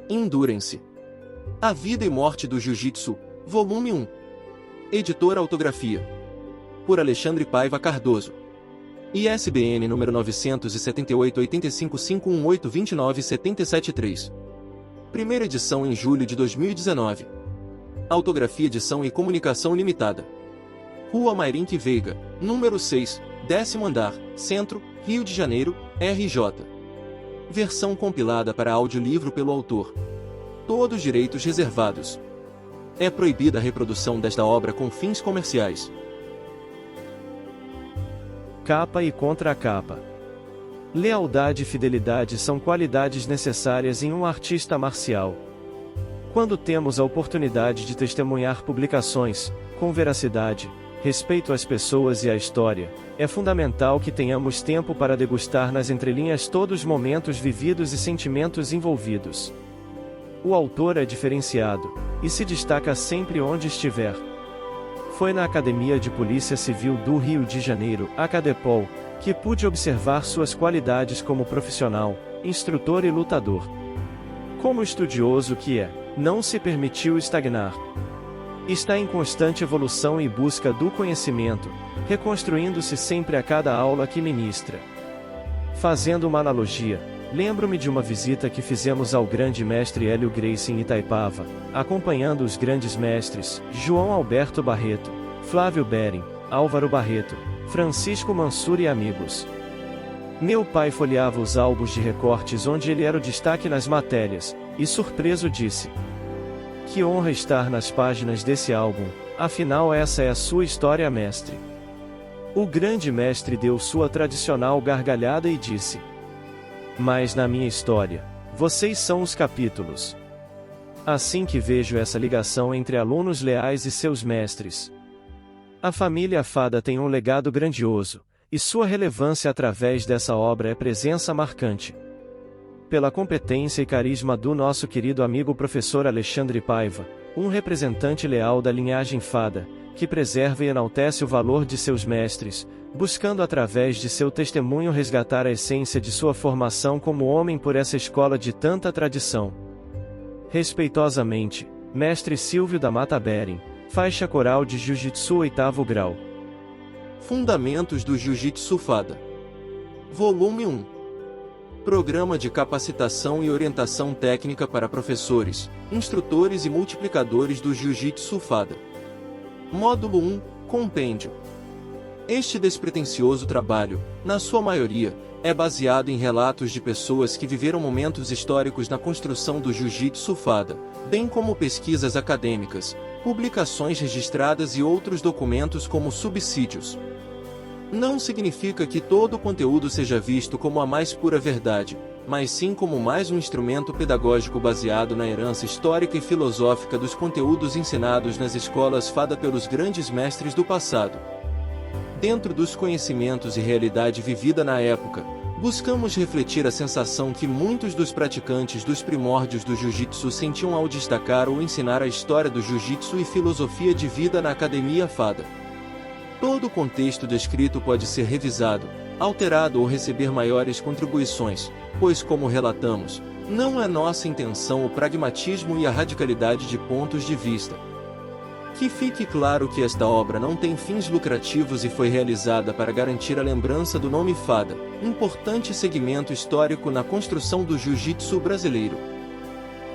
Endurance. A Vida e Morte do Jiu-Jitsu, Volume 1. Editora Autografia. Por Alexandre Paiva Cardoso. ISBN número 978-85-518-29-773. Primeira edição em julho de 2019. Autografia Edição e Comunicação Limitada. Rua Mairink Veiga, número 6, 10º andar, Centro, Rio de Janeiro, RJ. Versão compilada para audiolivro pelo autor. Todos direitos reservados. É proibida a reprodução desta obra com fins comerciais. Capa e contracapa. Lealdade e fidelidade são qualidades necessárias em um artista marcial. Quando temos a oportunidade de testemunhar publicações, com veracidade, respeito às pessoas e à história, é fundamental que tenhamos tempo para degustar nas entrelinhas todos os momentos vividos e sentimentos envolvidos. O autor é diferenciado, e se destaca sempre onde estiver. Foi na Academia de Polícia Civil do Rio de Janeiro, Acadepol, que pude observar suas qualidades como profissional, instrutor e lutador. Como estudioso que é, não se permitiu estagnar. Está em constante evolução e busca do conhecimento, reconstruindo-se sempre a cada aula que ministra. Fazendo uma analogia, lembro-me de uma visita que fizemos ao grande mestre Hélio Gracie em Itaipava, acompanhando os grandes mestres, João Alberto Barreto, Flávio Bering, Álvaro Barreto, Francisco Mansur e amigos. Meu pai folheava os álbuns de recortes onde ele era o destaque nas matérias, e surpreso disse: "Que honra estar nas páginas desse álbum, afinal essa é a sua história, mestre." O grande mestre deu sua tradicional gargalhada e disse: "Mas na minha história, vocês são os capítulos." Assim que vejo essa ligação entre alunos leais e seus mestres. A família Fada tem um legado grandioso, e sua relevância através dessa obra é presença marcante. Pela competência e carisma do nosso querido amigo professor Alexandre Paiva, um representante leal da linhagem Fada, que preserva e enaltece o valor de seus mestres, buscando através de seu testemunho resgatar a essência de sua formação como homem por essa escola de tanta tradição. Respeitosamente, Mestre Silvio da Mata Bering, faixa coral de Jiu-Jitsu 8º grau. Fundamentos do Jiu-Jitsu Fada. Volume 1. Programa de capacitação e orientação técnica para professores, instrutores e multiplicadores do Jiu-Jitsu Fada. Módulo 1, Compêndio. Este despretensioso trabalho, na sua maioria, é baseado em relatos de pessoas que viveram momentos históricos na construção do Jiu-Jitsu Fada, bem como pesquisas acadêmicas, publicações registradas e outros documentos como subsídios. Não significa que todo o conteúdo seja visto como a mais pura verdade, mas sim como mais um instrumento pedagógico baseado na herança histórica e filosófica dos conteúdos ensinados nas escolas Fada pelos grandes mestres do passado. Dentro dos conhecimentos e realidade vivida na época, buscamos refletir a sensação que muitos dos praticantes dos primórdios do Jiu-Jitsu sentiam ao destacar ou ensinar a história do Jiu-Jitsu e filosofia de vida na Academia Fada. Todo o contexto descrito pode ser revisado, alterado ou receber maiores contribuições, pois, como relatamos, não é nossa intenção o pragmatismo e a radicalidade de pontos de vista. Que fique claro que esta obra não tem fins lucrativos e foi realizada para garantir a lembrança do nome Fada, importante segmento histórico na construção do jiu-jitsu brasileiro.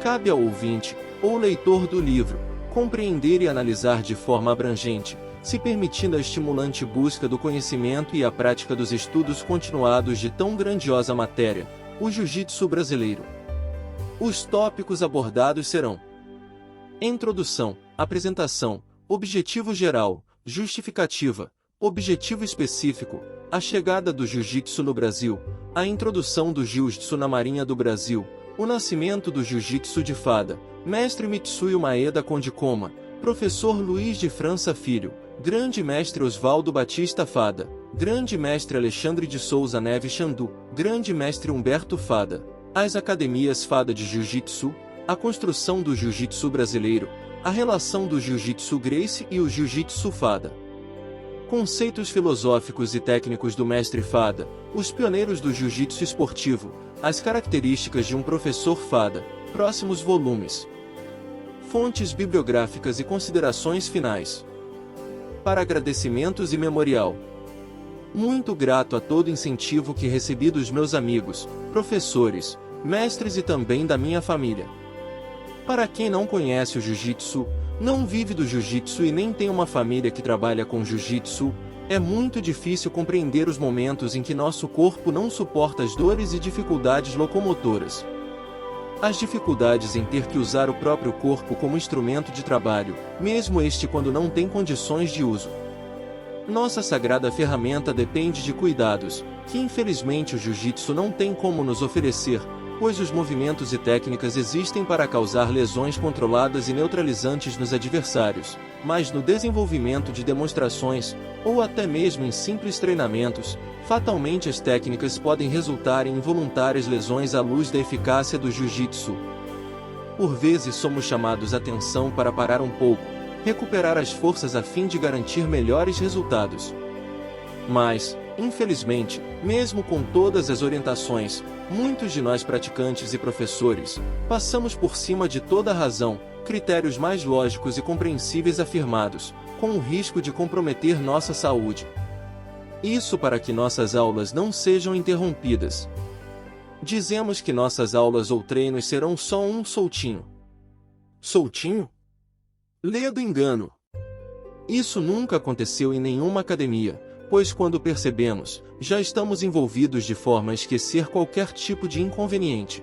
Cabe ao ouvinte, ou leitor do livro, compreender e analisar de forma abrangente, se permitindo a estimulante busca do conhecimento e a prática dos estudos continuados de tão grandiosa matéria, o jiu-jitsu brasileiro. Os tópicos abordados serão: introdução, apresentação, objetivo geral, justificativa, objetivo específico, a chegada do jiu-jitsu no Brasil, a introdução do jiu-jitsu na Marinha do Brasil, o nascimento do jiu-jitsu de Fada, mestre Mitsuyo Maeda Kondikoma, professor Luiz de França Filho, grande mestre Oswaldo Batista Fada, grande mestre Alexandre de Souza Neves Xandu, grande mestre Humberto Fada, as academias Fada de Jiu-Jitsu, a construção do jiu-jitsu brasileiro, a relação do Jiu-Jitsu Gracie e o Jiu-Jitsu Fada. Conceitos filosóficos e técnicos do mestre Fada, os pioneiros do Jiu-Jitsu esportivo, as características de um professor Fada, Próximos volumes. Fontes bibliográficas e considerações finais. Para agradecimentos e memorial. Muito grato a todo incentivo que recebi dos meus amigos, professores, mestres e também da minha família. Para quem não conhece o Jiu-Jitsu, não vive do Jiu-Jitsu e nem tem uma família que trabalha com Jiu-Jitsu, é muito difícil compreender os momentos em que nosso corpo não suporta as dores e dificuldades locomotoras. As dificuldades em ter que usar o próprio corpo como instrumento de trabalho, mesmo este quando não tem condições de uso. Nossa sagrada ferramenta depende de cuidados, que infelizmente o Jiu-Jitsu não tem como nos oferecer, pois os movimentos e técnicas existem para causar lesões controladas e neutralizantes nos adversários, mas no desenvolvimento de demonstrações, ou até mesmo em simples treinamentos, fatalmente as técnicas podem resultar em involuntárias lesões à luz da eficácia do Jiu-Jitsu. Por vezes somos chamados a atenção para parar um pouco, recuperar as forças a fim de garantir melhores resultados. Mas, infelizmente, mesmo com todas as orientações, muitos de nós praticantes e professores, passamos por cima de toda a razão, critérios mais lógicos e compreensíveis afirmados, com o risco de comprometer nossa saúde. Isso para que nossas aulas não sejam interrompidas. Dizemos que nossas aulas ou treinos serão só um soltinho. Soltinho? Ledo engano. Isso nunca aconteceu em nenhuma academia, pois quando percebemos, já estamos envolvidos de forma a esquecer qualquer tipo de inconveniente.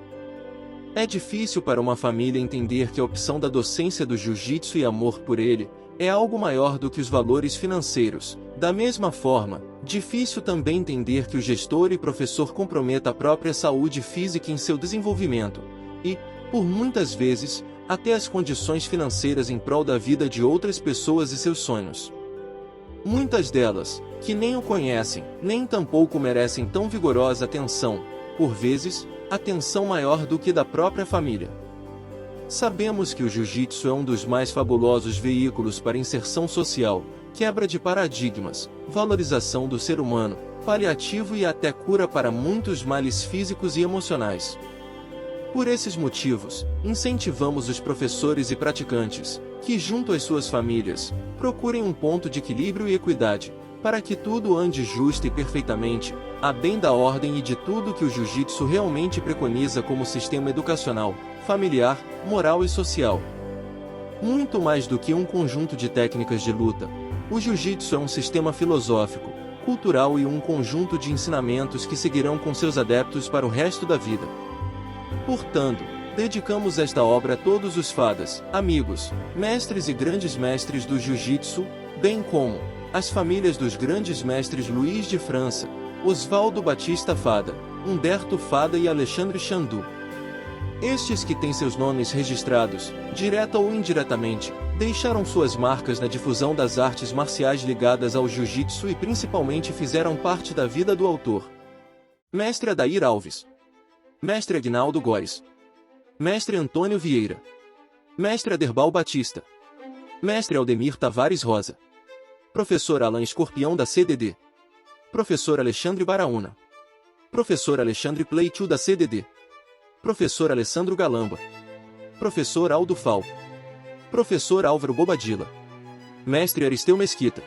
É difícil para uma família entender que a opção da docência do jiu-jitsu e amor por ele é algo maior do que os valores financeiros. Da mesma forma, difícil também entender que o gestor e professor comprometa a própria saúde física em seu desenvolvimento, e, por muitas vezes, até as condições financeiras em prol da vida de outras pessoas e seus sonhos. Muitas delas, que nem o conhecem, nem tampouco merecem tão vigorosa atenção, por vezes, atenção maior do que da própria família. Sabemos que o jiu-jitsu é um dos mais fabulosos veículos para inserção social, quebra de paradigmas, valorização do ser humano, paliativo e até cura para muitos males físicos e emocionais. Por esses motivos, incentivamos os professores e praticantes, que junto às suas famílias, procurem um ponto de equilíbrio e equidade, para que tudo ande justo e perfeitamente, a bem da ordem e de tudo que o jiu-jitsu realmente preconiza como sistema educacional, familiar, moral e social. Muito mais do que um conjunto de técnicas de luta, o jiu-jitsu é um sistema filosófico, cultural e um conjunto de ensinamentos que seguirão com seus adeptos para o resto da vida. Portanto, dedicamos esta obra a todos os fadas, amigos, mestres e grandes mestres do jiu-jitsu, bem como as famílias dos grandes mestres Luiz de França, Oswaldo Batista Fada, Humberto Fada e Alexandre Chandu. Estes que têm seus nomes registrados, direta ou indiretamente, deixaram suas marcas na difusão das artes marciais ligadas ao jiu-jitsu e principalmente fizeram parte da vida do autor. Mestre Adair Alves. Mestre Aguinaldo Góes. Mestre Antônio Vieira. Mestre Aderbal Batista. Mestre Aldemir Tavares Rosa. Professor Alan Escorpião da CDD. Professor Alexandre Baraúna. Professor Alexandre Pleitiu da CDD. Professor Alessandro Galamba. Professor Aldo Fal. Professor Álvaro Bobadilla. Mestre Aristeu Mesquita.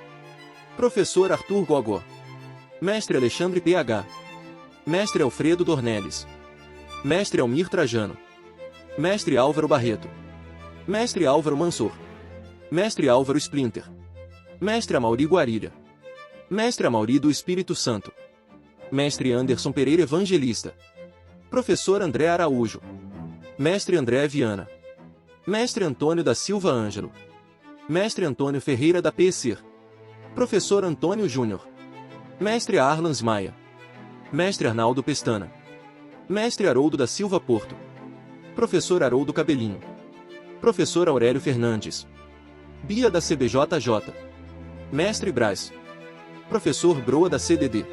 Professor Arthur Gogó. Mestre Alexandre PH. Mestre Alfredo Dornelles. Mestre Almir Trajano. Mestre Álvaro Barreto. Mestre Álvaro Mansor. Mestre Álvaro Splinter. Mestre Amauri Guarilha. Mestre Amauri do Espírito Santo. Mestre Anderson Pereira Evangelista. Professor André Araújo. Mestre André Viana. Mestre Antônio da Silva Ângelo. Mestre Antônio Ferreira da PECER. Professor Antônio Júnior. Mestre Arlans Maia. Mestre Arnaldo Pestana. Mestre Haroldo da Silva Porto. Professor Haroldo Cabelinho. Professor Aurélio Fernandes. Bia da CBJJ. Mestre Brás. Professor Broa da CDD.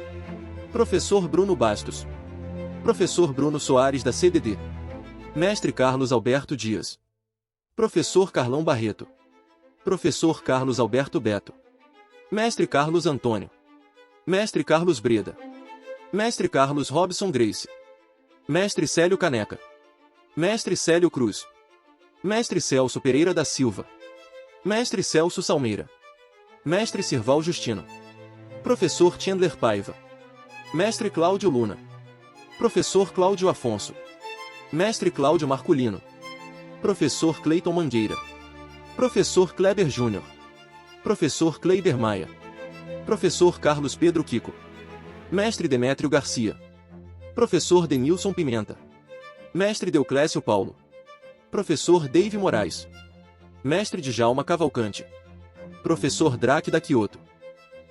Professor Bruno Bastos. Professor Bruno Soares da CDD. Mestre Carlos Alberto Dias. Professor Carlão Barreto. Professor Carlos Alberto Beto. Mestre Carlos Antônio. Mestre Carlos Breda. Mestre Carlos Robson Grace. Mestre Célio Caneca. Mestre Célio Cruz. Mestre Celso Pereira da Silva. Mestre Celso Salmeira. Mestre Sirval Justino. Professor Chandler Paiva. Mestre Cláudio Luna. Professor Cláudio Afonso. Mestre Cláudio Marculino. Professor Cleiton Mangueira. Professor Kleber Júnior. Professor Kleiber Maia. Professor Carlos Pedro Kiko. Mestre Demétrio Garcia. Professor Denilson Pimenta. Mestre Deuclésio Paulo. Professor Dave Moraes. Mestre Djalma Cavalcante. Professor Draque da Quioto.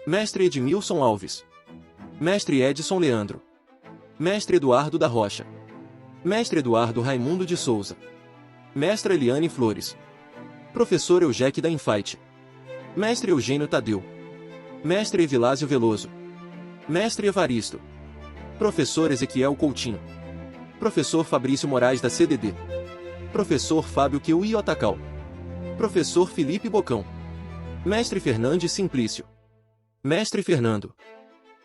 Mestre Edmilson Alves. Mestre Edson Leandro. Mestre Eduardo da Rocha. Mestre Eduardo Raimundo de Souza. Mestra Eliane Flores. Professor Eugêque da Infight. Mestre Eugênio Tadeu. Mestre Evilásio Veloso. Mestre Evaristo. Professor Ezequiel Coutinho. Professor Fabrício Moraes da CDD. Professor Fábio Kiui Otacal. Professor Felipe Bocão. Mestre Fernandes Simplício. Mestre Fernando.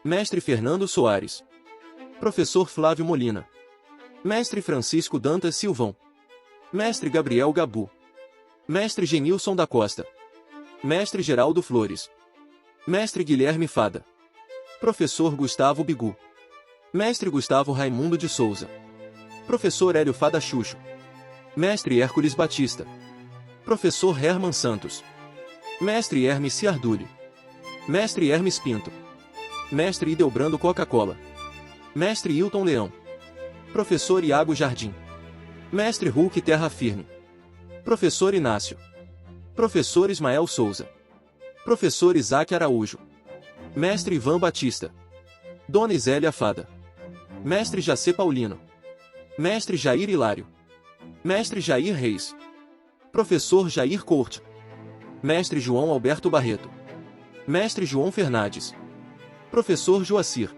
Mestre Fernando Soares. Professor Flávio Molina. Mestre Francisco Dantas Silvão. Mestre Gabriel Gabu. Mestre Genilson da Costa. Mestre Geraldo Flores. Mestre Guilherme Fada. Professor Gustavo Bigu. Mestre Gustavo Raimundo de Souza. Professor Hélio Fada Xuxo. Mestre Hércules Batista. Professor Herman Santos. Mestre Hermes Ciardulli. Mestre Hermes Pinto. Mestre Idelbrando Coca-Cola. Mestre Hilton Leão. Professor Iago Jardim. Mestre Hulk Terra Firme. Professor Inácio. Professor Ismael Souza. Professor Isaac Araújo. Mestre Ivan Batista. Dona Isélia Fada. Mestre Jacê Paulino. Mestre Jair Hilário. Mestre Jair Reis. Professor Jair Corte. Mestre João Alberto Barreto. Mestre João Fernandes. Professor Joacir.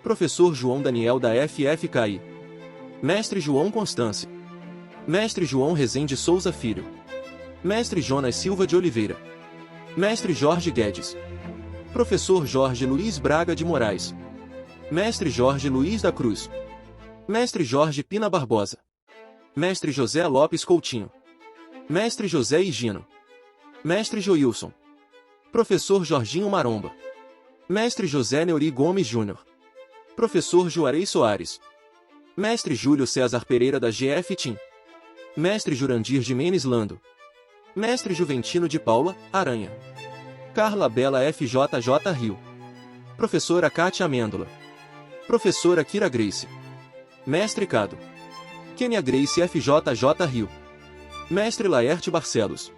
Professor João Daniel da FFKI. Mestre João Constance. Mestre João Rezende Souza Filho. Mestre Jonas Silva de Oliveira. Mestre Jorge Guedes. Professor Jorge Luiz Braga de Moraes. Mestre Jorge Luiz da Cruz. Mestre Jorge Pina Barbosa. Mestre José Lopes Coutinho. Mestre José Higino. Mestre Joilson. Professor Jorginho Maromba. Mestre José Neuri Gomes Júnior. Professor Juarez Soares. Mestre Júlio César Pereira da GF Team. Mestre Jurandir Jimenez Lando. Mestre Juventino de Paula, Aranha. Carla Bela FJJ Rio. Professora Cátia Amêndola. Professora Kira Grace. Mestre Cado. Kênia Grace FJJ Rio. Mestre Laerte Barcelos.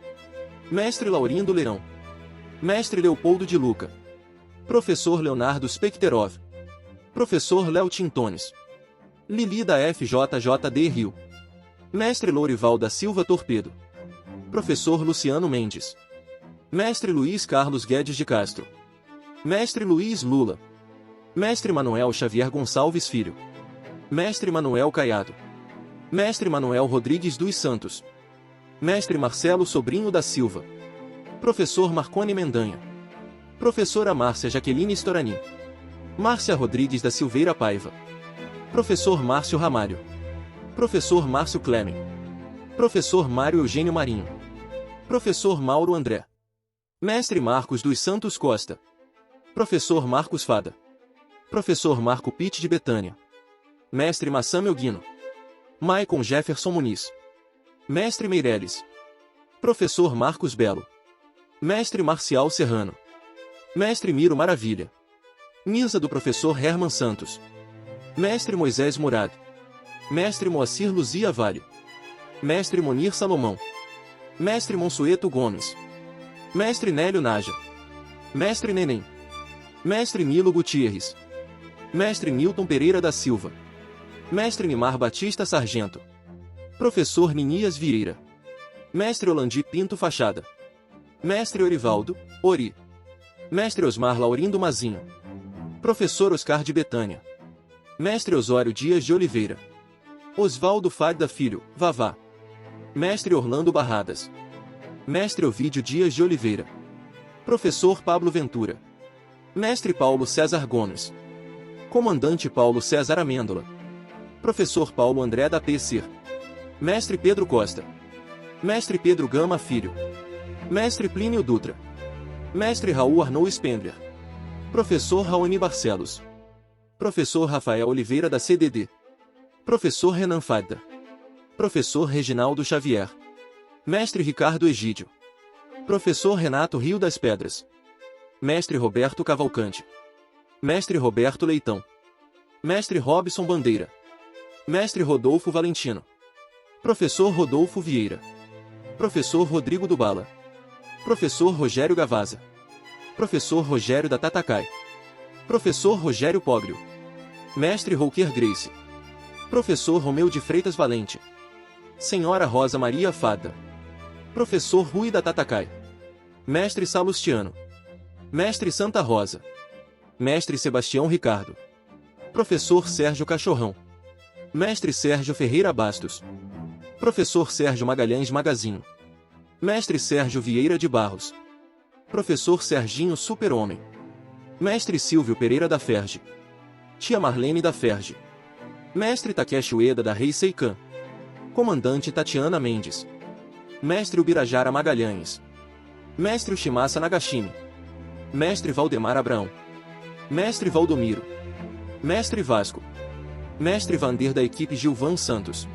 Mestre Laurindo Leirão. Mestre Leopoldo de Luca. Professor Leonardo Specterov. Professor Léo Tintones. Lili da FJJD Rio. Mestre Lourival da Silva Torpedo. Professor Luciano Mendes. Mestre Luiz Carlos Guedes de Castro. Mestre Luiz Lula. Mestre Manuel Xavier Gonçalves Filho. Mestre Manuel Caiado. Mestre Manuel Rodrigues dos Santos. Mestre Marcelo Sobrinho da Silva. Professor Marcone Mendanha. Professora Márcia Jaqueline Storani. Márcia Rodrigues da Silveira Paiva. Professor Márcio Ramalho. Professor Márcio Clemen. Professor Mário Eugênio Marinho. Professor Mauro André. Mestre Marcos dos Santos Costa. Professor Marcos Fada. Professor Marco Pitt de Betânia. Mestre Massam Elguino. Maicon Jefferson Muniz. Mestre Meireles. Professor Marcos Belo. Mestre Marcial Serrano. Mestre Miro Maravilha. Misa do Professor Herman Santos. Mestre Moisés Murad. Mestre Moacir Luzia Vale. Mestre Monir Salomão. Mestre Monsueto Gomes. Mestre Nélio Naja. Mestre Neném. Mestre Nilo Gutierrez. Mestre Nilton Pereira da Silva. Mestre Nimar Batista Sargento. Professor Ninias Vieira. Mestre Olandi Pinto Fachada. Mestre Orivaldo, Ori. Mestre Osmar Laurindo Mazinho. Professor Oscar de Betânia. Mestre Osório Dias de Oliveira. Osvaldo Fadda Filho, Vavá. Mestre Orlando Barradas. Mestre Ovídio Dias de Oliveira. Professor Pablo Ventura. Mestre Paulo César Gomes. Comandante Paulo César Amêndola. Professor Paulo André da PC. Mestre Pedro Costa. Mestre Pedro Gama Filho. Mestre Plínio Dutra. Mestre Raul Arnoux Spengler. Professor Raoni Barcelos. Professor Rafael Oliveira da CDD. Professor Renan Fadda. Professor Reginaldo Xavier. Mestre Ricardo Egídio. Professor Renato Rio das Pedras. Mestre Roberto Cavalcante. Mestre Roberto Leitão. Mestre Robson Bandeira. Mestre Rodolfo Valentino. Professor Rodolfo Vieira. Professor Rodrigo Dubala. Professor Rogério Gavaza. Professor Rogério da Tatacai. Professor Rogério Pogrio. Mestre Rouquer Grace. Professor Romeu de Freitas Valente. Senhora Rosa Maria Fadda. Professor Rui da Tatacai. Mestre Salustiano. Mestre Santa Rosa. Mestre Sebastião Ricardo. Professor Sérgio Cachorrão. Mestre Sérgio Ferreira Bastos. Professor Sérgio Magalhães Magazinho. Mestre Sérgio Vieira de Barros. Professor Serginho Super-Homem. Mestre Silvio Pereira da Ferge. Tia Marlene da Ferge. Mestre Takeshi Ueda da Rei Seikan. Comandante Tatiana Mendes. Mestre Ubirajara Magalhães. Mestre Ushimasa Nagashimi. Mestre Valdemar Abraão. Mestre Valdomiro. Mestre Vasco. Mestre Vander da equipe Gilvan Santos.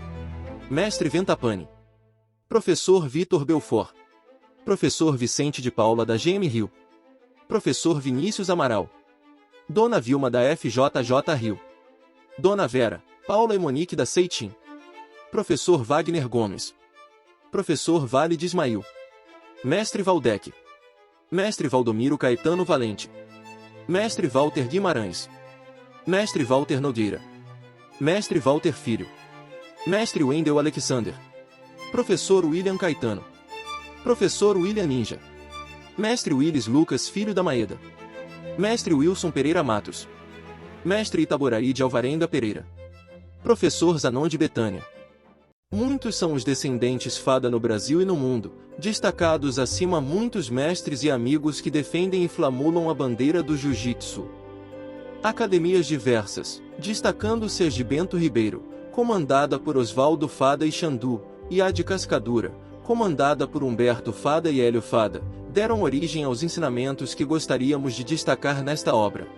Mestre Ventapani. Professor Vitor Belfort. Professor Vicente de Paula da GM Rio. Professor Vinícius Amaral. Dona Vilma da FJJ Rio. Dona Vera, Paula e Monique da Seitim. Professor Wagner Gomes. Professor Vale de Ismail. Mestre Valdec. Mestre Valdomiro Caetano Valente. Mestre Walter Guimarães. Mestre Walter Nogueira. Mestre Walter Filho. Mestre Wendel Alexander. Professor William Caetano. Professor William Ninja. Mestre Willis Lucas Filho da Maeda. Mestre Wilson Pereira Matos. Mestre Itaboraí de Alvarenga Pereira. Professor Zanon de Betânia. Muitos são os descendentes Fadda no Brasil e no mundo, destacados acima muitos mestres e amigos que defendem e flamulam a bandeira do Jiu-Jitsu. Academias diversas, destacando-se as de Bento Ribeiro, comandada por Oswaldo Fadda e Xandu, e a de Cascadura, comandada por Humberto Fadda e Hélio Fadda, deram origem aos ensinamentos que gostaríamos de destacar nesta obra.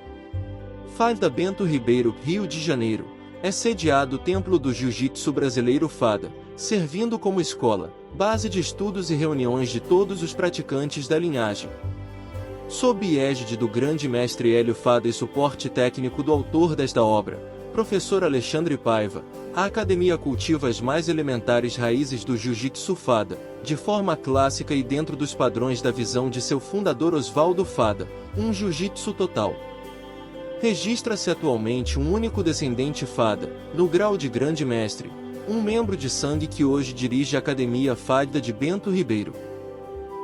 Fadda Bento Ribeiro, Rio de Janeiro, é sediado o Templo do Jiu-Jitsu Brasileiro Fadda, servindo como escola, base de estudos e reuniões de todos os praticantes da linhagem. Sob égide do grande mestre Hélio Fadda e suporte técnico do autor desta obra, professor Alexandre Paiva, a academia cultiva as mais elementares raízes do Jiu-Jitsu Fadda, de forma clássica e dentro dos padrões da visão de seu fundador Oswaldo Fadda, um Jiu-Jitsu total. Registra-se atualmente um único descendente Fadda, no grau de grande mestre, um membro de sangue que hoje dirige a Academia Fadda de Bento Ribeiro.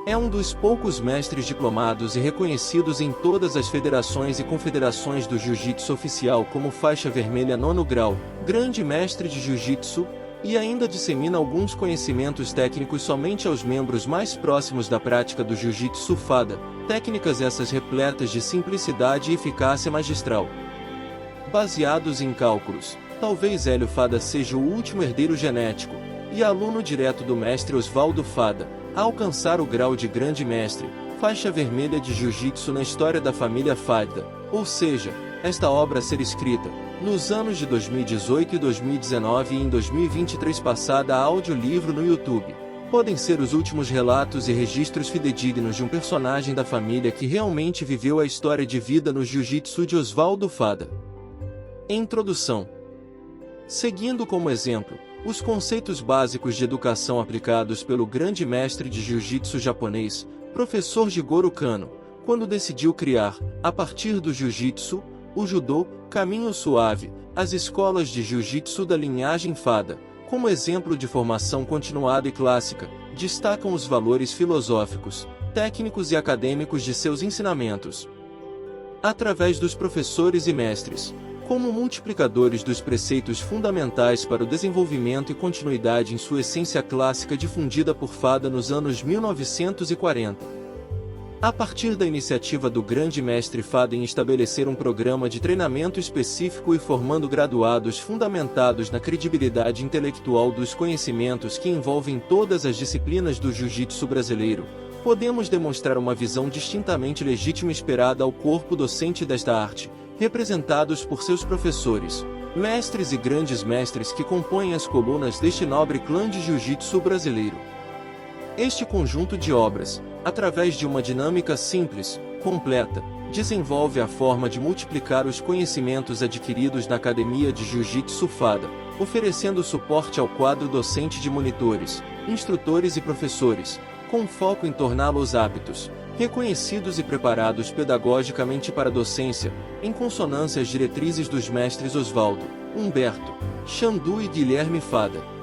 É um dos poucos mestres diplomados e reconhecidos em todas as federações e confederações do Jiu-Jitsu oficial como faixa vermelha 9º grau, grande mestre de Jiu-Jitsu, e ainda dissemina alguns conhecimentos técnicos somente aos membros mais próximos da prática do Jiu-Jitsu Fadda, técnicas essas repletas de simplicidade e eficácia magistral. Baseados em cálculos, talvez Hélio Fadda seja o último herdeiro genético, e aluno direto do mestre Oswaldo Fadda, a alcançar o grau de grande mestre, faixa vermelha de Jiu-Jitsu na história da família Fadda, ou seja, esta obra a ser escrita, nos anos de 2018 e 2019 e em 2023 passada a audiolivro no YouTube, podem ser os últimos relatos e registros fidedignos de um personagem da família que realmente viveu a história de vida no Jiu-Jitsu de Oswaldo Fadda. Introdução. Seguindo como exemplo, os conceitos básicos de educação aplicados pelo grande mestre de Jiu-Jitsu japonês, professor Jigoro Kano, quando decidiu criar, a partir do Jiu-Jitsu, o Judô, Caminho Suave, as escolas de Jiu-Jitsu da linhagem Fadda, como exemplo de formação continuada e clássica, destacam os valores filosóficos, técnicos e acadêmicos de seus ensinamentos. Através dos professores e mestres, como multiplicadores dos preceitos fundamentais para o desenvolvimento e continuidade em sua essência clássica difundida por Fadda nos anos 1940. A partir da iniciativa do grande mestre Fada em estabelecer um programa de treinamento específico e formando graduados fundamentados na credibilidade intelectual dos conhecimentos que envolvem todas as disciplinas do jiu-jitsu brasileiro, podemos demonstrar uma visão distintamente legítima esperada ao corpo docente desta arte, representados por seus professores, mestres e grandes mestres que compõem as colunas deste nobre clã de jiu-jitsu brasileiro. Este conjunto de obras, através de uma dinâmica simples, completa, desenvolve a forma de multiplicar os conhecimentos adquiridos na Academia de Jiu-Jitsu Fada, oferecendo suporte ao quadro docente de monitores, instrutores e professores, com foco em torná-los aptos, reconhecidos e preparados pedagogicamente para a docência, em consonância às diretrizes dos mestres Oswaldo, Humberto, Xandu e Guilherme Fada.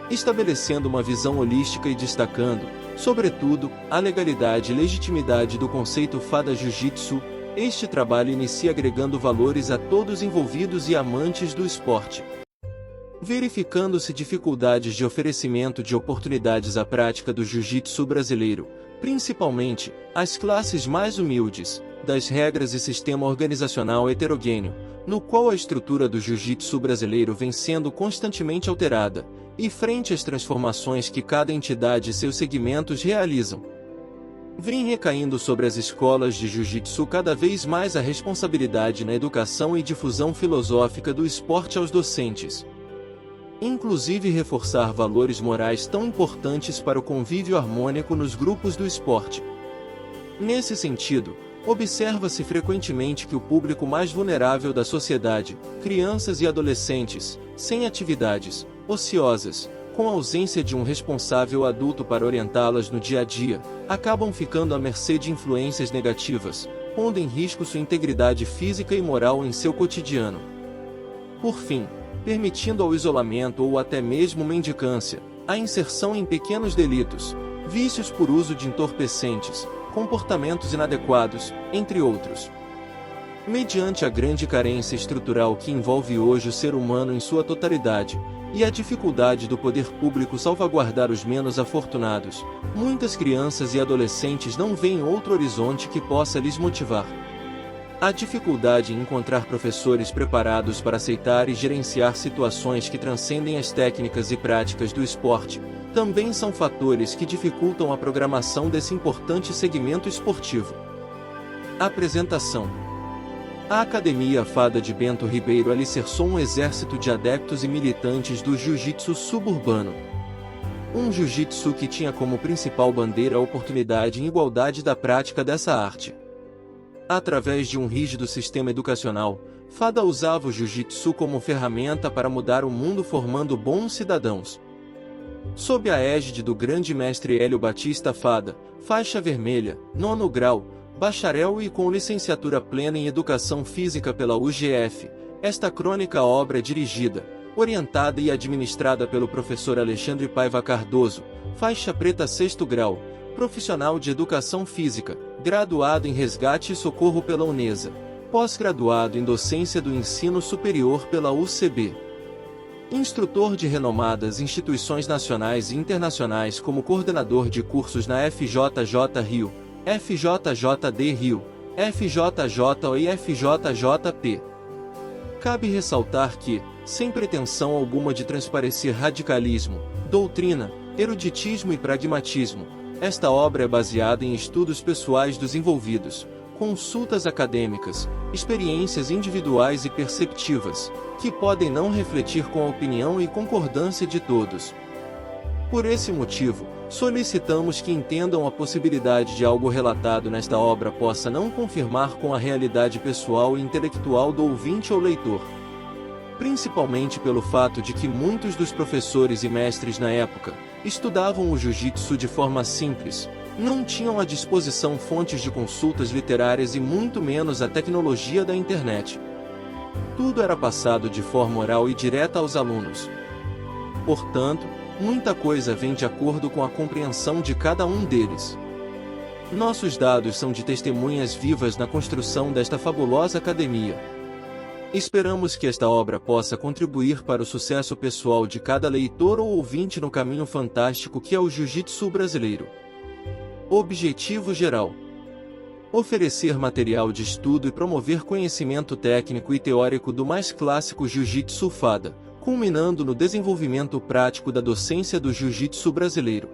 Estabelecendo uma visão holística e destacando, sobretudo, a legalidade e legitimidade do conceito Fada Jiu-Jitsu, este trabalho inicia agregando valores a todos envolvidos e amantes do esporte. Verificando-se dificuldades de oferecimento de oportunidades à prática do jiu-jitsu brasileiro, principalmente, às classes mais humildes, das regras e sistema organizacional heterogêneo, no qual a estrutura do jiu-jitsu brasileiro vem sendo constantemente alterada, e frente às transformações que cada entidade e seus segmentos realizam, vem recaindo sobre as escolas de jiu-jitsu cada vez mais a responsabilidade na educação e difusão filosófica do esporte aos docentes. Inclusive reforçar valores morais tão importantes para o convívio harmônico nos grupos do esporte. Nesse sentido, observa-se frequentemente que o público mais vulnerável da sociedade, crianças e adolescentes, sem atividades, ociosas, com a ausência de um responsável adulto para orientá-las no dia a dia, acabam ficando à mercê de influências negativas, pondo em risco sua integridade física e moral em seu cotidiano. Por fim, permitindo ao isolamento ou até mesmo mendicância, a inserção em pequenos delitos, vícios por uso de entorpecentes, comportamentos inadequados, entre outros. Mediante a grande carência estrutural que envolve hoje o ser humano em sua totalidade, e a dificuldade do poder público salvaguardar os menos afortunados, muitas crianças e adolescentes não veem outro horizonte que possa lhes motivar. A dificuldade em encontrar professores preparados para aceitar e gerenciar situações que transcendem as técnicas e práticas do esporte, também são fatores que dificultam a programação desse importante segmento esportivo. Apresentação: a Academia Fada de Bento Ribeiro alicerçou um exército de adeptos e militantes do jiu-jitsu suburbano. Um jiu-jitsu que tinha como principal bandeira a oportunidade em igualdade da prática dessa arte. Através de um rígido sistema educacional, Fada usava o jiu-jitsu como ferramenta para mudar o mundo formando bons cidadãos. Sob a égide do grande mestre Hélio Batista Fada, faixa vermelha, 9º grau, bacharel e com licenciatura plena em Educação Física pela UGF, esta crônica obra é dirigida, orientada e administrada pelo professor Alexandre Paiva Cardoso, faixa preta 6º grau, profissional de Educação Física, graduado em Resgate e Socorro pela Unesa, pós-graduado em Docência do Ensino Superior pela UCB. Instrutor de renomadas instituições nacionais e internacionais como coordenador de cursos na FJJ Rio, FJJD Rio, FJJO e FJJP. Cabe ressaltar que, sem pretensão alguma de transparecer radicalismo, doutrina, eruditismo e pragmatismo, esta obra é baseada em estudos pessoais dos envolvidos, consultas acadêmicas, experiências individuais e perceptivas, que podem não refletir com a opinião e concordância de todos. Por esse motivo, solicitamos que entendam a possibilidade de algo relatado nesta obra possa não confirmar com a realidade pessoal e intelectual do ouvinte ou leitor. Principalmente pelo fato de que muitos dos professores e mestres na época estudavam o jiu-jitsu de forma simples, não tinham à disposição fontes de consultas literárias e muito menos a tecnologia da internet. Tudo era passado de forma oral e direta aos alunos. Portanto, muita coisa vem de acordo com a compreensão de cada um deles. Nossos dados são de testemunhas vivas na construção desta fabulosa academia. Esperamos que esta obra possa contribuir para o sucesso pessoal de cada leitor ou ouvinte no caminho fantástico que é o jiu-jitsu brasileiro. Objetivo geral: oferecer material de estudo e promover conhecimento técnico e teórico do mais clássico Jiu-Jitsu Fada, culminando no desenvolvimento prático da docência do Jiu-Jitsu brasileiro.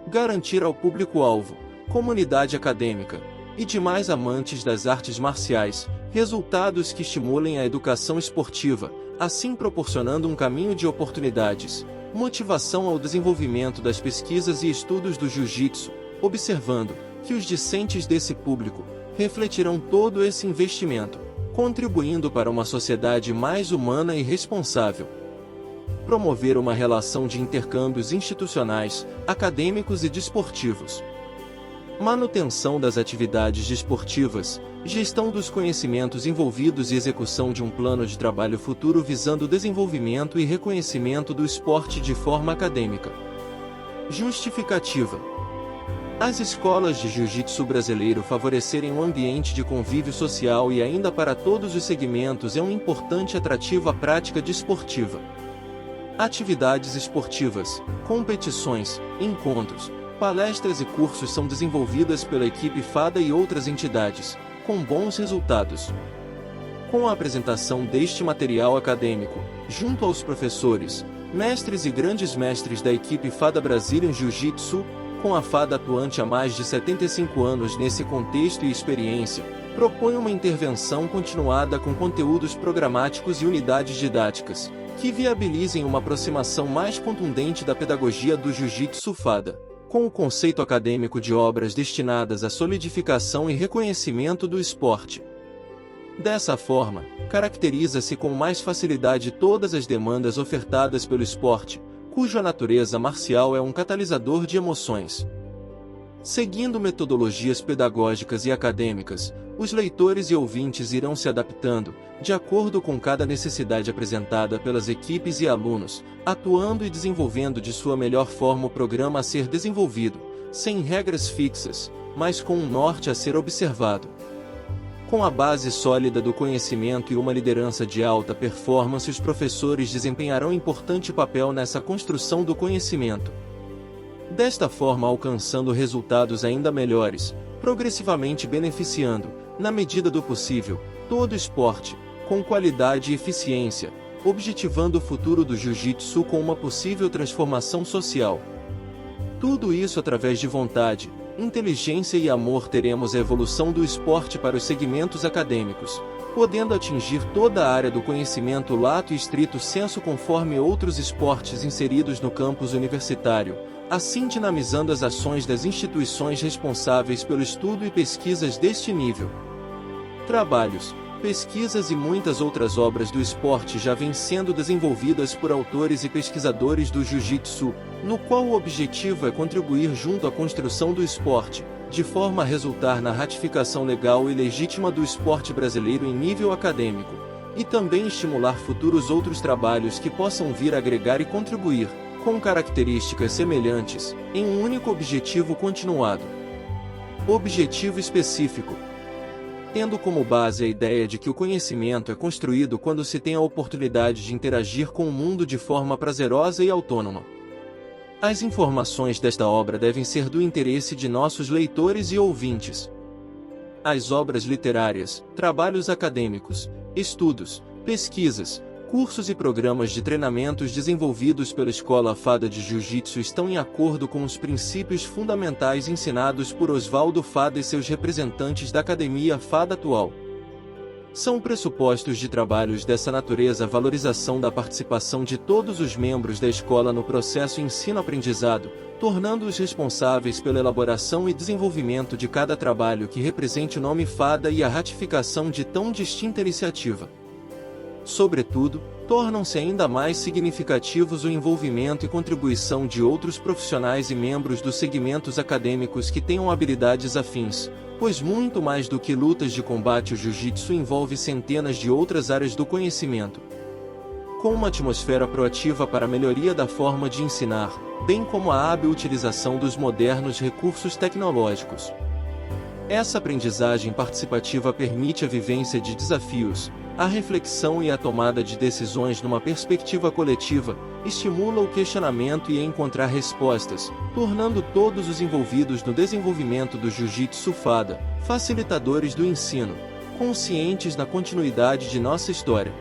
Garantir ao público-alvo, comunidade acadêmica e demais amantes das artes marciais, resultados que estimulem a educação esportiva, assim proporcionando um caminho de oportunidades, motivação ao desenvolvimento das pesquisas e estudos do Jiu-Jitsu, observando que os discentes desse público refletirão todo esse investimento, contribuindo para uma sociedade mais humana e responsável. Promover uma relação de intercâmbios institucionais, acadêmicos e desportivos. Manutenção das atividades desportivas, gestão dos conhecimentos envolvidos e execução de um plano de trabalho futuro visando o desenvolvimento e reconhecimento do esporte de forma acadêmica. Justificativa. As escolas de jiu-jitsu brasileiro favorecerem um ambiente de convívio social e ainda para todos os segmentos é um importante atrativo à prática desportiva. Atividades esportivas, competições, encontros, palestras e cursos são desenvolvidas pela equipe Fada e outras entidades, com bons resultados. Com a apresentação deste material acadêmico, junto aos professores, mestres e grandes mestres da equipe Fada Brazilian Jiu-Jitsu, com a Fada atuante há mais de 75 anos nesse contexto e experiência, propõe uma intervenção continuada com conteúdos programáticos e unidades didáticas, que viabilizem uma aproximação mais contundente da pedagogia do Jiu-Jitsu Fada, com o conceito acadêmico de obras destinadas à solidificação e reconhecimento do esporte. Dessa forma, caracteriza-se com mais facilidade todas as demandas ofertadas pelo esporte, cuja natureza marcial é um catalisador de emoções. Seguindo metodologias pedagógicas e acadêmicas, os leitores e ouvintes irão se adaptando, de acordo com cada necessidade apresentada pelas equipes e alunos, atuando e desenvolvendo de sua melhor forma o programa a ser desenvolvido, sem regras fixas, mas com um norte a ser observado. Com a base sólida do conhecimento e uma liderança de alta performance, os professores desempenharão importante papel nessa construção do conhecimento. Desta forma, alcançando resultados ainda melhores, progressivamente beneficiando, na medida do possível, todo o esporte, com qualidade e eficiência, objetivando o futuro do jiu-jitsu com uma possível transformação social. Tudo isso através de vontade, inteligência e amor teremos a evolução do esporte para os segmentos acadêmicos, podendo atingir toda a área do conhecimento lato e estrito sensu conforme outros esportes inseridos no campus universitário, assim dinamizando as ações das instituições responsáveis pelo estudo e pesquisas deste nível. Trabalhos, pesquisas e muitas outras obras do esporte já vêm sendo desenvolvidas por autores e pesquisadores do Jiu-Jitsu, no qual o objetivo é contribuir junto à construção do esporte, de forma a resultar na ratificação legal e legítima do esporte brasileiro em nível acadêmico, e também estimular futuros outros trabalhos que possam vir a agregar e contribuir, com características semelhantes, em um único objetivo continuado. Objetivo específico. Tendo como base a ideia de que o conhecimento é construído quando se tem a oportunidade de interagir com o mundo de forma prazerosa e autônoma. As informações desta obra devem ser do interesse de nossos leitores e ouvintes. As obras literárias, trabalhos acadêmicos, estudos, pesquisas, cursos e programas de treinamentos desenvolvidos pela Escola Fada de Jiu-Jitsu estão em acordo com os princípios fundamentais ensinados por Oswaldo Fada e seus representantes da Academia Fada atual. São pressupostos de trabalhos dessa natureza a valorização da participação de todos os membros da escola no processo ensino-aprendizado, tornando-os responsáveis pela elaboração e desenvolvimento de cada trabalho que represente o nome Fada e a ratificação de tão distinta iniciativa. Sobretudo, tornam-se ainda mais significativos o envolvimento e contribuição de outros profissionais e membros dos segmentos acadêmicos que tenham habilidades afins, pois muito mais do que lutas de combate o jiu-jitsu envolve centenas de outras áreas do conhecimento. Com uma atmosfera proativa para a melhoria da forma de ensinar, bem como a hábil utilização dos modernos recursos tecnológicos. Essa aprendizagem participativa permite a vivência de desafios, A reflexão e a tomada de decisões numa perspectiva coletiva estimula o questionamento e a encontrar respostas, tornando todos os envolvidos no desenvolvimento do Jiu-Jitsu Fada facilitadores do ensino, conscientes da continuidade de nossa história.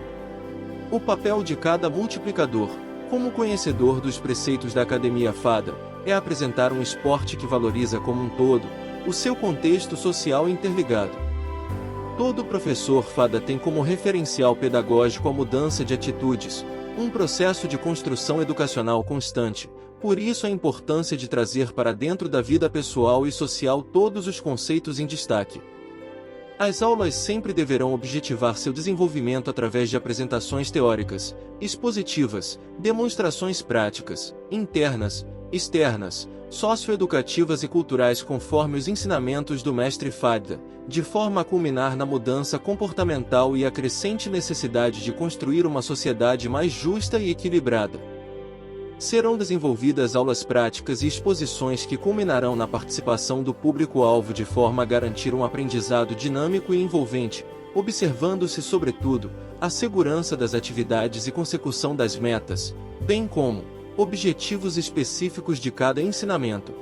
O papel de cada multiplicador, como conhecedor dos preceitos da Academia Fada, é apresentar um esporte que valoriza como um todo o seu contexto social interligado. Todo professor Fada tem como referencial pedagógico a mudança de atitudes, um processo de construção educacional constante, por isso a importância de trazer para dentro da vida pessoal e social todos os conceitos em destaque. As aulas sempre deverão objetivar seu desenvolvimento através de apresentações teóricas, expositivas, demonstrações práticas, internas, externas, socioeducativas e culturais conforme os ensinamentos do mestre Fada, de forma a culminar na mudança comportamental e a crescente necessidade de construir uma sociedade mais justa e equilibrada. Serão desenvolvidas aulas práticas e exposições que culminarão na participação do público-alvo de forma a garantir um aprendizado dinâmico e envolvente, observando-se, sobretudo, a segurança das atividades e consecução das metas, bem como objetivos específicos de cada ensinamento.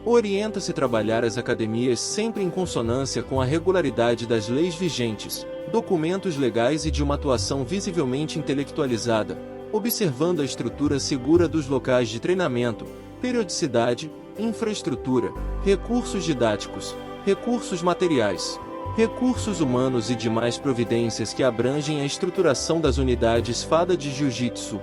Orienta-se trabalhar as academias sempre em consonância com a regularidade das leis vigentes, documentos legais e de uma atuação visivelmente intelectualizada, observando a estrutura segura dos locais de treinamento, periodicidade, infraestrutura, recursos didáticos, recursos materiais, recursos humanos e demais providências que abrangem a estruturação das unidades Fada de Jiu-Jitsu.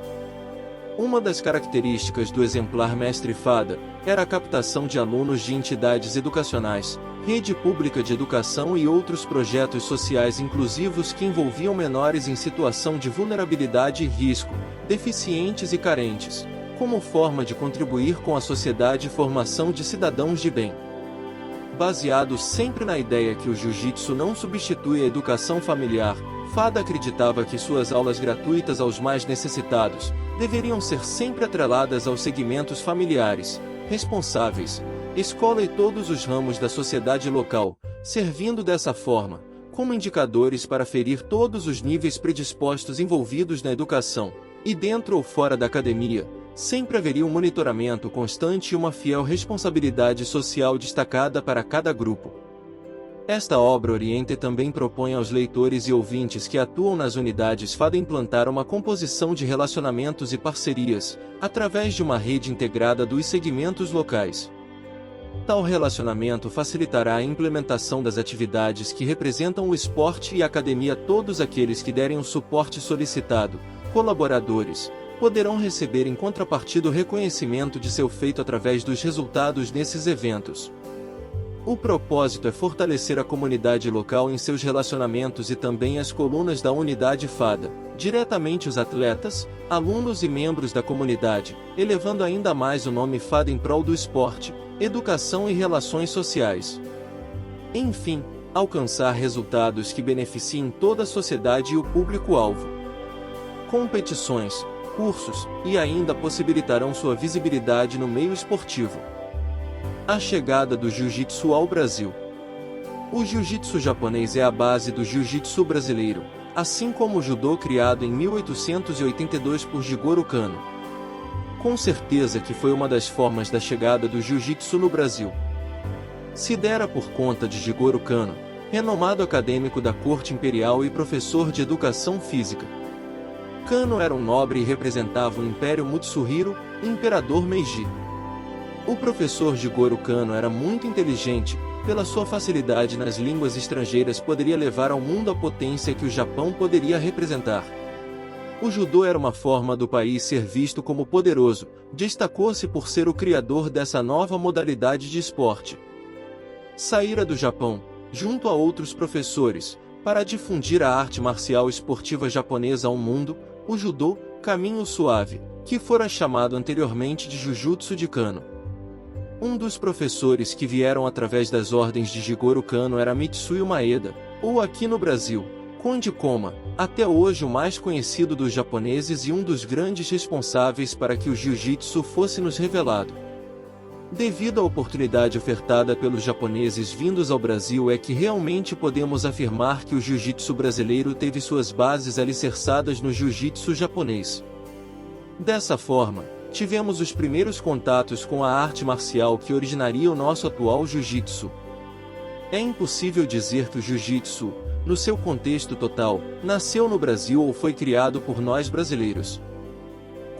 Uma das características do exemplar Mestre Fada era a captação de alunos de entidades educacionais, rede pública de educação e outros projetos sociais inclusivos que envolviam menores em situação de vulnerabilidade e risco, deficientes e carentes, como forma de contribuir com a sociedade e formação de cidadãos de bem. Baseado sempre na ideia que o jiu-jitsu não substitui a educação familiar, Fada acreditava que suas aulas gratuitas aos mais necessitados deveriam ser sempre atreladas aos segmentos familiares, responsáveis, escola e todos os ramos da sociedade local, servindo dessa forma como indicadores para ferir todos os níveis predispostos envolvidos na educação, e dentro ou fora da academia, sempre haveria um monitoramento constante e uma fiel responsabilidade social destacada para cada grupo. Esta obra orienta e também propõe aos leitores e ouvintes que atuam nas unidades Fada implantar uma composição de relacionamentos e parcerias, através de uma rede integrada dos segmentos locais. Tal relacionamento facilitará a implementação das atividades que representam o esporte e a academia. Todos aqueles que derem o suporte solicitado, colaboradores, poderão receber em contrapartida o reconhecimento de seu feito através dos resultados nesses eventos. O propósito é fortalecer a comunidade local em seus relacionamentos e também as colunas da unidade Fada, diretamente os atletas, alunos e membros da comunidade, elevando ainda mais o nome Fada em prol do esporte, educação e relações sociais. Enfim, alcançar resultados que beneficiem toda a sociedade e o público-alvo. Competições, cursos, e ainda possibilitarão sua visibilidade no meio esportivo. A chegada do Jiu-Jitsu ao Brasil. O Jiu-Jitsu japonês é a base do Jiu-Jitsu brasileiro, assim como o Judô criado em 1882 por Jigoro Kano. Com certeza que foi uma das formas da chegada do Jiu-Jitsu no Brasil. Se dera por conta de Jigoro Kano, renomado acadêmico da corte imperial e professor de educação física. Kano era um nobre e representava o Império Mutsuhiro, Imperador Meiji. O professor Jigoro Kano era muito inteligente, pela sua facilidade nas línguas estrangeiras poderia levar ao mundo a potência que o Japão poderia representar. O judô era uma forma do país ser visto como poderoso, destacou-se por ser o criador dessa nova modalidade de esporte. Saíra do Japão, junto a outros professores, para difundir a arte marcial esportiva japonesa ao mundo, o judô, caminho suave, que fora chamado anteriormente de Jujutsu de Kano. Um dos professores que vieram através das ordens de Jigoro Kano era Mitsuyo Maeda, ou aqui no Brasil, Conde Koma, até hoje o mais conhecido dos japoneses e um dos grandes responsáveis para que o jiu-jitsu fosse nos revelado. Devido à oportunidade ofertada pelos japoneses vindos ao Brasil é que realmente podemos afirmar que o jiu-jitsu brasileiro teve suas bases alicerçadas no jiu-jitsu japonês. Dessa forma, tivemos os primeiros contatos com a arte marcial que originaria o nosso atual jiu-jitsu. É impossível dizer que o jiu-jitsu, no seu contexto total, nasceu no Brasil ou foi criado por nós brasileiros.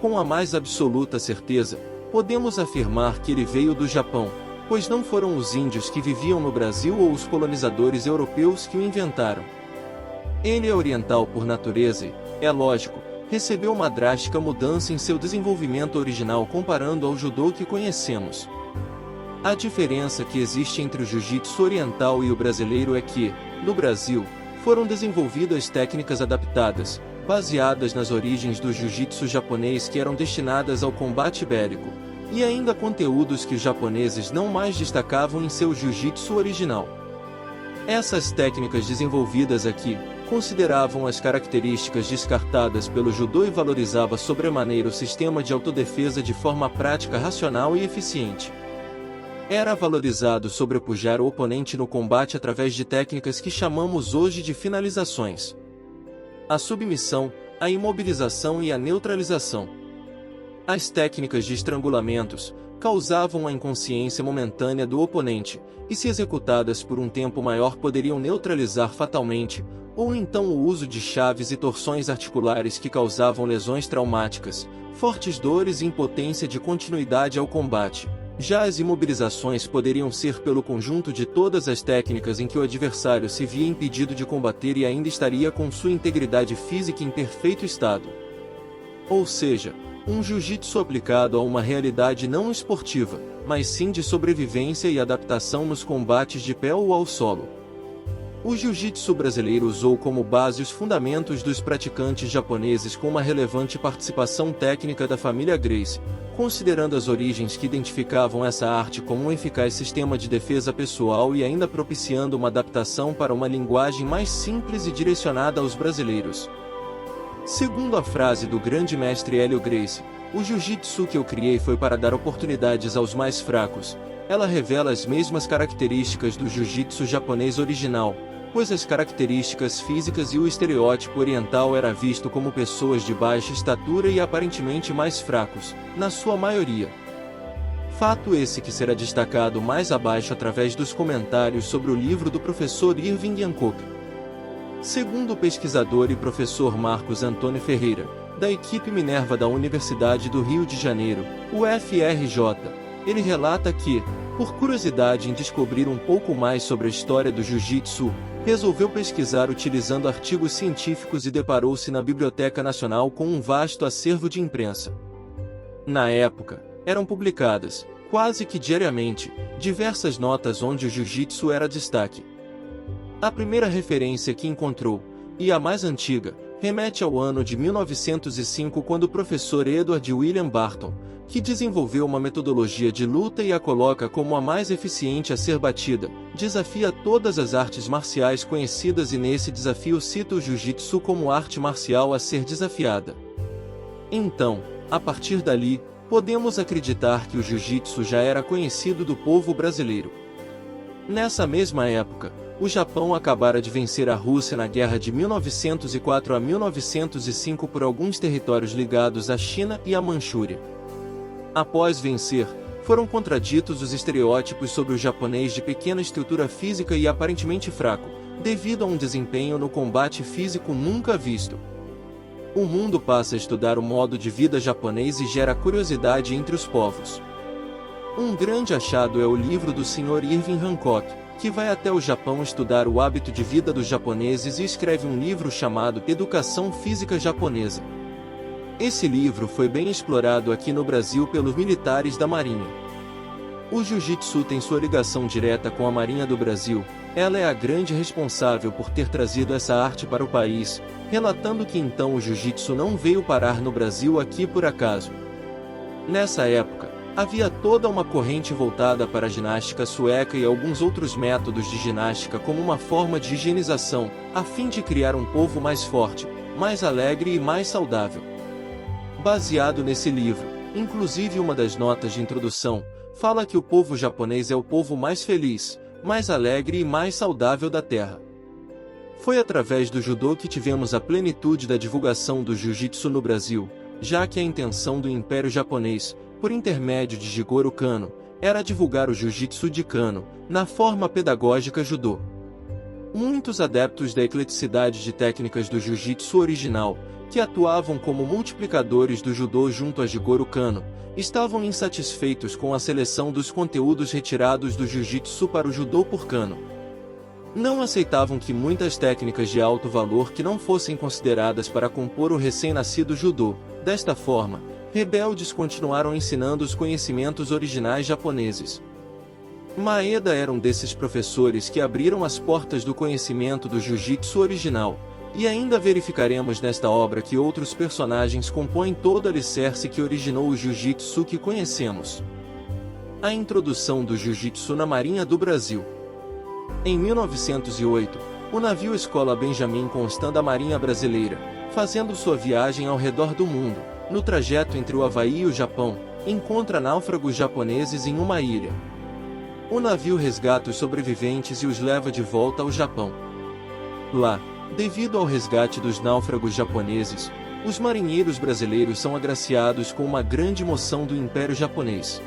Com a mais absoluta certeza, podemos afirmar que ele veio do Japão, pois não foram os índios que viviam no Brasil ou os colonizadores europeus que o inventaram. Ele é oriental por natureza e, é lógico, recebeu uma drástica mudança em seu desenvolvimento original comparando ao judô que conhecemos. A diferença que existe entre o jiu-jitsu oriental e o brasileiro é que, no Brasil, foram desenvolvidas técnicas adaptadas, baseadas nas origens do jiu-jitsu japonês que eram destinadas ao combate bélico, e ainda conteúdos que os japoneses não mais destacavam em seu jiu-jitsu original. Essas técnicas desenvolvidas aqui, consideravam as características descartadas pelo judô e valorizava sobremaneira o sistema de autodefesa de forma prática, racional e eficiente. Era valorizado sobrepujar o oponente no combate através de técnicas que chamamos hoje de finalizações. A submissão, a imobilização e a neutralização. As técnicas de estrangulamentos causavam a inconsciência momentânea do oponente, e se executadas por um tempo maior poderiam neutralizar fatalmente, ou então o uso de chaves e torções articulares que causavam lesões traumáticas, fortes dores e impotência de continuidade ao combate. Já as imobilizações poderiam ser pelo conjunto de todas as técnicas em que o adversário se via impedido de combater e ainda estaria com sua integridade física em perfeito estado. Ou seja, um jiu-jitsu aplicado a uma realidade não esportiva, mas sim de sobrevivência e adaptação nos combates de pé ou ao solo. O jiu-jitsu brasileiro usou como base os fundamentos dos praticantes japoneses com uma relevante participação técnica da família Gracie, considerando as origens que identificavam essa arte como um eficaz sistema de defesa pessoal e ainda propiciando uma adaptação para uma linguagem mais simples e direcionada aos brasileiros. Segundo a frase do grande mestre Hélio Gracie, o jiu-jitsu que eu criei foi para dar oportunidades aos mais fracos. Ela revela as mesmas características do jiu-jitsu japonês original, pois as características físicas e o estereótipo oriental era visto como pessoas de baixa estatura e aparentemente mais fracos, na sua maioria. Fato esse que será destacado mais abaixo através dos comentários sobre o livro do professor Irving Hancock. Segundo o pesquisador e professor Marcos Antônio Ferreira, da equipe Minerva da Universidade do Rio de Janeiro, UFRJ, ele relata que, por curiosidade em descobrir um pouco mais sobre a história do jiu-jitsu, resolveu pesquisar utilizando artigos científicos e deparou-se na Biblioteca Nacional com um vasto acervo de imprensa. Na época, eram publicadas, quase que diariamente, diversas notas onde o jiu-jitsu era destaque. A primeira referência que encontrou, e a mais antiga, remete ao ano de 1905 quando o professor Edward William Barton, que desenvolveu uma metodologia de luta e a coloca como a mais eficiente a ser batida, desafia todas as artes marciais conhecidas e nesse desafio cita o jiu-jitsu como arte marcial a ser desafiada. Então, a partir dali, podemos acreditar que o jiu-jitsu já era conhecido do povo brasileiro. Nessa mesma época, o Japão acabara de vencer a Rússia na guerra de 1904 a 1905 por alguns territórios ligados à China e à Manchúria. Após vencer, foram contraditos os estereótipos sobre o japonês de pequena estrutura física e aparentemente fraco, devido a um desempenho no combate físico nunca visto. O mundo passa a estudar o modo de vida japonês e gera curiosidade entre os povos. Um grande achado é o livro do Sr. Irving Hancock, que vai até o Japão estudar o hábito de vida dos japoneses e escreve um livro chamado Educação Física Japonesa. Esse livro foi bem explorado aqui no Brasil pelos militares da Marinha. O jiu-jitsu tem sua ligação direta com a Marinha do Brasil, ela é a grande responsável por ter trazido essa arte para o país, relatando que então o jiu-jitsu não veio parar no Brasil aqui por acaso. Nessa época, havia toda uma corrente voltada para a ginástica sueca e alguns outros métodos de ginástica como uma forma de higienização, a fim de criar um povo mais forte, mais alegre e mais saudável. Baseado nesse livro, Inclusive uma das notas de introdução fala que o povo japonês é o povo mais feliz, mais alegre e mais saudável da Terra. Foi através do judô que tivemos a plenitude da divulgação do jiu-jitsu no Brasil, já que a intenção do Império Japonês, por intermédio de Jigoro Kano, era divulgar o jiu-jitsu de Kano, na forma pedagógica judô. Muitos adeptos da ecleticidade de técnicas do jiu-jitsu original, que atuavam como multiplicadores do judô junto a Jigoro Kano, estavam insatisfeitos com a seleção dos conteúdos retirados do jiu-jitsu para o judô por Kano. Não aceitavam que muitas técnicas de alto valor que não fossem consideradas para compor o recém-nascido judô. Desta forma, rebeldes continuaram ensinando os conhecimentos originais japoneses. Maeda era um desses professores que abriram as portas do conhecimento do jiu-jitsu original, e ainda verificaremos nesta obra que outros personagens compõem todo o alicerce que originou o jiu-jitsu que conhecemos. A introdução do jiu-jitsu na Marinha do Brasil. Em 1908, o navio Escola Benjamin Constant da Marinha Brasileira, fazendo sua viagem ao redor do mundo, no trajeto entre o Havaí e o Japão, encontra náufragos japoneses em uma ilha. O navio resgata os sobreviventes e os leva de volta ao Japão. Lá, devido ao resgate dos náufragos japoneses, os marinheiros brasileiros são agraciados com uma grande moção do Império Japonês.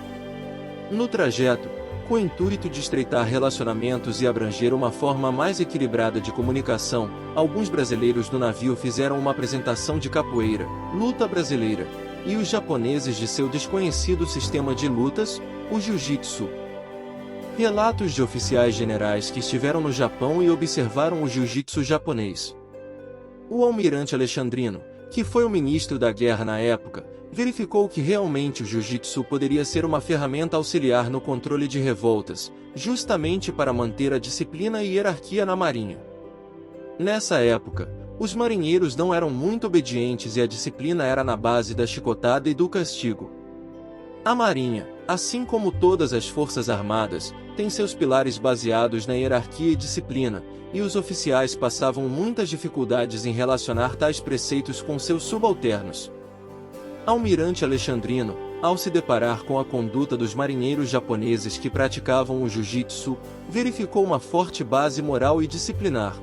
No trajeto, com o intuito de estreitar relacionamentos e abranger uma forma mais equilibrada de comunicação, alguns brasileiros no navio fizeram uma apresentação de capoeira, luta brasileira, e os japoneses de seu desconhecido sistema de lutas, o jiu-jitsu. Relatos de oficiais generais que estiveram no Japão e observaram o jiu-jitsu japonês. O almirante Alexandrino, que foi o ministro da guerra na época, verificou que realmente o jiu-jitsu poderia ser uma ferramenta auxiliar no controle de revoltas, justamente para manter a disciplina e hierarquia na marinha. Nessa época, os marinheiros não eram muito obedientes e a disciplina era na base da chicotada e do castigo. A marinha, assim como todas as forças armadas, tem seus pilares baseados na hierarquia e disciplina, e os oficiais passavam muitas dificuldades em relacionar tais preceitos com seus subalternos. Almirante Alexandrino, ao se deparar com a conduta dos marinheiros japoneses que praticavam o jiu-jitsu, verificou uma forte base moral e disciplinar.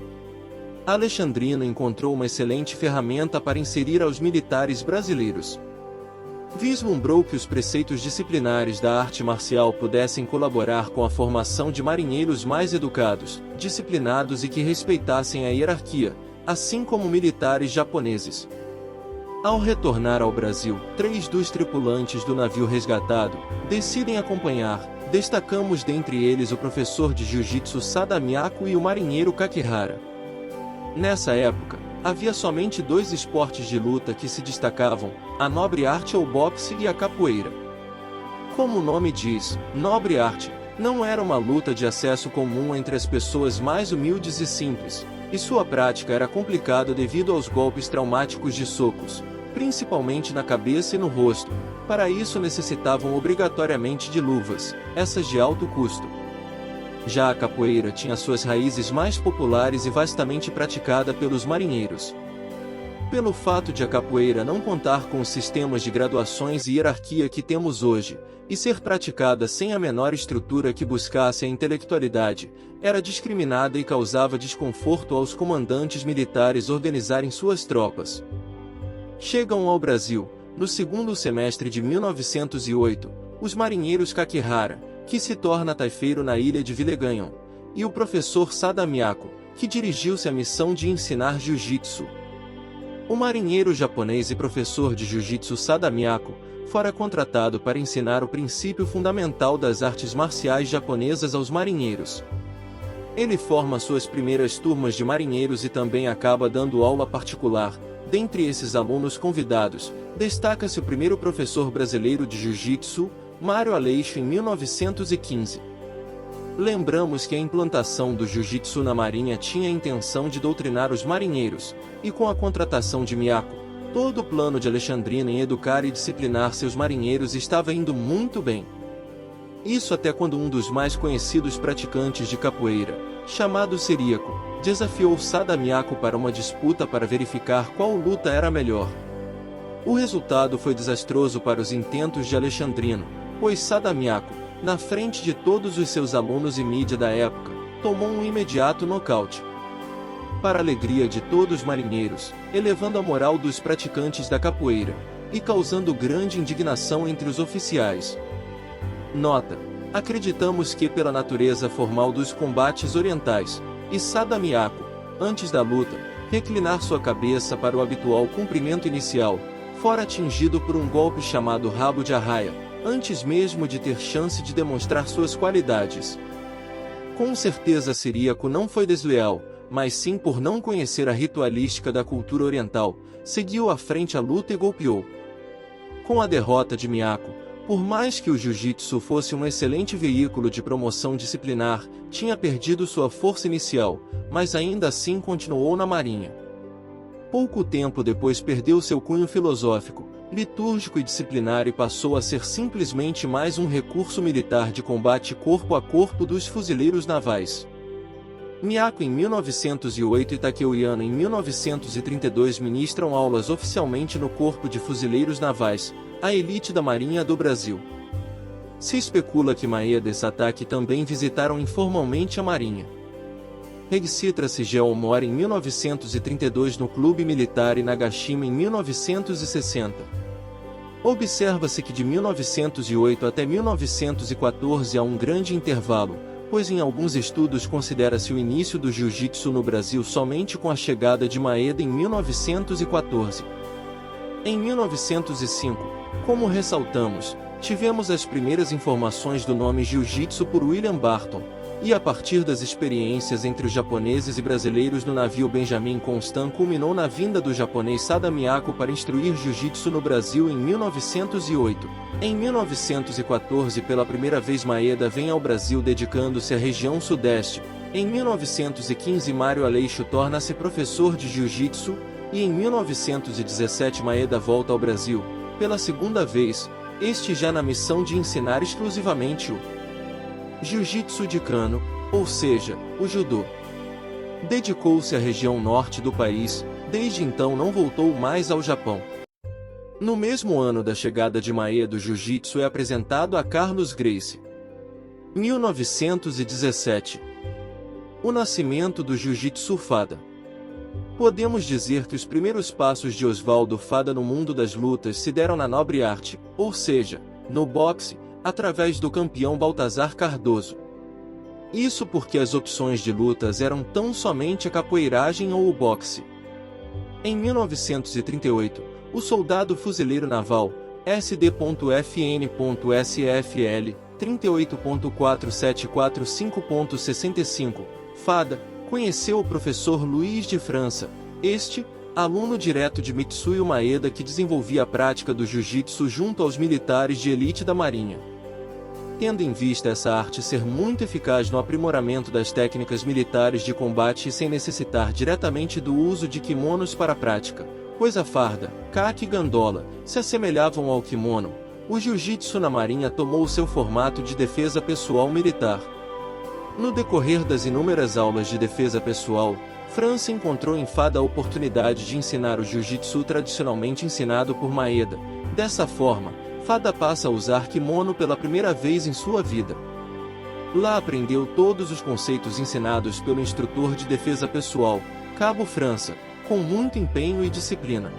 Alexandrino encontrou uma excelente ferramenta para inserir aos militares brasileiros. Vislumbrou que os preceitos disciplinares da arte marcial pudessem colaborar com a formação de marinheiros mais educados, disciplinados e que respeitassem a hierarquia, assim como militares japoneses. Ao retornar ao Brasil, 3 dos tripulantes do navio resgatado decidem acompanhar. Destacamos dentre eles o professor de jiu-jitsu Sada Miyako e o marinheiro Kakihara. Nessa época, havia somente 2 esportes de luta que se destacavam, a nobre arte ou boxe e a capoeira. Como o nome diz, nobre arte, não era uma luta de acesso comum entre as pessoas mais humildes e simples, e sua prática era complicada devido aos golpes traumáticos de socos, principalmente na cabeça e no rosto. Para isso necessitavam obrigatoriamente de luvas, essas de alto custo. Já a capoeira tinha suas raízes mais populares e vastamente praticada pelos marinheiros. Pelo fato de a capoeira não contar com os sistemas de graduações e hierarquia que temos hoje, e ser praticada sem a menor estrutura que buscasse a intelectualidade, era discriminada e causava desconforto aos comandantes militares organizarem suas tropas. Chegam ao Brasil, no segundo semestre de 1908, os marinheiros Kakihara, que se torna taifeiro na ilha de Villeganhon, e o professor Sada Miyako, que dirigiu-se à missão de ensinar jiu-jitsu. O marinheiro japonês e professor de jiu-jitsu Sada Miyako fora contratado para ensinar o princípio fundamental das artes marciais japonesas aos marinheiros. Ele forma suas primeiras turmas de marinheiros e também acaba dando aula particular. Dentre esses alunos convidados, destaca-se o primeiro professor brasileiro de jiu-jitsu, Mário Aleixo, em 1915. Lembramos que a implantação do jiu-jitsu na marinha tinha a intenção de doutrinar os marinheiros, e com a contratação de Miyako, todo o plano de Alexandrino em educar e disciplinar seus marinheiros estava indo muito bem. Isso até quando um dos mais conhecidos praticantes de capoeira, chamado Seríaco, desafiou Sada Miyako para uma disputa para verificar qual luta era melhor. O resultado foi desastroso para os intentos de Alexandrino, pois Sadamiaco, na frente de todos os seus alunos e mídia da época, tomou um imediato nocaute. Para a alegria de todos os marinheiros, elevando a moral dos praticantes da capoeira, e causando grande indignação entre os oficiais. Nota: acreditamos que pela natureza formal dos combates orientais, e Sadamiaco, antes da luta, reclinar sua cabeça para o habitual cumprimento inicial, fora atingido por um golpe chamado rabo de arraia, antes mesmo de ter chance de demonstrar suas qualidades. Com certeza Ciríaco não foi desleal, mas sim por não conhecer a ritualística da cultura oriental, seguiu à frente a luta e golpeou. Com a derrota de Miyako, por mais que o jiu-jitsu fosse um excelente veículo de promoção disciplinar, tinha perdido sua força inicial, mas ainda assim continuou na marinha. Pouco tempo depois perdeu seu cunho filosófico, litúrgico e disciplinar e passou a ser simplesmente mais um recurso militar de combate corpo a corpo dos fuzileiros navais. Miyako em 1908 e Takeuiano em 1932 ministram aulas oficialmente no Corpo de Fuzileiros Navais, a elite da Marinha do Brasil. Se especula que Maeda e Satake também visitaram informalmente a Marinha. Regicitra Sigel mora em 1932 no Clube Militar e Nagashima em 1960. Observa-se que de 1908 até 1914 há um grande intervalo, pois em alguns estudos considera-se o início do jiu-jitsu no Brasil somente com a chegada de Maeda em 1914. Em 1905, como ressaltamos, tivemos as primeiras informações do nome jiu-jitsu por William Barton, e a partir das experiências entre os japoneses e brasileiros no navio Benjamin Constant culminou na vinda do japonês Sadamiaco para instruir jiu-jitsu no Brasil em 1908. Em 1914 pela primeira vez Maeda vem ao Brasil dedicando-se à região sudeste. Em 1915 Mário Aleixo torna-se professor de jiu-jitsu, e em 1917 Maeda volta ao Brasil, pela segunda vez, este já na missão de ensinar exclusivamente o jiu-jitsu de kano, ou seja, o judô. Dedicou-se à região norte do país, desde então não voltou mais ao Japão. No mesmo ano da chegada de Maeda, o jiu-jitsu é apresentado a Carlos Gracie. 1917. O nascimento do jiu-jitsu Fada. Podemos dizer que os primeiros passos de Oswaldo Fada no mundo das lutas se deram na nobre arte, ou seja, no boxe, através do campeão Baltazar Cardoso. Isso porque as opções de lutas eram tão somente a capoeiragem ou o boxe. Em 1938, o soldado fuzileiro naval, SD.FN.SFL, 38.4745.65, Fada, conheceu o professor Luiz de França, aluno direto de Mitsuyo Maeda que desenvolvia a prática do jiu-jitsu junto aos militares de elite da Marinha. Tendo em vista essa arte ser muito eficaz no aprimoramento das técnicas militares de combate e sem necessitar diretamente do uso de kimonos para a prática, pois a farda, kaki e gandola se assemelhavam ao kimono, o jiu-jitsu na Marinha tomou seu formato de defesa pessoal militar. No decorrer das inúmeras aulas de defesa pessoal, França encontrou em Fada a oportunidade de ensinar o jiu-jitsu tradicionalmente ensinado por Maeda. Dessa forma, Fada passa a usar kimono pela primeira vez em sua vida. Lá aprendeu todos os conceitos ensinados pelo instrutor de defesa pessoal, Cabo França, com muito empenho e disciplina.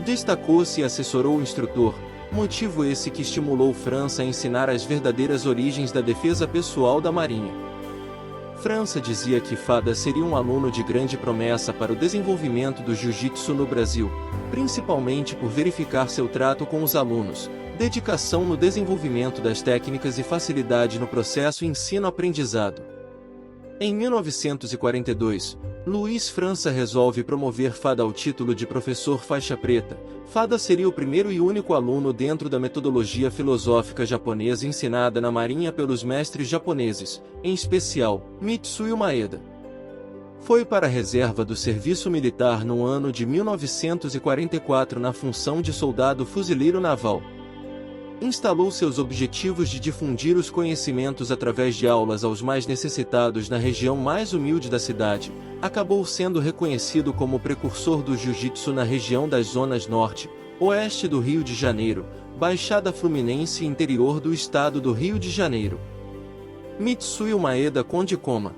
Destacou-se e assessorou o instrutor, motivo esse que estimulou França a ensinar as verdadeiras origens da defesa pessoal da Marinha. França dizia que Fada seria um aluno de grande promessa para o desenvolvimento do jiu-jitsu no Brasil, principalmente por verificar seu trato com os alunos, dedicação no desenvolvimento das técnicas e facilidade no processo ensino-aprendizado. Em 1942, Luiz França resolve promover Fada ao título de professor faixa preta. Fada seria o primeiro e único aluno dentro da metodologia filosófica japonesa ensinada na Marinha pelos mestres japoneses, em especial, Mitsuyo Maeda. Foi para a reserva do serviço militar no ano de 1944 na função de soldado fuzileiro naval. Instalou seus objetivos de difundir os conhecimentos através de aulas aos mais necessitados na região mais humilde da cidade. Acabou sendo reconhecido como precursor do jiu-jitsu na região das zonas norte, oeste do Rio de Janeiro, Baixada Fluminense e interior do estado do Rio de Janeiro. Mitsuyo Maeda Conde Koma.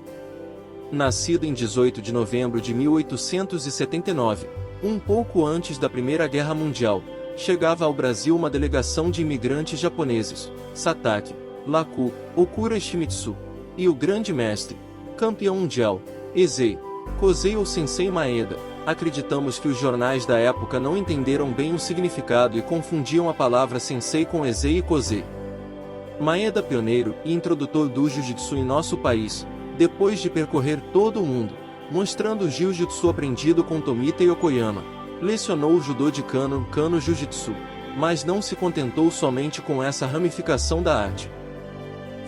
Nascido em 18 de novembro de 1879, um pouco antes da Primeira Guerra Mundial, chegava ao Brasil uma delegação de imigrantes japoneses, Satake, Laku, Okura Shimitsu, e o grande mestre, campeão mundial, Eisei, Kosei ou Sensei Maeda. Acreditamos que os jornais da época não entenderam bem o significado e confundiam a palavra Sensei com Eisei e Kosei. Maeda, pioneiro e introdutor do Jiu-Jitsu em nosso país, depois de percorrer todo o mundo, mostrando o Jiu-Jitsu aprendido com Tomita e Yokoyama, lecionou o Judô de Kano Jiu-Jitsu, mas não se contentou somente com essa ramificação da arte.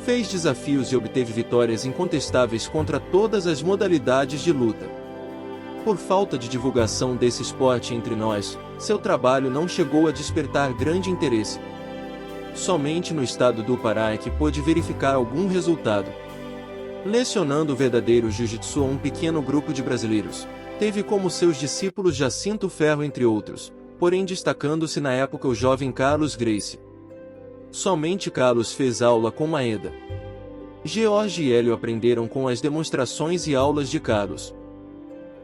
Fez desafios e obteve vitórias incontestáveis contra todas as modalidades de luta. Por falta de divulgação desse esporte entre nós, seu trabalho não chegou a despertar grande interesse. Somente no estado do Pará é que pôde verificar algum resultado. Lecionando o verdadeiro Jiu-Jitsu a um pequeno grupo de brasileiros, teve como seus discípulos Jacinto Ferro entre outros, porém destacando-se na época o jovem Carlos Gracie. Somente Carlos fez aula com Maeda. George e Hélio aprenderam com as demonstrações e aulas de Carlos.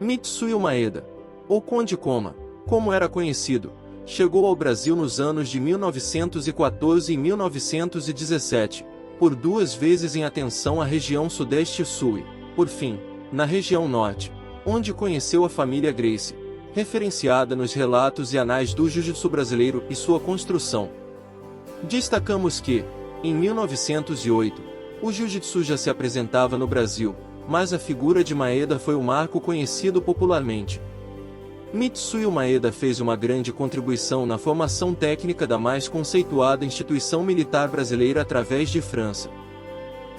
Mitsuyo Maeda, ou Conde Koma, como era conhecido, chegou ao Brasil nos anos de 1914 e 1917, por duas vezes em atenção à região sudeste e sul e, por fim, na região norte, onde conheceu a família Gracie, referenciada nos relatos e anais do Jiu-Jitsu brasileiro e sua construção. Destacamos que, em 1908, o Jiu-Jitsu já se apresentava no Brasil, mas a figura de Maeda foi o marco conhecido popularmente. Mitsuyo Maeda fez uma grande contribuição na formação técnica da mais conceituada instituição militar brasileira através de França.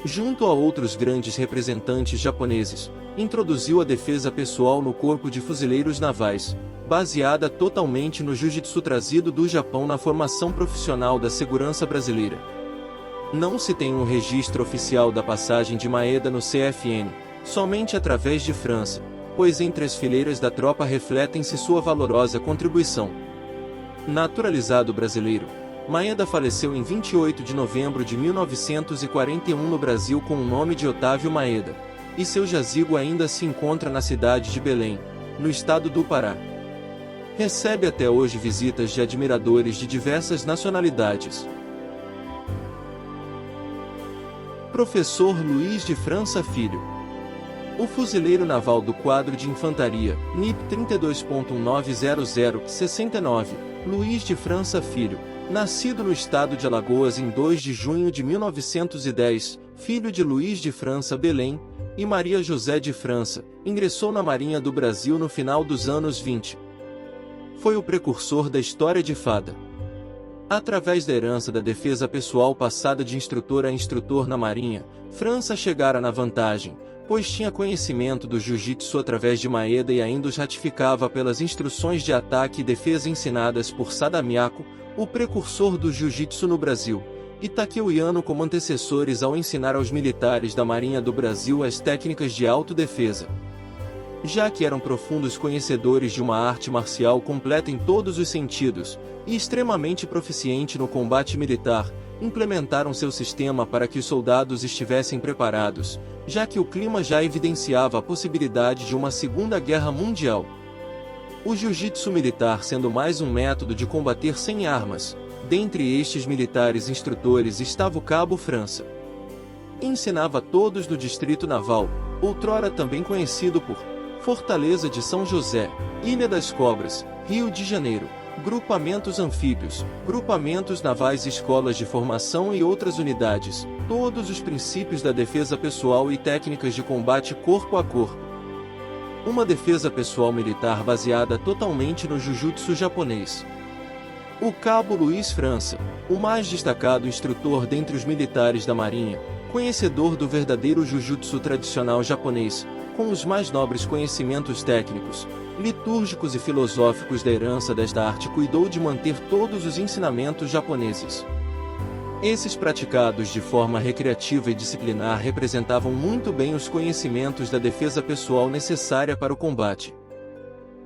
Junto a outros grandes representantes japoneses, introduziu a defesa pessoal no Corpo de Fuzileiros Navais, baseada totalmente no Jiu-Jitsu trazido do Japão na formação profissional da segurança brasileira. Não se tem um registro oficial da passagem de Maeda no CFN, somente através de França, pois entre as fileiras da tropa refletem-se sua valorosa contribuição. Naturalizado brasileiro, Maeda faleceu em 28 de novembro de 1941 no Brasil com o nome de Otávio Maeda, e seu jazigo ainda se encontra na cidade de Belém, no estado do Pará. Recebe até hoje visitas de admiradores de diversas nacionalidades. Professor Luiz de França Filho. O fuzileiro naval do quadro de infantaria, NIP 32.1900-69, Luiz de França Filho, nascido no estado de Alagoas em 2 de junho de 1910, filho de Luiz de França Belém e Maria José de França, ingressou na Marinha do Brasil no final dos anos 20. Foi o precursor da história de fada. Através da herança da defesa pessoal passada de instrutor a instrutor na Marinha, França chegara na vantagem, pois tinha conhecimento do jiu-jitsu através de Maeda e ainda os ratificava pelas instruções de ataque e defesa ensinadas por Sadamiako, o precursor do jiu-jitsu no Brasil, e Takeo Yano como antecessores ao ensinar aos militares da Marinha do Brasil as técnicas de autodefesa. Já que eram profundos conhecedores de uma arte marcial completa em todos os sentidos, e extremamente proficiente no combate militar, implementaram seu sistema para que os soldados estivessem preparados, já que o clima já evidenciava a possibilidade de uma Segunda Guerra Mundial. O jiu-jitsu militar sendo mais um método de combater sem armas, dentre estes militares instrutores estava o Cabo França. Ensinava a todos no Distrito Naval, outrora também conhecido por Fortaleza de São José, Ilha das Cobras, Rio de Janeiro, grupamentos anfíbios, grupamentos navais, escolas de formação e outras unidades, todos os princípios da defesa pessoal e técnicas de combate corpo a corpo. Uma defesa pessoal militar baseada totalmente no jiu-jitsu japonês. O Cabo Luiz França, o mais destacado instrutor dentre os militares da Marinha, conhecedor do verdadeiro jiu-jitsu tradicional japonês, com os mais nobres conhecimentos técnicos, litúrgicos e filosóficos da herança desta arte, cuidou de manter todos os ensinamentos japoneses. Esses praticados de forma recreativa e disciplinar representavam muito bem os conhecimentos da defesa pessoal necessária para o combate.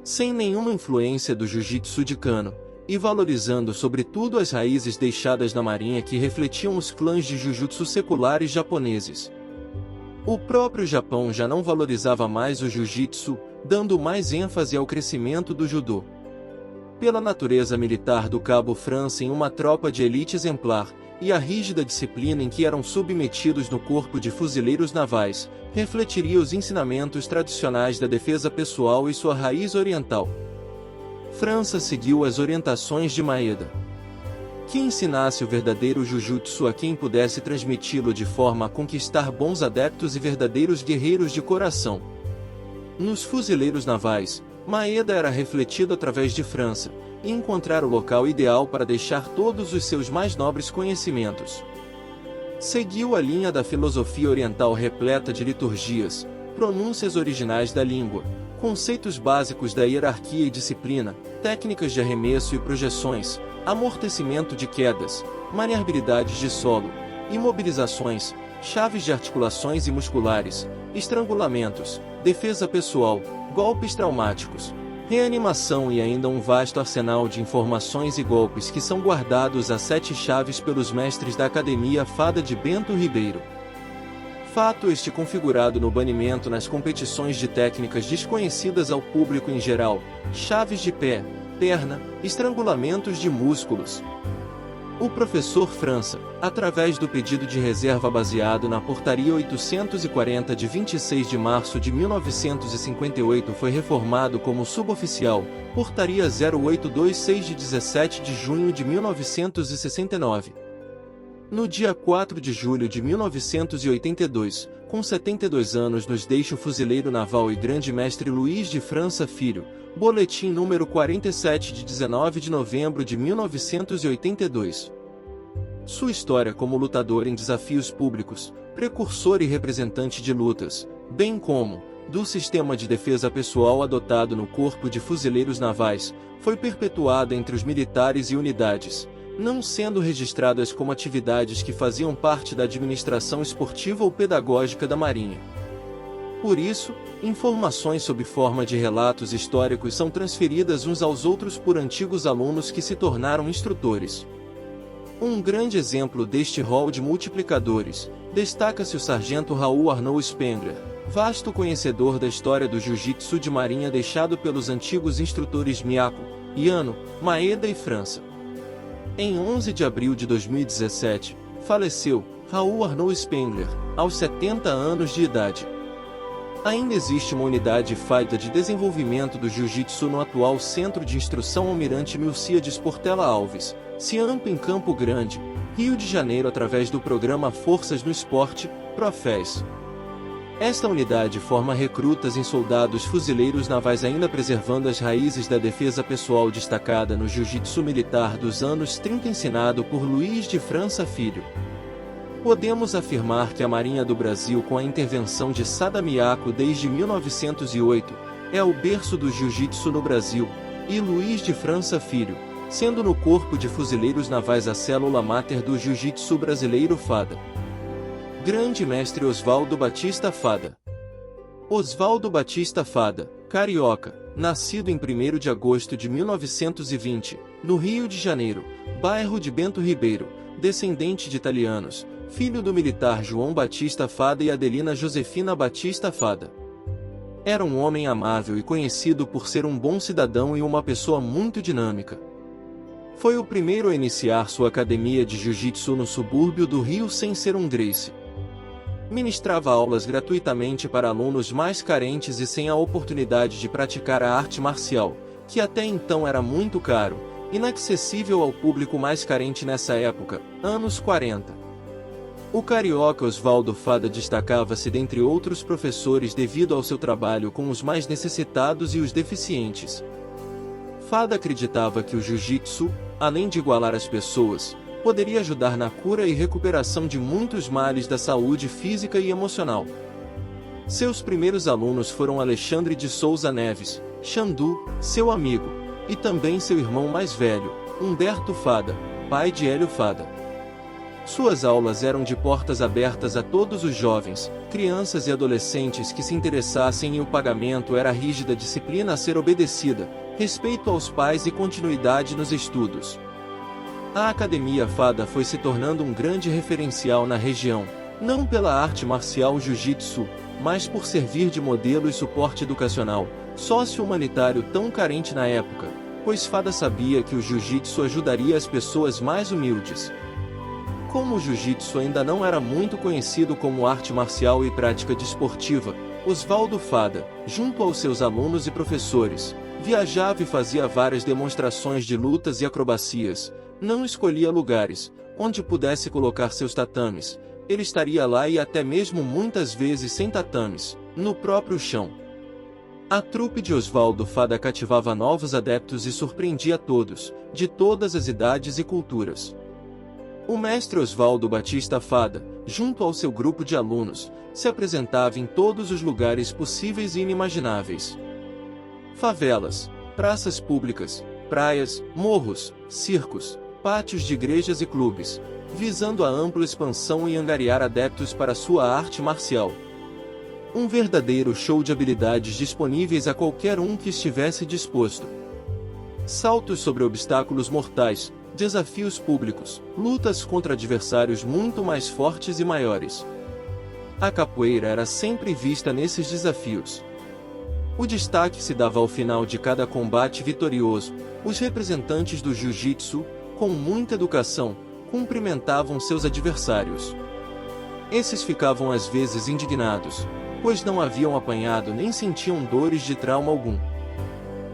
Sem nenhuma influência do jiu-jitsu de Kano, e valorizando sobretudo as raízes deixadas na marinha que refletiam os clãs de Jujutsu seculares japoneses. O próprio Japão já não valorizava mais o Jiu-Jitsu, dando mais ênfase ao crescimento do Judô. Pela natureza militar do Cabo França em uma tropa de elite exemplar, e a rígida disciplina em que eram submetidos no corpo de fuzileiros navais, refletiria os ensinamentos tradicionais da defesa pessoal e sua raiz oriental. França seguiu as orientações de Maeda, que ensinasse o verdadeiro Jujutsu a quem pudesse transmiti-lo de forma a conquistar bons adeptos e verdadeiros guerreiros de coração. Nos fuzileiros navais, Maeda era refletido através de França, e encontrar o local ideal para deixar todos os seus mais nobres conhecimentos. Seguiu a linha da filosofia oriental repleta de liturgias, pronúncias originais da língua, conceitos básicos da hierarquia e disciplina, técnicas de arremesso e projeções, amortecimento de quedas, maniabilidades de solo, imobilizações, chaves de articulações e musculares, estrangulamentos, defesa pessoal, golpes traumáticos, reanimação e ainda um vasto arsenal de informações e golpes que são guardados a 7 chaves pelos mestres da Academia Fada de Bento Ribeiro. Fato este configurado no banimento nas competições de técnicas desconhecidas ao público em geral, chaves de pé, perna, estrangulamentos de músculos. O professor França, através do pedido de reserva baseado na Portaria 840 de 26 de março de 1958 foi reformado como suboficial, Portaria 0826 de 17 de junho de 1969. No dia 4 de julho de 1982, com 72 anos nos deixa o fuzileiro naval e grande mestre Luiz de França Filho, boletim número 47 de 19 de novembro de 1982. Sua história como lutador em desafios públicos, precursor e representante de lutas, bem como do sistema de defesa pessoal adotado no Corpo de Fuzileiros Navais, foi perpetuada entre os militares e unidades, não sendo registradas como atividades que faziam parte da administração esportiva ou pedagógica da Marinha. Por isso, informações sob forma de relatos históricos são transferidas uns aos outros por antigos alunos que se tornaram instrutores. Um grande exemplo deste rol de multiplicadores, destaca-se o sargento Raul Arnaud Spengler, vasto conhecedor da história do jiu-jitsu de marinha deixado pelos antigos instrutores Miyako, Yano, Maeda e França. Em 11 de abril de 2017, faleceu Raul Arnaud Spengler, aos 70 anos de idade. Ainda existe uma unidade FAITA de desenvolvimento do jiu-jitsu no atual Centro de Instrução Almirante Milcíades Portela Alves, CIAMP em Campo Grande, Rio de Janeiro através do programa Forças no Esporte, PROFES. Esta unidade forma recrutas em soldados fuzileiros navais ainda preservando as raízes da defesa pessoal destacada no jiu-jitsu militar dos anos 30 ensinado por Luiz de França Filho. Podemos afirmar que a Marinha do Brasil com a intervenção de Sada Miyako desde 1908, é o berço do jiu-jitsu no Brasil, e Luiz de França Filho, sendo no Corpo de Fuzileiros Navais a célula máter do jiu-jitsu brasileiro Fada. Grande mestre Oswaldo Batista Fada. Oswaldo Batista Fada, carioca, nascido em 1º de agosto de 1920, no Rio de Janeiro, bairro de Bento Ribeiro, descendente de italianos, filho do militar João Batista Fada e Adelina Josefina Batista Fada. Era um homem amável e conhecido por ser um bom cidadão e uma pessoa muito dinâmica. Foi o primeiro a iniciar sua academia de jiu-jitsu no subúrbio do Rio sem ser um Gracie. Ministrava aulas gratuitamente para alunos mais carentes e sem a oportunidade de praticar a arte marcial, que até então era muito caro, inacessível ao público mais carente nessa época, anos 40. O carioca Oswaldo Fada destacava-se dentre outros professores devido ao seu trabalho com os mais necessitados e os deficientes. Fada acreditava que o jiu-jitsu, além de igualar as pessoas, poderia ajudar na cura e recuperação de muitos males da saúde física e emocional. Seus primeiros alunos foram Alexandre de Souza Neves, Xandu, seu amigo, e também seu irmão mais velho, Humberto Fada, pai de Hélio Fada. Suas aulas eram de portas abertas a todos os jovens, crianças e adolescentes que se interessassem e o pagamento era a rígida disciplina a ser obedecida, respeito aos pais e continuidade nos estudos. A Academia Fada foi se tornando um grande referencial na região, não pela arte marcial Jiu-Jitsu, mas por servir de modelo e suporte educacional, sócio-humanitário tão carente na época, pois Fada sabia que o Jiu-Jitsu ajudaria as pessoas mais humildes. Como o Jiu-Jitsu ainda não era muito conhecido como arte marcial e prática desportiva, Oswaldo Fada, junto aos seus alunos e professores, viajava e fazia várias demonstrações de lutas e acrobacias, não escolhia lugares onde pudesse colocar seus tatames, ele estaria lá e até mesmo muitas vezes sem tatames, no próprio chão. A trupe de Oswaldo Fada cativava novos adeptos e surpreendia todos, de todas as idades e culturas. O mestre Oswaldo Batista Fada, junto ao seu grupo de alunos, se apresentava em todos os lugares possíveis e inimagináveis. Favelas, praças públicas, praias, morros, circos, pátios de igrejas e clubes, visando a ampla expansão e angariar adeptos para sua arte marcial. Um verdadeiro show de habilidades disponíveis a qualquer um que estivesse disposto. Saltos sobre obstáculos mortais, desafios públicos, lutas contra adversários muito mais fortes e maiores. A capoeira era sempre vista nesses desafios. O destaque se dava ao final de cada combate vitorioso. Os representantes do jiu-jitsu, com muita educação, cumprimentavam seus adversários. Esses ficavam às vezes indignados, pois não haviam apanhado nem sentiam dores de trauma algum.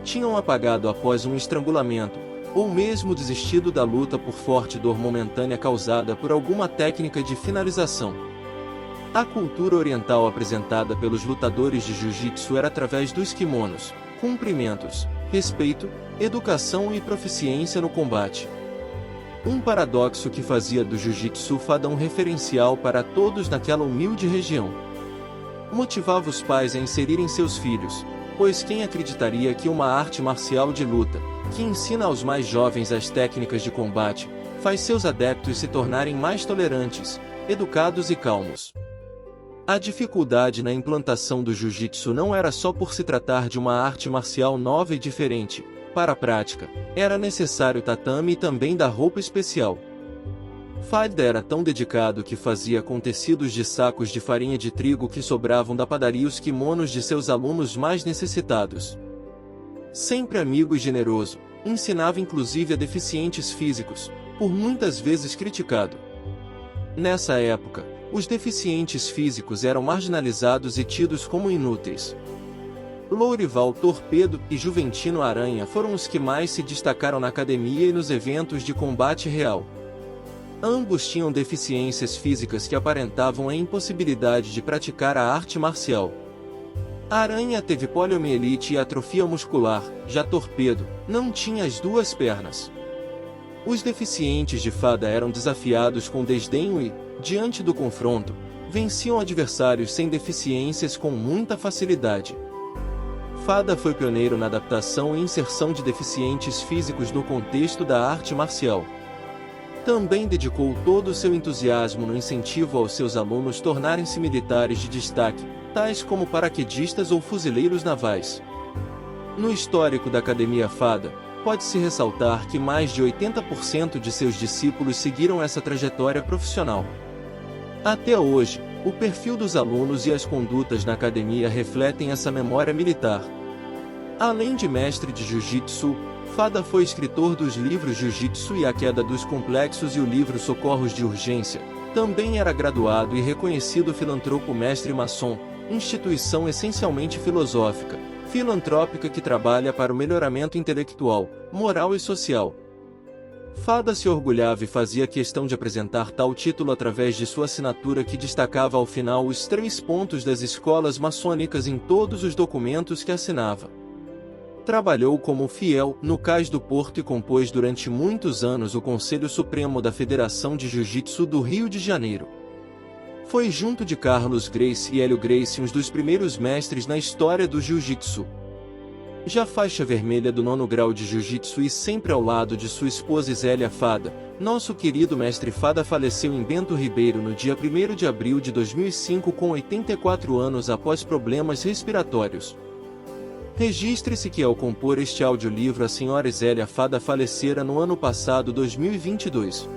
Tinham apagado após um estrangulamento, ou mesmo desistido da luta por forte dor momentânea causada por alguma técnica de finalização. A cultura oriental apresentada pelos lutadores de jiu-jitsu era através dos kimonos, cumprimentos, respeito, educação e proficiência no combate. Um paradoxo que fazia do Jiu-Jitsu Fada um referencial para todos naquela humilde região. Motivava os pais a inserirem seus filhos, pois quem acreditaria que uma arte marcial de luta, que ensina aos mais jovens as técnicas de combate, faz seus adeptos se tornarem mais tolerantes, educados e calmos. A dificuldade na implantação do Jiu-Jitsu não era só por se tratar de uma arte marcial nova e diferente. Para a prática, era necessário tatame e também da roupa especial. Fada era tão dedicado que fazia com tecidos de sacos de farinha de trigo que sobravam da padaria os kimonos de seus alunos mais necessitados. Sempre amigo e generoso, ensinava inclusive a deficientes físicos, por muitas vezes criticado. Nessa época, os deficientes físicos eram marginalizados e tidos como inúteis. Lourival Torpedo e Juventino Aranha foram os que mais se destacaram na academia e nos eventos de combate real. Ambos tinham deficiências físicas que aparentavam a impossibilidade de praticar a arte marcial. Aranha teve poliomielite e atrofia muscular, já Torpedo não tinha as duas pernas. Os deficientes de Fada eram desafiados com desdenho e, diante do confronto, venciam adversários sem deficiências com muita facilidade. Fada foi pioneiro na adaptação e inserção de deficientes físicos no contexto da arte marcial. Também dedicou todo o seu entusiasmo no incentivo aos seus alunos tornarem-se militares de destaque, tais como paraquedistas ou fuzileiros navais. No histórico da Academia Fada, pode-se ressaltar que mais de 80% de seus discípulos seguiram essa trajetória profissional. Até hoje, o perfil dos alunos e as condutas na academia refletem essa memória militar. Além de mestre de Jiu-Jitsu, Fada foi escritor dos livros Jiu-Jitsu e a Queda dos Complexos e o livro Socorros de Urgência. Também era graduado e reconhecido filantropo mestre maçom, instituição essencialmente filosófica, filantrópica que trabalha para o melhoramento intelectual, moral e social. Fada se orgulhava e fazia questão de apresentar tal título através de sua assinatura que destacava ao final os 3 pontos das escolas maçônicas em todos os documentos que assinava. Trabalhou como fiel no Cais do Porto e compôs durante muitos anos o Conselho Supremo da Federação de Jiu-Jitsu do Rio de Janeiro. Foi junto de Carlos Gracie e Hélio Gracie um dos primeiros mestres na história do Jiu-Jitsu. Já faixa vermelha do 9º grau de Jiu-Jitsu e sempre ao lado de sua esposa Zélia Fada, nosso querido mestre Fada faleceu em Bento Ribeiro no dia 1º de abril de 2005 com 84 anos após problemas respiratórios. Registre-se que ao compor este audiolivro a senhora Zélia Fada falecera no ano passado 2022.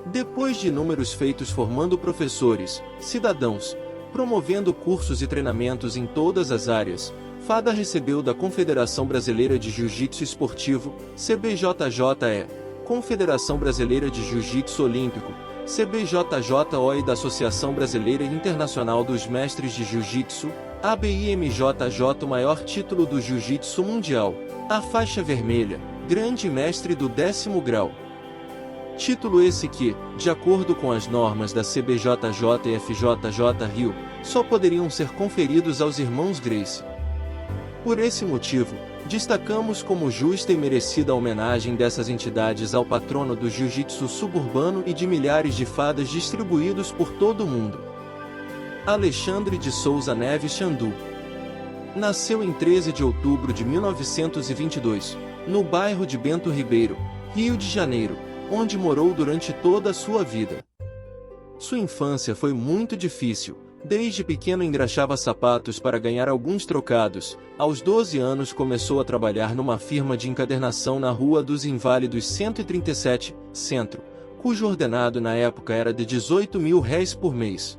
Depois de inúmeros feitos formando professores, cidadãos, promovendo cursos e treinamentos em todas as áreas, Fada recebeu da Confederação Brasileira de Jiu-Jitsu Esportivo, CBJJE, Confederação Brasileira de Jiu-Jitsu Olímpico, CBJJO e da Associação Brasileira e Internacional dos Mestres de Jiu-Jitsu, ABIMJJ, o maior título do Jiu-Jitsu mundial, a faixa vermelha, Grande Mestre do 10º grau. Título esse que, de acordo com as normas da CBJJ e FJJ Rio, só poderiam ser conferidos aos irmãos Gracie. Por esse motivo, destacamos como justa e merecida a homenagem dessas entidades ao patrono do jiu-jitsu suburbano e de milhares de fadas distribuídos por todo o mundo. Alexandre de Souza Neves Xandu. Nasceu em 13 de outubro de 1922, no bairro de Bento Ribeiro, Rio de Janeiro, onde morou durante toda a sua vida. Sua infância foi muito difícil. Desde pequeno engraxava sapatos para ganhar alguns trocados. Aos 12 anos começou a trabalhar numa firma de encadernação na Rua dos Inválidos 137, Centro, cujo ordenado na época era de R$18.000 por mês.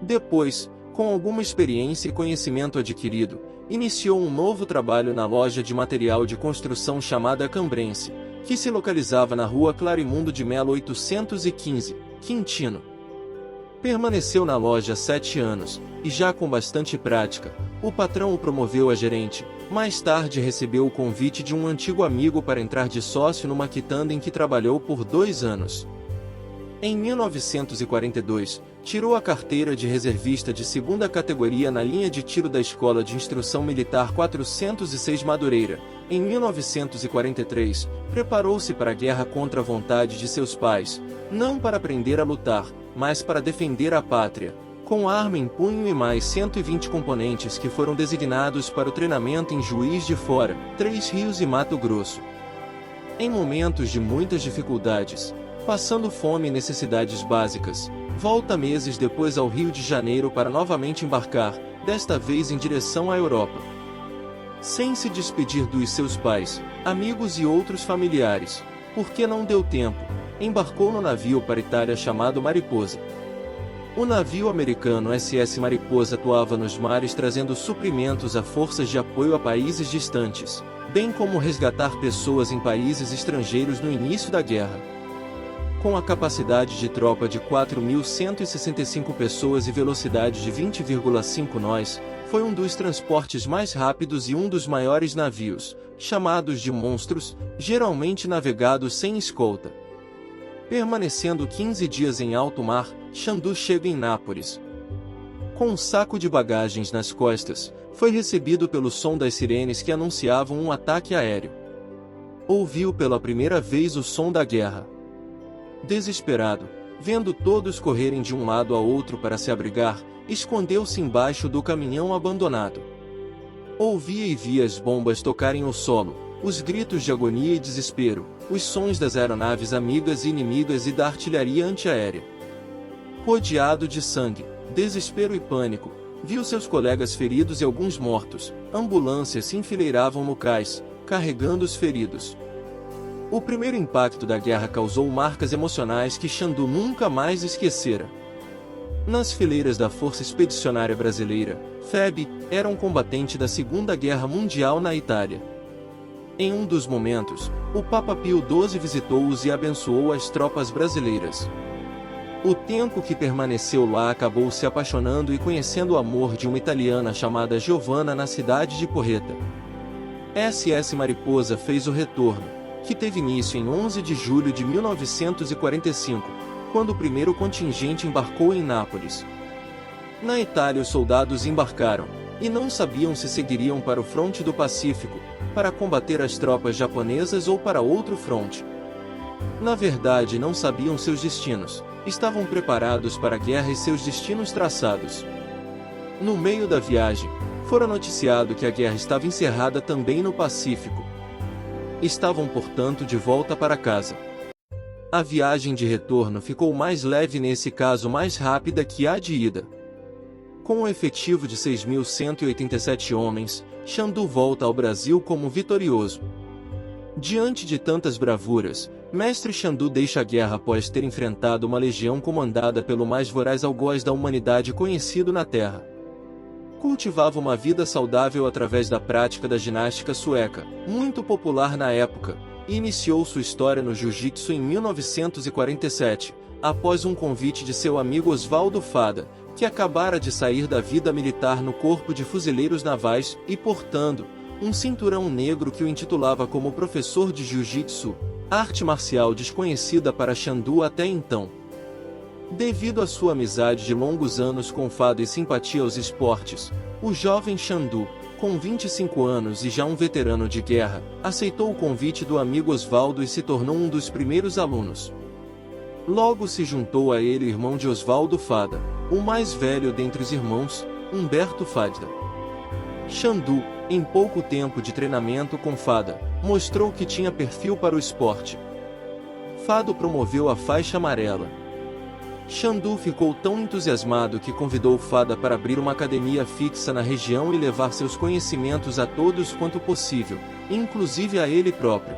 Depois, com alguma experiência e conhecimento adquirido, iniciou um novo trabalho na loja de material de construção chamada Cambrense, que se localizava na Rua Clarimundo de Melo 815, Quintino. Permaneceu na loja 7 anos, e já com bastante prática, o patrão o promoveu a gerente. Mais tarde recebeu o convite de um antigo amigo para entrar de sócio numa quitanda em que trabalhou por 2 anos. Em 1942, tirou a carteira de reservista de 2ª categoria na linha de tiro da Escola de Instrução Militar 406 Madureira. Em 1943, preparou-se para a guerra contra a vontade de seus pais, não para aprender a lutar, mas para defender a pátria, com arma em punho e mais 120 componentes que foram designados para o treinamento em Juiz de Fora, Três Rios e Mato Grosso. Em momentos de muitas dificuldades, passando fome e necessidades básicas, volta meses depois ao Rio de Janeiro para novamente embarcar, desta vez em direção à Europa. Sem se despedir dos seus pais, amigos e outros familiares, porque não deu tempo, embarcou no navio para Itália chamado Mariposa. O navio americano SS Mariposa atuava nos mares trazendo suprimentos a forças de apoio a países distantes, bem como resgatar pessoas em países estrangeiros no início da guerra. Com a capacidade de tropa de 4.165 pessoas e velocidade de 20,5 nós, foi um dos transportes mais rápidos e um dos maiores navios, chamados de monstros, geralmente navegados sem escolta. Permanecendo 15 dias em alto mar, Xandu chega em Nápoles. Com um saco de bagagens nas costas, foi recebido pelo som das sirenes que anunciavam um ataque aéreo. Ouviu pela primeira vez o som da guerra. Desesperado, vendo todos correrem de um lado a outro para se abrigar, escondeu-se embaixo do caminhão abandonado. Ouvia e via as bombas tocarem o solo, os gritos de agonia e desespero, os sons das aeronaves amigas e inimigas e da artilharia antiaérea. Rodeado de sangue, desespero e pânico, viu seus colegas feridos e alguns mortos. Ambulâncias se enfileiravam no cais, carregando os feridos. O primeiro impacto da guerra causou marcas emocionais que Xandu nunca mais esquecera. Nas fileiras da Força Expedicionária Brasileira, FEB, era um combatente da Segunda Guerra Mundial na Itália. Em um dos momentos, o Papa Pio XII visitou-os e abençoou as tropas brasileiras. O tempo que permaneceu lá acabou se apaixonando e conhecendo o amor de uma italiana chamada Giovanna na cidade de Porreta. SS Mariposa fez o retorno, que teve início em 11 de julho de 1945, quando o primeiro contingente embarcou em Nápoles. Na Itália os soldados embarcaram, e não sabiam se seguiriam para o fronte do Pacífico, para combater as tropas japonesas ou para outro fronte. Na verdade não sabiam seus destinos, estavam preparados para a guerra e seus destinos traçados. No meio da viagem, fora noticiado que a guerra estava encerrada também no Pacífico. Estavam portanto de volta para casa. A viagem de retorno ficou mais leve, nesse caso mais rápida que a de ida. Com um efetivo de 6.187 homens, Xandu volta ao Brasil como vitorioso. Diante de tantas bravuras, Mestre Xandu deixa a guerra após ter enfrentado uma legião comandada pelo mais voraz algoz da humanidade conhecido na Terra. Cultivava uma vida saudável através da prática da ginástica sueca, muito popular na época, e iniciou sua história no jiu-jitsu em 1947, após um convite de seu amigo Oswaldo Fada, que acabara de sair da vida militar no Corpo de Fuzileiros Navais e, portando, um cinturão negro que o intitulava como professor de jiu-jitsu, arte marcial desconhecida para Xandu até então. Devido à sua amizade de longos anos com Fada e simpatia aos esportes, o jovem Xandu, com 25 anos e já um veterano de guerra, aceitou o convite do amigo Oswaldo e se tornou um dos primeiros alunos. Logo se juntou a ele o irmão de Oswaldo Fada, o mais velho dentre os irmãos, Humberto Fada. Xandu, em pouco tempo de treinamento com Fada, mostrou que tinha perfil para o esporte. Fada promoveu a faixa amarela. Xandu ficou tão entusiasmado que convidou Fada para abrir uma academia fixa na região e levar seus conhecimentos a todos quanto possível, inclusive a ele próprio.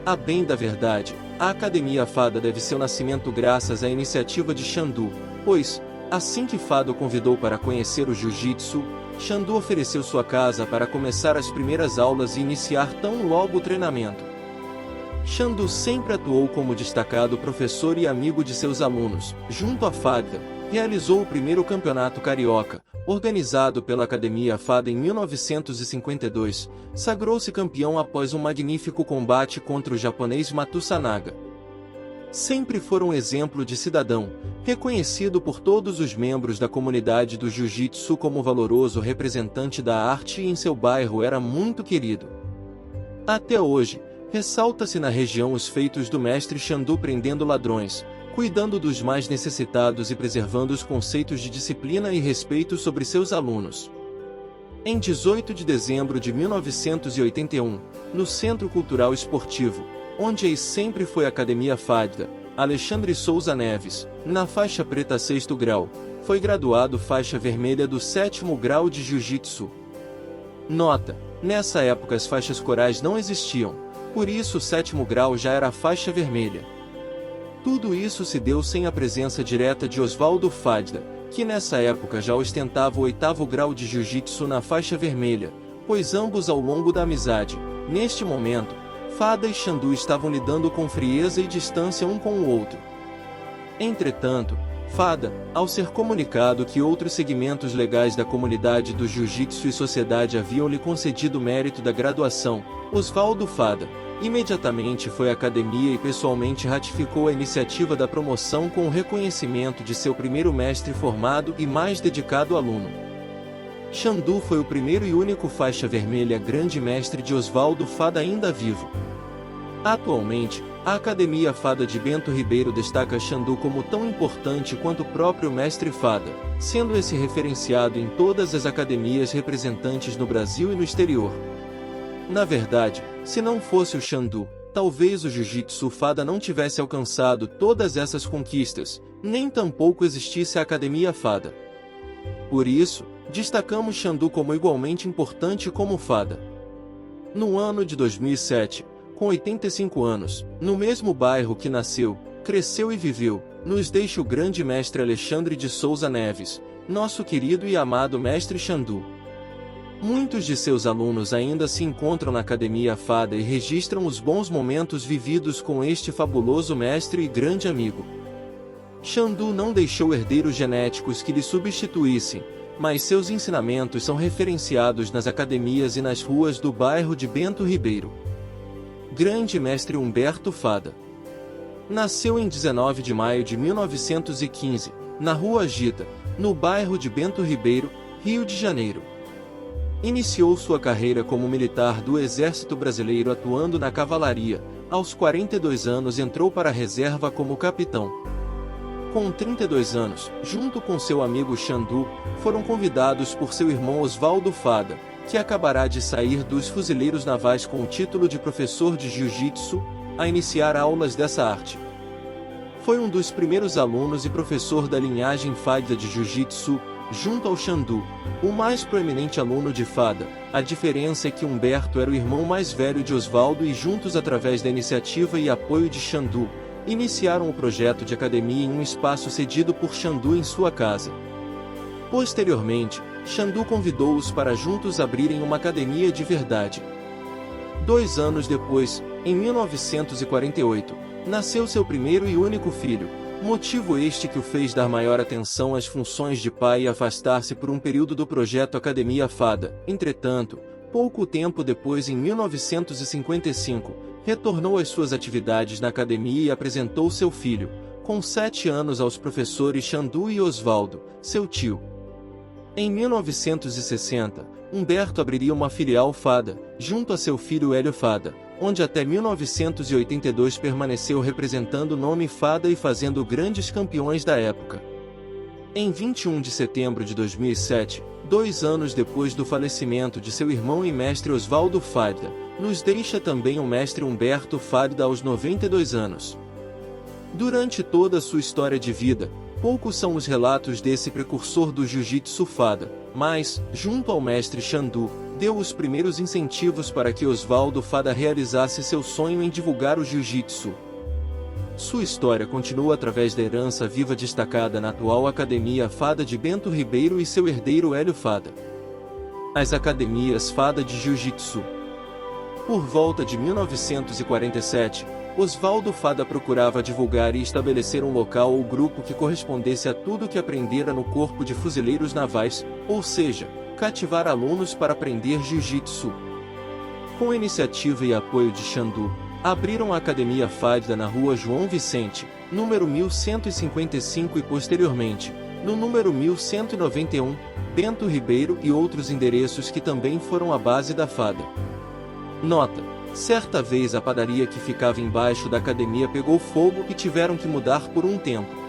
A bem da verdade, a Academia Fada deve seu nascimento graças à iniciativa de Xandu, pois, assim que Fada o convidou para conhecer o jiu-jitsu, Xandu ofereceu sua casa para começar as primeiras aulas e iniciar tão logo o treinamento. Xandu sempre atuou como destacado professor e amigo de seus alunos. Junto a Fada, realizou o primeiro campeonato carioca, organizado pela Academia Fada em 1952, sagrou-se campeão após um magnífico combate contra o japonês Matsusanaga. Sempre foram um exemplo de cidadão, reconhecido por todos os membros da comunidade do jiu-jitsu como valoroso representante da arte e em seu bairro era muito querido. Até hoje, ressalta-se na região os feitos do mestre Xandu prendendo ladrões, cuidando dos mais necessitados e preservando os conceitos de disciplina e respeito sobre seus alunos. Em 18 de dezembro de 1981, no Centro Cultural Esportivo, onde sempre foi a Academia Fada, Alexandre Souza Neves, na faixa preta 6º grau, foi graduado faixa vermelha do 7º grau de Jiu-Jitsu. Nota: nessa época as faixas corais não existiam, por isso o 7º grau já era a faixa vermelha. Tudo isso se deu sem a presença direta de Oswaldo Fada, que nessa época já ostentava o 8º grau de Jiu-Jitsu na faixa vermelha, pois ambos ao longo da amizade, neste momento, Fada e Xandu estavam lidando com frieza e distância um com o outro. Entretanto, Fada, ao ser comunicado que outros segmentos legais da comunidade do Jiu-Jitsu e sociedade haviam lhe concedido o mérito da graduação, Oswaldo Fada imediatamente foi à academia e pessoalmente ratificou a iniciativa da promoção com o reconhecimento de seu primeiro mestre formado e mais dedicado aluno. Xandu foi o primeiro e único faixa vermelha grande mestre de Oswaldo Fada ainda vivo. Atualmente, a Academia Fada de Bento Ribeiro destaca Xandu como tão importante quanto o próprio mestre Fada, sendo esse referenciado em todas as academias representantes no Brasil e no exterior. Na verdade, se não fosse o Xandu, talvez o Jiu-Jitsu Fada não tivesse alcançado todas essas conquistas, nem tampouco existisse a Academia Fada. Por isso, destacamos Xandu como igualmente importante como Fada. No ano de 2007, com 85 anos, no mesmo bairro que nasceu, cresceu e viveu, nos deixa o grande mestre Alexandre de Souza Neves, nosso querido e amado mestre Xandu. Muitos de seus alunos ainda se encontram na Academia Fada e registram os bons momentos vividos com este fabuloso mestre e grande amigo. Xandu não deixou herdeiros genéticos que lhe substituíssem, mas seus ensinamentos são referenciados nas academias e nas ruas do bairro de Bento Ribeiro. Grande mestre Humberto Fada. Nasceu em 19 de maio de 1915, na Rua Agita, no bairro de Bento Ribeiro, Rio de Janeiro. Iniciou sua carreira como militar do Exército Brasileiro atuando na cavalaria. Aos 42 anos entrou para a reserva como capitão. Com 32 anos, junto com seu amigo Xandu, foram convidados por seu irmão Oswaldo Fada, que acabará de sair dos Fuzileiros Navais com o título de professor de Jiu-Jitsu, a iniciar aulas dessa arte. Foi um dos primeiros alunos e professor da linhagem Fada de Jiu-Jitsu, junto ao Xandu, o mais proeminente aluno de Fada. A diferença é que Humberto era o irmão mais velho de Osvaldo e juntos, através da iniciativa e apoio de Xandu, iniciaram o projeto de academia em um espaço cedido por Xandu em sua casa. Posteriormente, Xandu convidou-os para juntos abrirem uma academia de verdade. 2 anos depois, em 1948, nasceu seu primeiro e único filho, motivo este que o fez dar maior atenção às funções de pai e afastar-se por um período do projeto Academia Fada. Entretanto, pouco tempo depois, em 1955, retornou às suas atividades na academia e apresentou seu filho, com 7 anos, aos professores Xandu e Osvaldo, seu tio. Em 1960, Humberto abriria uma filial Fada, junto a seu filho Hélio Fada, onde até 1982 permaneceu representando o nome Fada e fazendo grandes campeões da época. Em 21 de setembro de 2007, 2 anos depois do falecimento de seu irmão e mestre Osvaldo Fada, nos deixa também o mestre Humberto Fada aos 92 anos. Durante toda a sua história de vida, poucos são os relatos desse precursor do jiu-jitsu Fada, mas, junto ao mestre Xandu, deu os primeiros incentivos para que Osvaldo Fada realizasse seu sonho em divulgar o jiu-jitsu. Sua história continua através da herança viva destacada na atual Academia Fada de Bento Ribeiro e seu herdeiro Hélio Fada. As Academias Fada de Jiu-Jitsu. Por volta de 1947, Osvaldo Fada procurava divulgar e estabelecer um local ou grupo que correspondesse a tudo que aprendera no Corpo de Fuzileiros Navais, ou seja, cativar alunos para aprender jiu-jitsu. Com iniciativa e apoio de Xandu, abriram a Academia Fada na Rua João Vicente, número 1155 e posteriormente, no número 1191, Bento Ribeiro e outros endereços que também foram a base da Fada. Nota: certa vez a padaria que ficava embaixo da academia pegou fogo e tiveram que mudar por um tempo.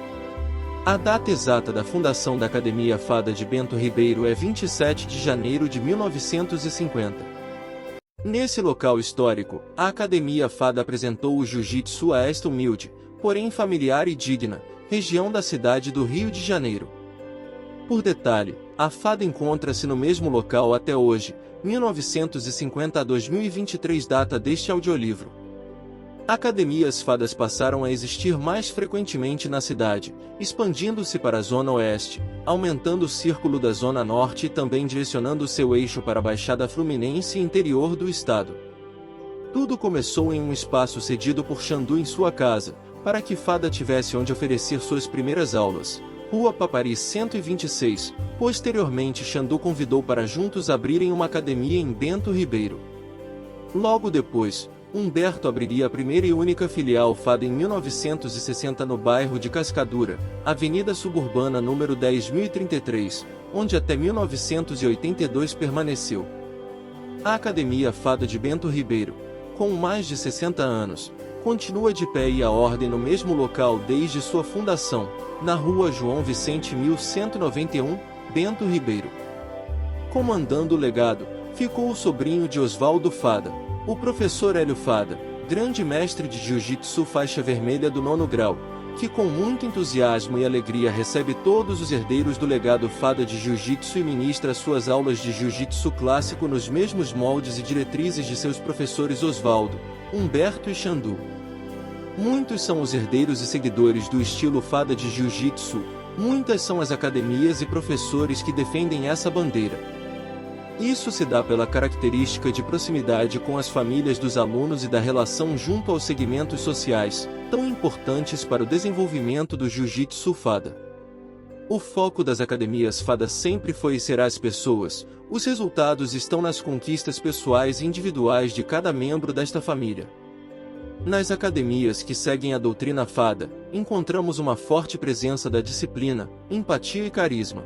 A data exata da fundação da Academia Fada de Bento Ribeiro é 27 de janeiro de 1950. Nesse local histórico, a Academia Fada apresentou o jiu-jitsu a esta humilde, porém familiar e digna, região da cidade do Rio de Janeiro. Por detalhe, a Fada encontra-se no mesmo local até hoje, 1950 a 2023, data deste audiolivro. Academias Fadas passaram a existir mais frequentemente na cidade, expandindo-se para a Zona Oeste, aumentando o círculo da Zona Norte e também direcionando seu eixo para a Baixada Fluminense e interior do estado. Tudo começou em um espaço cedido por Xandu em sua casa, para que Fada tivesse onde oferecer suas primeiras aulas. Rua Papari 126, posteriormente Xandu convidou para juntos abrirem uma academia em Bento Ribeiro. Logo depois, Humberto abriria a primeira e única filial Fada em 1960 no bairro de Cascadura, Avenida Suburbana número 10.033, onde até 1982 permaneceu. A Academia Fada de Bento Ribeiro, com mais de 60 anos, continua de pé e à ordem no mesmo local desde sua fundação, na Rua João Vicente 1191, Bento Ribeiro. Comandando o legado, ficou o sobrinho de Osvaldo Fada, o professor Hélio Fada, grande mestre de jiu-jitsu faixa vermelha do 9º grau, que com muito entusiasmo e alegria recebe todos os herdeiros do legado Fada de jiu-jitsu e ministra suas aulas de jiu-jitsu clássico nos mesmos moldes e diretrizes de seus professores Osvaldo, Humberto e Xandu. Muitos são os herdeiros e seguidores do estilo Fada de jiu-jitsu, muitas são as academias e professores que defendem essa bandeira. Isso se dá pela característica de proximidade com as famílias dos alunos e da relação junto aos segmentos sociais, tão importantes para o desenvolvimento do jiu-jitsu Fada. O foco das academias Fada sempre foi e será as pessoas, os resultados estão nas conquistas pessoais e individuais de cada membro desta família. Nas academias que seguem a doutrina Fada, encontramos uma forte presença da disciplina, empatia e carisma.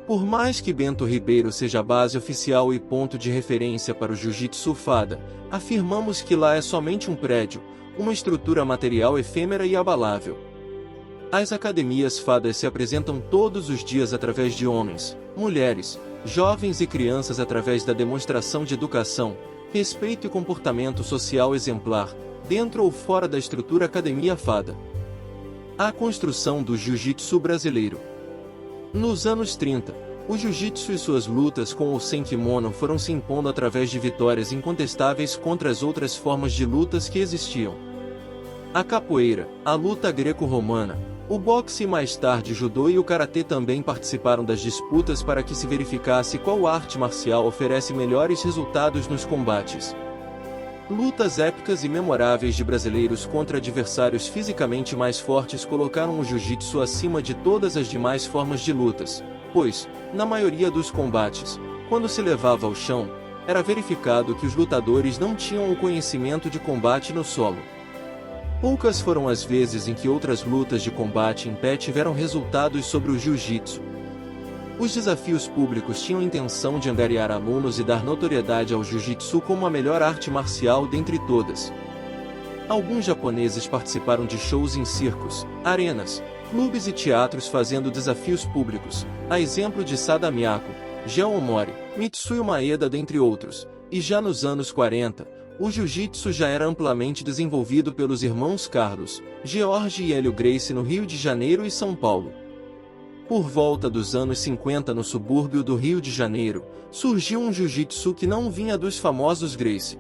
Por mais que Bento Ribeiro seja a base oficial e ponto de referência para o jiu-jitsu Fada, afirmamos que lá é somente um prédio, uma estrutura material efêmera e abalável. As academias Fadas se apresentam todos os dias através de homens, mulheres, jovens e crianças através da demonstração de educação, respeito e comportamento social exemplar, dentro ou fora da estrutura Academia Fada. A construção do jiu-jitsu brasileiro. Nos anos 30, o jiu-jitsu e suas lutas com o Senkimono foram se impondo através de vitórias incontestáveis contra as outras formas de lutas que existiam. A capoeira, a luta greco-romana, o boxe e mais tarde o judô e o karatê também participaram das disputas para que se verificasse qual arte marcial oferece melhores resultados nos combates. Lutas épicas e memoráveis de brasileiros contra adversários fisicamente mais fortes colocaram o jiu-jitsu acima de todas as demais formas de lutas, pois, na maioria dos combates, quando se levava ao chão, era verificado que os lutadores não tinham o conhecimento de combate no solo. Poucas foram as vezes em que outras lutas de combate em pé tiveram resultados sobre o jiu-jitsu. Os desafios públicos tinham a intenção de angariar alunos e dar notoriedade ao jiu-jitsu como a melhor arte marcial dentre todas. Alguns japoneses participaram de shows em circos, arenas, clubes e teatros fazendo desafios públicos, a exemplo de Sada Miyako, Geo Omori, Mitsuyo Maeda dentre outros, e já nos anos 40, o jiu-jitsu já era amplamente desenvolvido pelos irmãos Carlos, George e Hélio Gracie no Rio de Janeiro e São Paulo. Por volta dos anos 50 no subúrbio do Rio de Janeiro, surgiu um jiu-jitsu que não vinha dos famosos Gracie.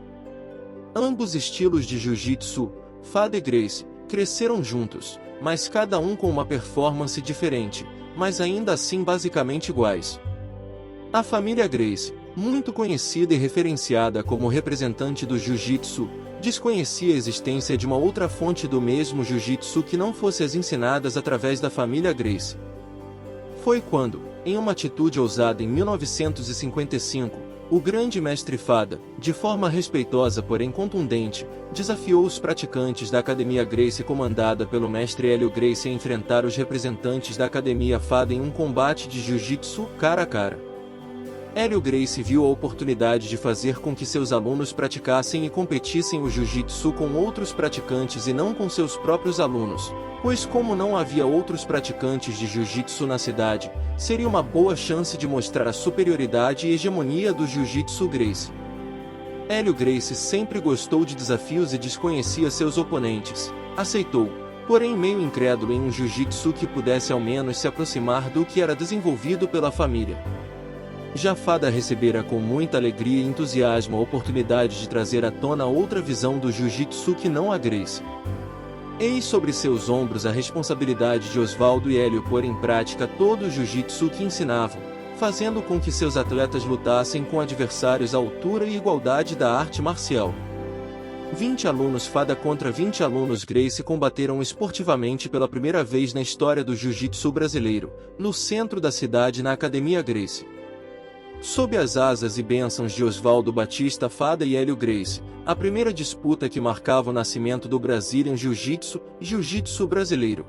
Ambos estilos de jiu-jitsu, Fada e Gracie, cresceram juntos, mas cada um com uma performance diferente, mas ainda assim basicamente iguais. A família Gracie, muito conhecida e referenciada como representante do jiu-jitsu, desconhecia a existência de uma outra fonte do mesmo jiu-jitsu que não fosse as ensinadas através da família Gracie. Foi quando, em uma atitude ousada em 1955, o grande mestre Fada, de forma respeitosa porém contundente, desafiou os praticantes da Academia Gracie comandada pelo mestre Hélio Gracie a enfrentar os representantes da Academia Fada em um combate de jiu-jitsu cara a cara. Hélio Gracie viu a oportunidade de fazer com que seus alunos praticassem e competissem o jiu-jitsu com outros praticantes e não com seus próprios alunos, pois como não havia outros praticantes de jiu-jitsu na cidade, seria uma boa chance de mostrar a superioridade e hegemonia do jiu-jitsu Gracie. Hélio Gracie sempre gostou de desafios e desconhecia seus oponentes, aceitou, porém meio incrédulo em um jiu-jitsu que pudesse ao menos se aproximar do que era desenvolvido pela família. Já Fada recebera com muita alegria e entusiasmo a oportunidade de trazer à tona outra visão do jiu-jitsu que não a Gracie. Eis sobre seus ombros a responsabilidade de Oswaldo e Hélio pôr em prática todo o jiu-jitsu que ensinavam, fazendo com que seus atletas lutassem com adversários à altura e igualdade da arte marcial. 20 alunos Fada contra 20 alunos Gracie combateram esportivamente pela primeira vez na história do jiu-jitsu brasileiro, no centro da cidade na Academia Gracie. Sob as asas e bênçãos de Oswaldo Batista Fada e Hélio Gracie, a primeira disputa que marcava o nascimento do Brazilian Jiu-Jitsu brasileiro.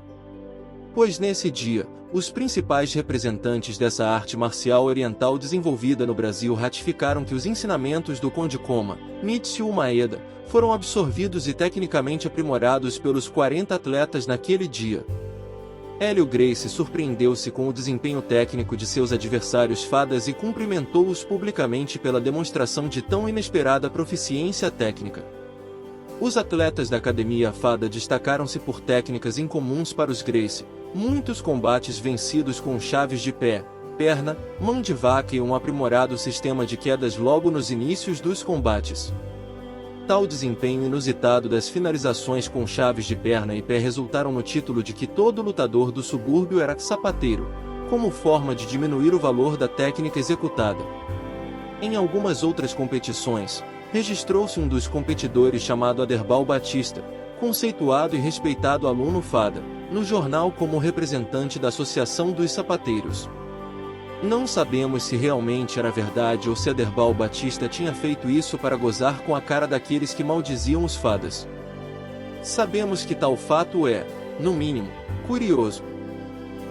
Pois nesse dia, os principais representantes dessa arte marcial oriental desenvolvida no Brasil ratificaram que os ensinamentos do Conde Koma, Mitsuyo Maeda, foram absorvidos e tecnicamente aprimorados pelos 40 atletas naquele dia. Hélio Gracie surpreendeu-se com o desempenho técnico de seus adversários Fadas e cumprimentou-os publicamente pela demonstração de tão inesperada proficiência técnica. Os atletas da Academia Fada destacaram-se por técnicas incomuns para os Gracie, muitos combates vencidos com chaves de pé, perna, mão de vaca e um aprimorado sistema de quedas logo nos inícios dos combates. Tal desempenho inusitado das finalizações com chaves de perna e pé resultaram no título de que todo lutador do subúrbio era sapateiro, como forma de diminuir o valor da técnica executada. Em algumas outras competições, registrou-se um dos competidores chamado Aderbal Batista, conceituado e respeitado aluno Fada, no jornal como representante da Associação dos Sapateiros. Não sabemos se realmente era verdade ou se Aderbal Batista tinha feito isso para gozar com a cara daqueles que maldiziam os Fadas. Sabemos que tal fato é, no mínimo, curioso.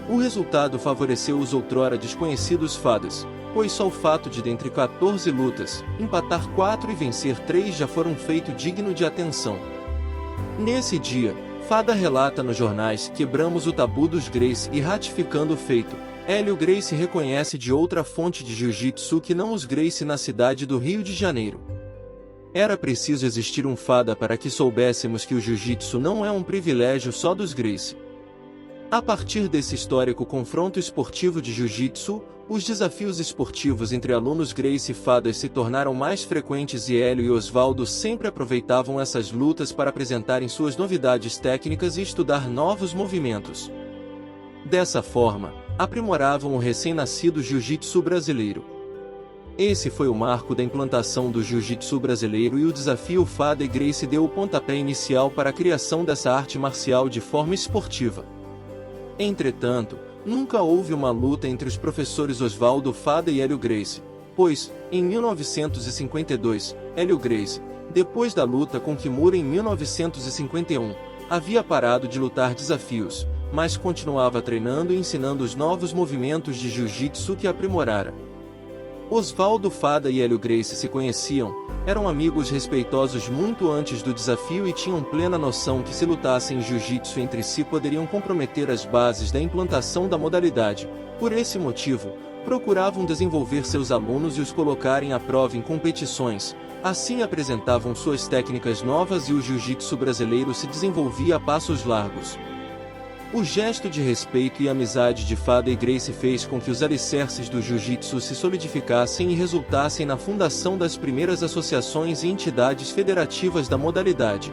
O resultado favoreceu os outrora desconhecidos Fadas, pois só o fato de dentre 14 lutas, empatar 4 e vencer 3 já foram um feito digno de atenção. Nesse dia, Fada relata nos jornais: quebramos o tabu dos Gracie e ratificando o feito, Hélio Gracie reconhece de outra fonte de jiu-jitsu que não os Gracie na cidade do Rio de Janeiro. Era preciso existir um Fada para que soubéssemos que o jiu-jitsu não é um privilégio só dos Gracie. A partir desse histórico confronto esportivo de jiu-jitsu, os desafios esportivos entre alunos Gracie e Fadas se tornaram mais frequentes e Hélio e Osvaldo sempre aproveitavam essas lutas para apresentarem suas novidades técnicas e estudar novos movimentos. Dessa forma, aprimoravam o recém-nascido jiu-jitsu brasileiro. Esse foi o marco da implantação do jiu-jitsu brasileiro e o desafio Fada e Gracie deu o pontapé inicial para a criação dessa arte marcial de forma esportiva. Entretanto, nunca houve uma luta entre os professores Osvaldo Fada e Hélio Gracie, pois, em 1952, Hélio Gracie, depois da luta com Kimura em 1951, havia parado de lutar desafios, mas continuava treinando e ensinando os novos movimentos de jiu-jitsu que aprimorara. Osvaldo Fada e Hélio Gracie se conheciam, eram amigos respeitosos muito antes do desafio e tinham plena noção que se lutassem jiu-jitsu entre si poderiam comprometer as bases da implantação da modalidade. Por esse motivo, procuravam desenvolver seus alunos e os colocarem à prova em competições, assim apresentavam suas técnicas novas e o jiu-jitsu brasileiro se desenvolvia a passos largos. O gesto de respeito e amizade de Fada e Gracie fez com que os alicerces do jiu-jitsu se solidificassem e resultassem na fundação das primeiras associações e entidades federativas da modalidade.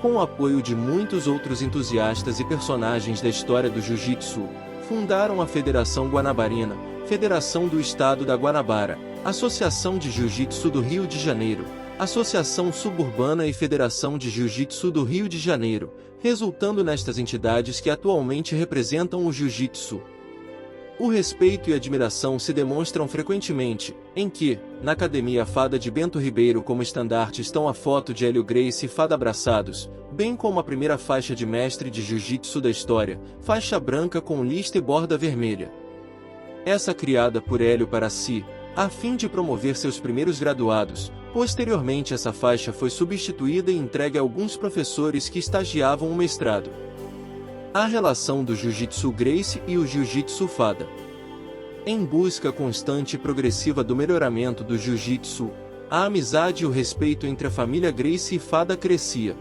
Com o apoio de muitos outros entusiastas e personagens da história do jiu-jitsu, fundaram a Federação Guanabarina, Federação do Estado da Guanabara, Associação de Jiu-Jitsu do Rio de Janeiro, Associação Suburbana e Federação de Jiu-Jitsu do Rio de Janeiro, resultando nestas entidades que atualmente representam o jiu-jitsu. O respeito e admiração se demonstram frequentemente, em que, na Academia Fada de Bento Ribeiro como estandarte estão a foto de Hélio Gracie e Fada abraçados, bem como a primeira faixa de mestre de jiu-jitsu da história, faixa branca com lista e borda vermelha. Essa criada por Hélio para si, a fim de promover seus primeiros graduados. Posteriormente essa faixa foi substituída e entregue a alguns professores que estagiavam o mestrado. A relação do jiu-jitsu Gracie e o jiu-jitsu Fada. Em busca constante e progressiva do melhoramento do jiu-jitsu, a amizade e o respeito entre a família Gracie e Fada crescia.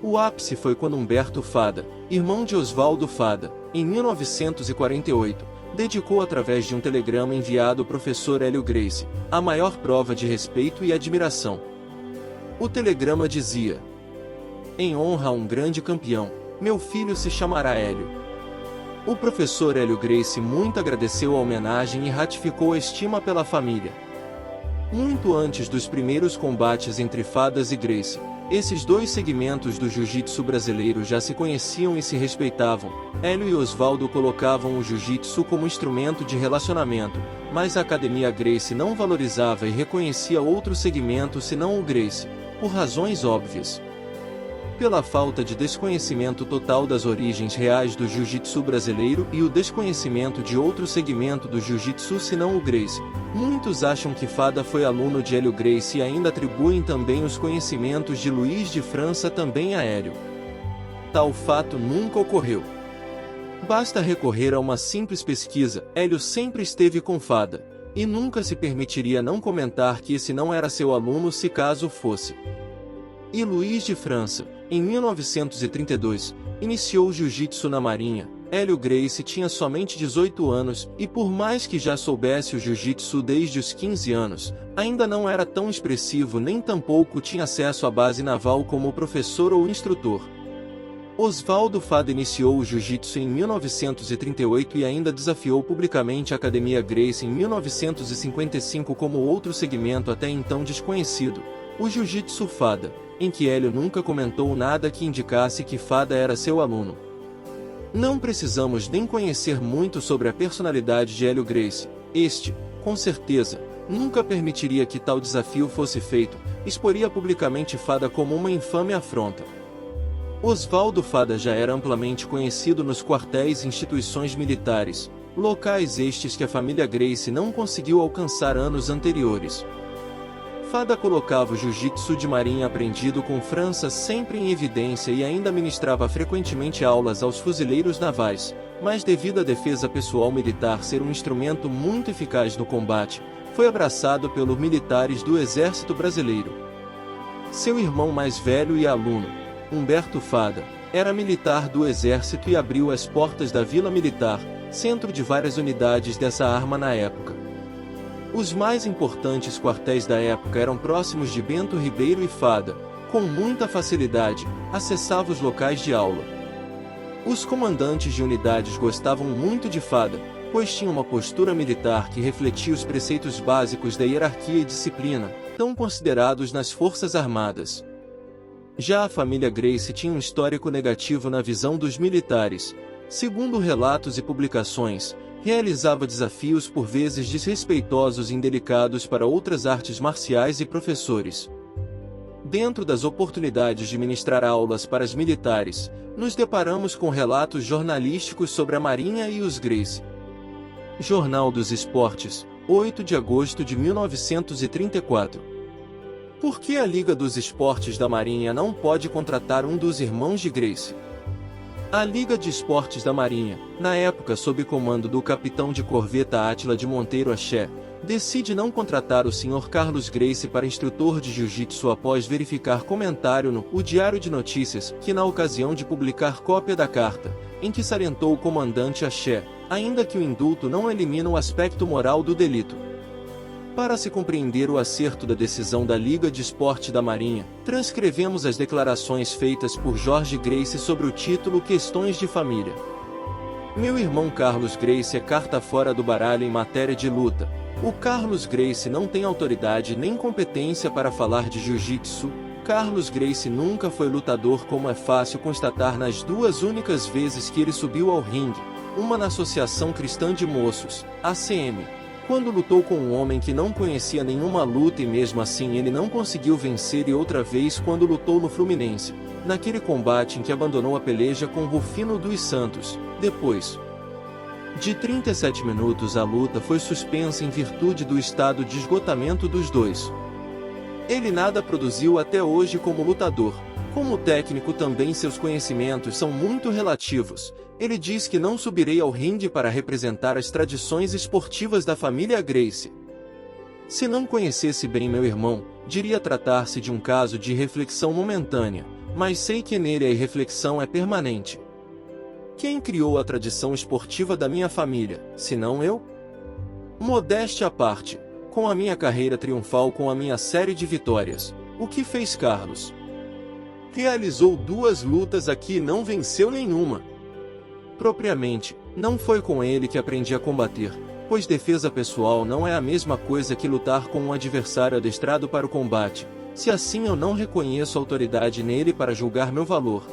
O ápice foi quando Humberto Fada, irmão de Osvaldo Fada, em 1948, dedicou através de um telegrama enviado ao professor Hélio Gracie, a maior prova de respeito e admiração. O telegrama dizia: "Em honra a um grande campeão, meu filho se chamará Hélio." O professor Hélio Gracie muito agradeceu a homenagem e ratificou a estima pela família. Muito antes dos primeiros combates entre Fadas e Gracie, esses dois segmentos do jiu-jitsu brasileiro já se conheciam e se respeitavam. Hélio e Osvaldo colocavam o jiu-jitsu como instrumento de relacionamento, mas a Academia Gracie não valorizava e reconhecia outro segmento senão o Gracie, por razões óbvias. Pela falta de desconhecimento total das origens reais do jiu-jitsu brasileiro e o desconhecimento de outro segmento do jiu-jitsu senão o Gracie, muitos acham que Fada foi aluno de Hélio Gracie e ainda atribuem também os conhecimentos de Luiz de França também a Hélio. Tal fato nunca ocorreu. Basta recorrer a uma simples pesquisa. Hélio sempre esteve com Fada, e nunca se permitiria não comentar que esse não era seu aluno se caso fosse. E Luiz de França, em 1932, iniciou o jiu-jitsu na Marinha. Hélio Gracie tinha somente 18 anos, e por mais que já soubesse o jiu-jitsu desde os 15 anos, ainda não era tão expressivo nem tampouco tinha acesso à base naval como o professor ou instrutor. Osvaldo Fada iniciou o jiu-jitsu em 1938 e ainda desafiou publicamente a Academia Gracie em 1955 como outro segmento até então desconhecido, o jiu-jitsu Fada, em que Hélio nunca comentou nada que indicasse que Fada era seu aluno. Não precisamos nem conhecer muito sobre a personalidade de Hélio Gracie. Este, com certeza, nunca permitiria que tal desafio fosse feito, exporia publicamente Fada como uma infame afronta. Osvaldo Fada já era amplamente conhecido nos quartéis e instituições militares, locais estes que a família Gracie não conseguiu alcançar anos anteriores. Fada colocava o jiu-jitsu de marinha aprendido com França sempre em evidência e ainda ministrava frequentemente aulas aos fuzileiros navais, mas devido à defesa pessoal militar ser um instrumento muito eficaz no combate, foi abraçado pelos militares do Exército Brasileiro. Seu irmão mais velho e aluno, Humberto Fada, Era militar do Exército e abriu as portas da Vila Militar, centro de várias unidades dessa arma na época. Os mais importantes quartéis da época eram próximos de Bento Ribeiro e Fada. Com muita facilidade, acessava os locais de aula. Os comandantes de unidades gostavam muito de Fada, pois tinha uma postura militar que refletia os preceitos básicos da hierarquia e disciplina, tão considerados nas Forças Armadas. Já a família Gracie tinha um histórico negativo na visão dos militares. Segundo relatos e publicações, realizava desafios por vezes desrespeitosos e indelicados para outras artes marciais e professores. Dentro das oportunidades de ministrar aulas para os militares, nos deparamos com relatos jornalísticos sobre a Marinha e os Gracie. Jornal dos Esportes, 8 de agosto de 1934. Por que a Liga dos Esportes da Marinha não pode contratar um dos irmãos de Gracie? A Liga de Esportes da Marinha, na época sob comando do capitão de corveta Átila de Monteiro Axé, decide não contratar o Sr. Carlos Gracie para instrutor de jiu-jitsu após verificar comentário no O Diário de Notícias, que na ocasião de publicar cópia da carta, em que salientou o comandante Axé, ainda que o indulto não elimina o aspecto moral do delito. Para se compreender o acerto da decisão da Liga de Esporte da Marinha, transcrevemos as declarações feitas por Jorge Gracie sobre o título Questões de Família. Meu irmão Carlos Gracie é carta fora do baralho em matéria de luta. O Carlos Gracie não tem autoridade nem competência para falar de jiu-jitsu. Carlos Gracie nunca foi lutador, como é fácil constatar nas duas únicas vezes que ele subiu ao ringue, uma na Associação Cristã de Moços, ACM, quando lutou com um homem que não conhecia nenhuma luta e mesmo assim ele não conseguiu vencer, e outra vez quando lutou no Fluminense, naquele combate em que abandonou a peleja com Rufino dos Santos. Depois de 37 minutos a luta foi suspensa em virtude do estado de esgotamento dos dois. Ele nada produziu até hoje como lutador. Como técnico também seus conhecimentos são muito relativos. Ele diz que não subirei ao ringue para representar as tradições esportivas da família Gracie. Se não conhecesse bem meu irmão, diria tratar-se de um caso de reflexão momentânea, mas sei que nele a irreflexão é permanente. Quem criou a tradição esportiva da minha família, se não eu? Modéstia à parte, com a minha carreira triunfal, com a minha série de vitórias, o que fez Carlos? Realizou 2 lutas aqui e não venceu nenhuma. Propriamente, não foi com ele que aprendi a combater, pois defesa pessoal não é a mesma coisa que lutar com um adversário adestrado para o combate, se assim eu não reconheço autoridade nele para julgar meu valor.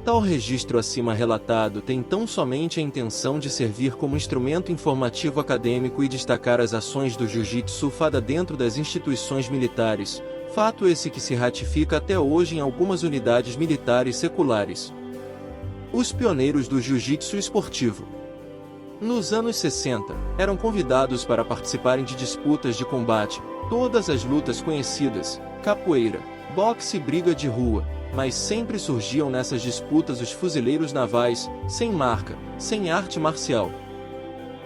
Tal registro acima relatado tem tão somente a intenção de servir como instrumento informativo acadêmico e destacar as ações do jiu-jitsu Fada dentro das instituições militares, fato esse que se ratifica até hoje em algumas unidades militares seculares. Os pioneiros do jiu-jitsu esportivo. Nos anos 60, eram convidados para participarem de disputas de combate, todas as lutas conhecidas, capoeira, boxe e briga de rua, mas sempre surgiam nessas disputas os fuzileiros navais, sem marca, sem arte marcial.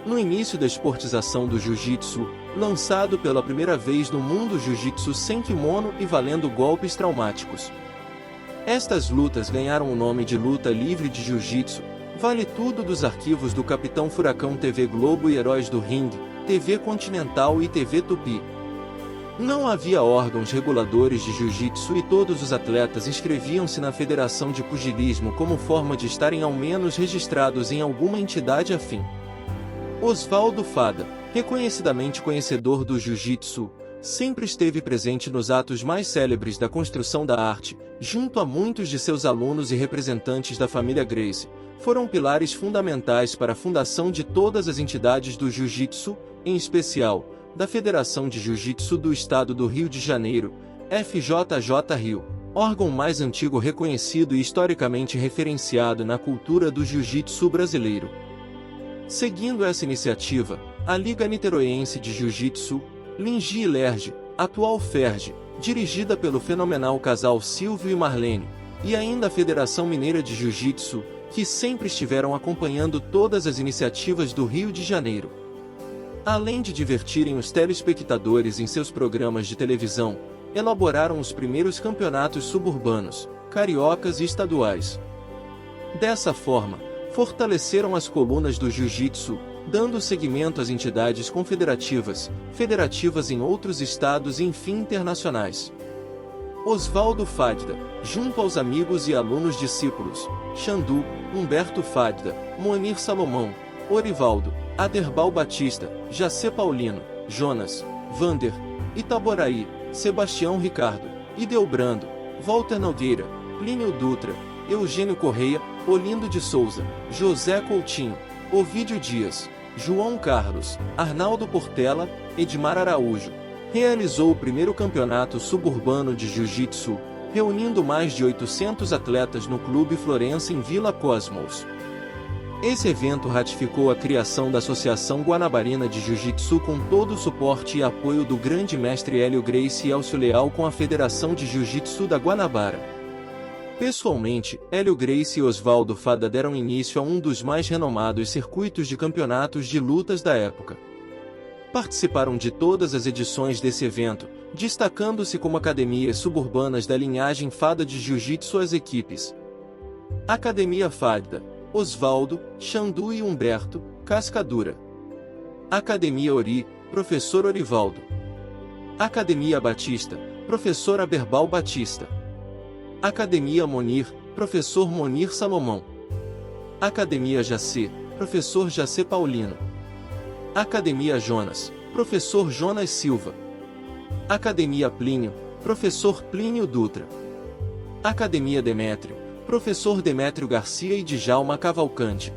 No início da esportização do jiu-jitsu, lançado pela primeira vez no mundo jiu-jitsu sem kimono e valendo golpes traumáticos. Estas lutas ganharam o nome de luta livre de jiu-jitsu, vale tudo dos arquivos do Capitão Furacão, TV Globo e Heróis do Ringue, TV Continental e TV Tupi. Não havia órgãos reguladores de jiu-jitsu e todos os atletas inscreviam-se na Federação de Pugilismo como forma de estarem ao menos registrados em alguma entidade afim. Oswaldo Fada, reconhecidamente conhecedor do jiu-jitsu, sempre esteve presente nos atos mais célebres da construção da arte, junto a muitos de seus alunos e representantes da família Gracie. Foram pilares fundamentais para a fundação de todas as entidades do jiu-jitsu, em especial da Federação de Jiu-Jitsu do Estado do Rio de Janeiro, FJJ Rio, órgão mais antigo reconhecido e historicamente referenciado na cultura do jiu-jitsu brasileiro. Seguindo essa iniciativa, a Liga Niteroense de Jiu-Jitsu, Lingi e Lerge, atual FERJ, dirigida pelo fenomenal casal Silvio e Marlene, e ainda a Federação Mineira de Jiu-Jitsu, que sempre estiveram acompanhando todas as iniciativas do Rio de Janeiro. Além de divertirem os telespectadores em seus programas de televisão, elaboraram os primeiros campeonatos suburbanos, cariocas e estaduais. Dessa forma, fortaleceram as colunas do jiu-jitsu, dando seguimento às entidades confederativas, federativas em outros estados e enfim internacionais. Oswaldo Fadda, junto aos amigos e alunos discípulos, Xandu, Humberto Fadda, Moanir Salomão, Orivaldo, Aderbal Batista, Jacé Paulino, Jonas, Vander, Itaboraí, Sebastião Ricardo, Ideobrando, Walter Nogueira, Plínio Dutra, Eugênio Correia, Olindo de Souza, José Coutinho, Ovídio Dias, João Carlos, Arnaldo Portela, Edmar Araújo. Realizou o primeiro campeonato suburbano de jiu-jitsu, reunindo mais de 800 atletas no Clube Florença em Vila Cosmos. Esse evento ratificou a criação da Associação Guanabarina de Jiu-Jitsu com todo o suporte e apoio do grande mestre Hélio Gracie e Elcio Leal com a Federação de Jiu-Jitsu da Guanabara. Pessoalmente, Hélio Gracie e Oswaldo Fadda deram início a um dos mais renomados circuitos de campeonatos de lutas da época. Participaram de todas as edições desse evento, destacando-se como academias suburbanas da linhagem Fadda de Jiu-Jitsu as equipes Academia Fadda, Oswaldo, Xandu e Humberto, Cascadura. Academia Ori, Professor Orivaldo. Academia Batista, Professor Aberbal Batista. Academia Monir, Professor Monir Salomão. Academia Jacé, Professor Jacé Paulino. Academia Jonas, Professor Jonas Silva. Academia Plínio, Professor Plínio Dutra. Academia Demétrio, Professor Demétrio Garcia e Djalma Cavalcante.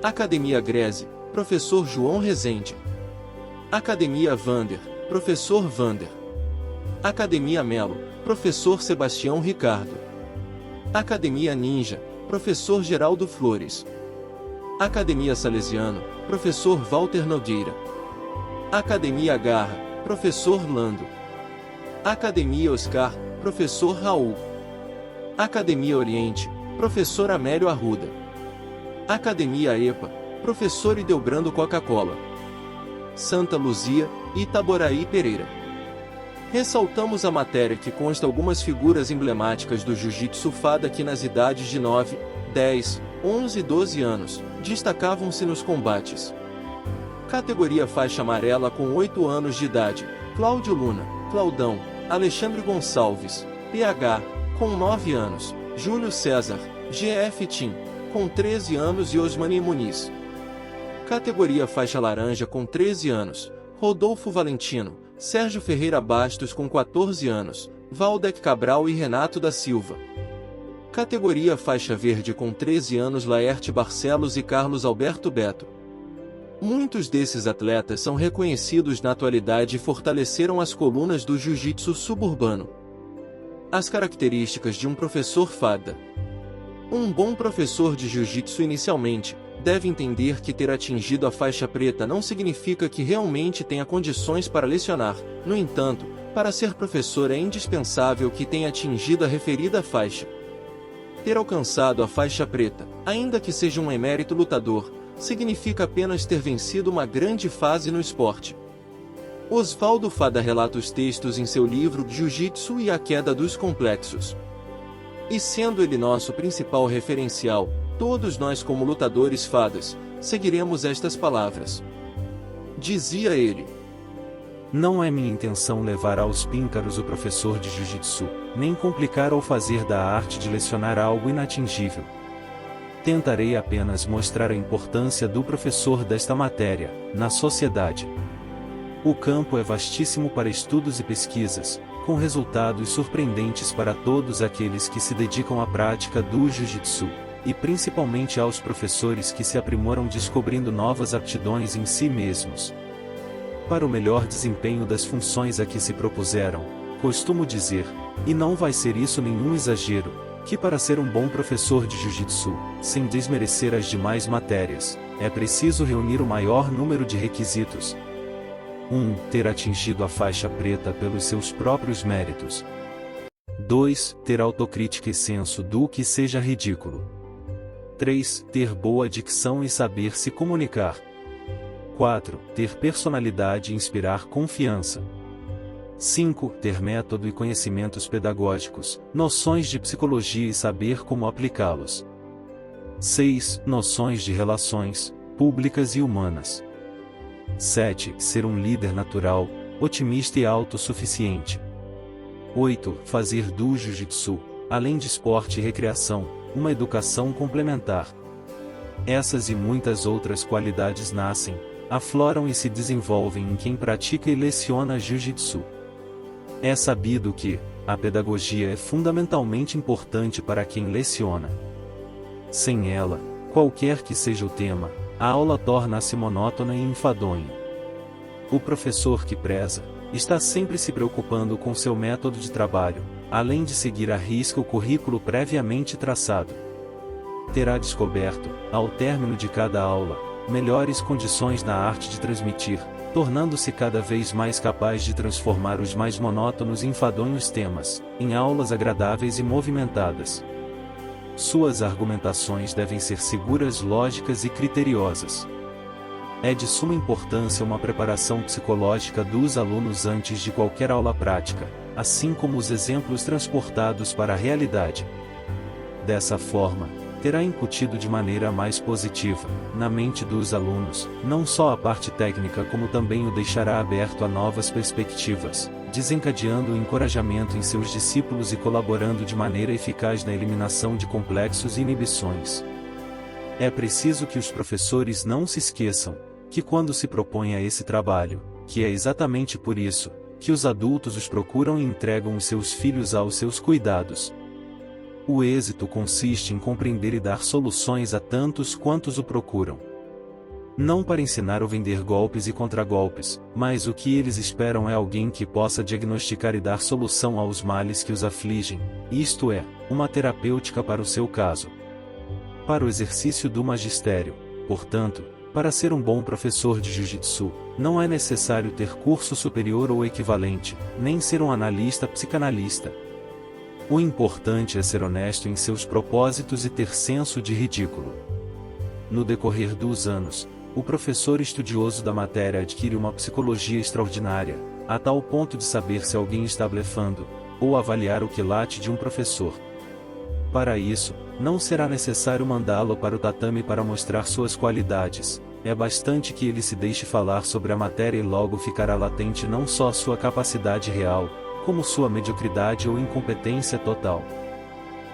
Academia Greze, Professor João Rezende. Academia Vander, Professor Vander. Academia Melo, Professor Sebastião Ricardo. Academia Ninja, Professor Geraldo Flores. Academia Salesiano, Professor Walter Nogueira. Academia Garra, Professor Lando. Academia Oscar, Professor Raul. Academia Oriente, Professor Amélio Arruda. Academia EPA, Professor Ideobrando Coca-Cola. Santa Luzia, Itaboraí Pereira. Ressaltamos a matéria que consta algumas figuras emblemáticas do Jiu-Jitsu Fadda que nas idades de 9, 10, 11 e 12 anos, destacavam-se nos combates. Categoria faixa amarela com 8 anos de idade, Cláudio Luna, Claudão, Alexandre Gonçalves, PH, com 9 anos, Júlio César, GF Tim, com 13 anos e Osmani Muniz. Categoria faixa laranja com 13 anos, Rodolfo Valentino, Sérgio Ferreira Bastos com 14 anos, Valdec Cabral e Renato da Silva. Categoria faixa verde com 13 anos, Laerte Barcelos e Carlos Alberto Beto. Muitos desses atletas são reconhecidos na atualidade e fortaleceram as colunas do jiu-jitsu suburbano. As características de um professor Fadda. Um bom professor de jiu-jitsu inicialmente deve entender que ter atingido a faixa preta não significa que realmente tenha condições para lecionar. No entanto, para ser professor é indispensável que tenha atingido a referida faixa. Ter alcançado a faixa preta, ainda que seja um emérito lutador, significa apenas ter vencido uma grande fase no esporte. Oswaldo Fadda relata os textos em seu livro Jiu-Jitsu e a Queda dos Complexos. E sendo ele nosso principal referencial, todos nós como lutadores Faddas, seguiremos estas palavras. Dizia ele: não é minha intenção levar aos píncaros o professor de Jiu-Jitsu, nem complicar ou fazer da arte de lecionar algo inatingível. Tentarei apenas mostrar a importância do professor desta matéria, na sociedade. O campo é vastíssimo para estudos e pesquisas, com resultados surpreendentes para todos aqueles que se dedicam à prática do Jiu-Jitsu, e principalmente aos professores que se aprimoram descobrindo novas aptidões em si mesmos. Para o melhor desempenho das funções a que se propuseram, costumo dizer, e não vai ser isso nenhum exagero, que para ser um bom professor de Jiu-Jitsu, sem desmerecer as demais matérias, é preciso reunir o maior número de requisitos. 1. Ter atingido a faixa preta pelos seus próprios méritos. 2. Ter autocrítica e senso do que seja ridículo. 3. Ter boa dicção e saber se comunicar. 4. Ter personalidade e inspirar confiança. 5. Ter método e conhecimentos pedagógicos, noções de psicologia e saber como aplicá-los. 6. Noções de relações públicas e humanas. 7. Ser um líder natural, otimista e autossuficiente. 8. Fazer do Jiu-Jitsu, além de esporte e recreação, uma educação complementar. Essas e muitas outras qualidades nascem, afloram e se desenvolvem em quem pratica e leciona Jiu-Jitsu. É sabido que a pedagogia é fundamentalmente importante para quem leciona. Sem ela, qualquer que seja o tema, a aula torna-se monótona e enfadonha. O professor que preza, está sempre se preocupando com seu método de trabalho, além de seguir à risca o currículo previamente traçado. Terá descoberto, ao término de cada aula, melhores condições na arte de transmitir, tornando-se cada vez mais capaz de transformar os mais monótonos e enfadonhos temas, em aulas agradáveis e movimentadas. Suas argumentações devem ser seguras, lógicas e criteriosas. É de suma importância uma preparação psicológica dos alunos antes de qualquer aula prática, assim como os exemplos transportados para a realidade. Dessa forma, terá incutido de maneira mais positiva, na mente dos alunos, não só a parte técnica como também o deixará aberto a novas perspectivas, desencadeando o encorajamento em seus discípulos e colaborando de maneira eficaz na eliminação de complexos e inibições. É preciso que os professores não se esqueçam, que quando se propõe a esse trabalho, que é exatamente por isso, que os adultos os procuram e entregam os seus filhos aos seus cuidados. O êxito consiste em compreender e dar soluções a tantos quantos o procuram. Não para ensinar ou vender golpes e contragolpes, mas o que eles esperam é alguém que possa diagnosticar e dar solução aos males que os afligem, isto é, uma terapêutica para o seu caso. Para o exercício do magistério, portanto, para ser um bom professor de Jiu-Jitsu, não é necessário ter curso superior ou equivalente, nem ser um analista psicanalista. O importante é ser honesto em seus propósitos e ter senso de ridículo. No decorrer dos anos, o professor estudioso da matéria adquire uma psicologia extraordinária, a tal ponto de saber se alguém está blefando, ou avaliar o quilate de um professor. Para isso, não será necessário mandá-lo para o tatame para mostrar suas qualidades, é bastante que ele se deixe falar sobre a matéria e logo ficará latente não só sua capacidade real, como sua mediocridade ou incompetência total.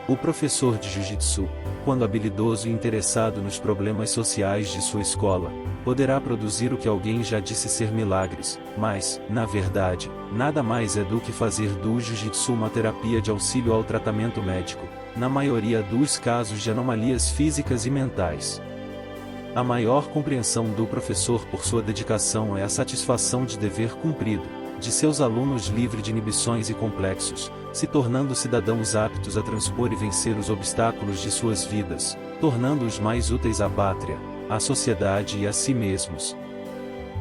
O professor de Jiu-Jitsu, quando habilidoso e interessado nos problemas sociais de sua escola, poderá produzir o que alguém já disse ser milagres, mas, na verdade, nada mais é do que fazer do Jiu-Jitsu uma terapia de auxílio ao tratamento médico, na maioria dos casos de anomalias físicas e mentais. A maior compreensão do professor por sua dedicação é a satisfação de dever cumprido, de seus alunos livre de inibições e complexos, se tornando cidadãos aptos a transpor e vencer os obstáculos de suas vidas, tornando-os mais úteis à pátria, à sociedade e a si mesmos.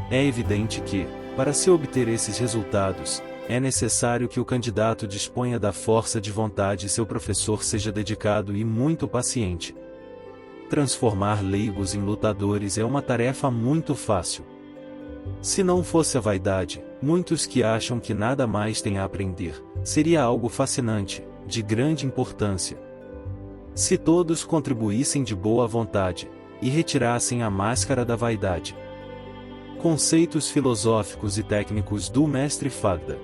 É evidente que, para se obter esses resultados, é necessário que o candidato disponha da força de vontade e seu professor seja dedicado e muito paciente. Transformar leigos em lutadores é uma tarefa muito fácil. Se não fosse a vaidade, muitos que acham que nada mais têm a aprender, seria algo fascinante, de grande importância. Se todos contribuíssem de boa vontade, e retirassem a máscara da vaidade. Conceitos filosóficos e técnicos do mestre Fagda.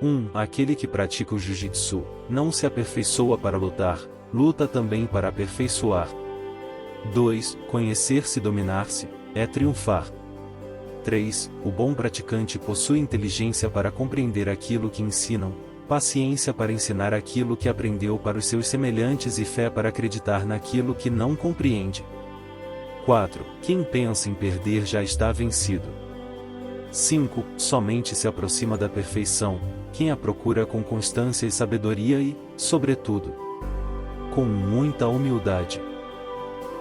1. Aquele que pratica o Jiu-Jitsu, não se aperfeiçoa para lutar, luta também para aperfeiçoar. 2. Conhecer-se e dominar-se, é triunfar. 3. O bom praticante possui inteligência para compreender aquilo que ensinam, paciência para ensinar aquilo que aprendeu para os seus semelhantes e fé para acreditar naquilo que não compreende. 4. Quem pensa em perder já está vencido. 5. Somente se aproxima da perfeição, quem a procura com constância e sabedoria e, sobretudo, com muita humildade.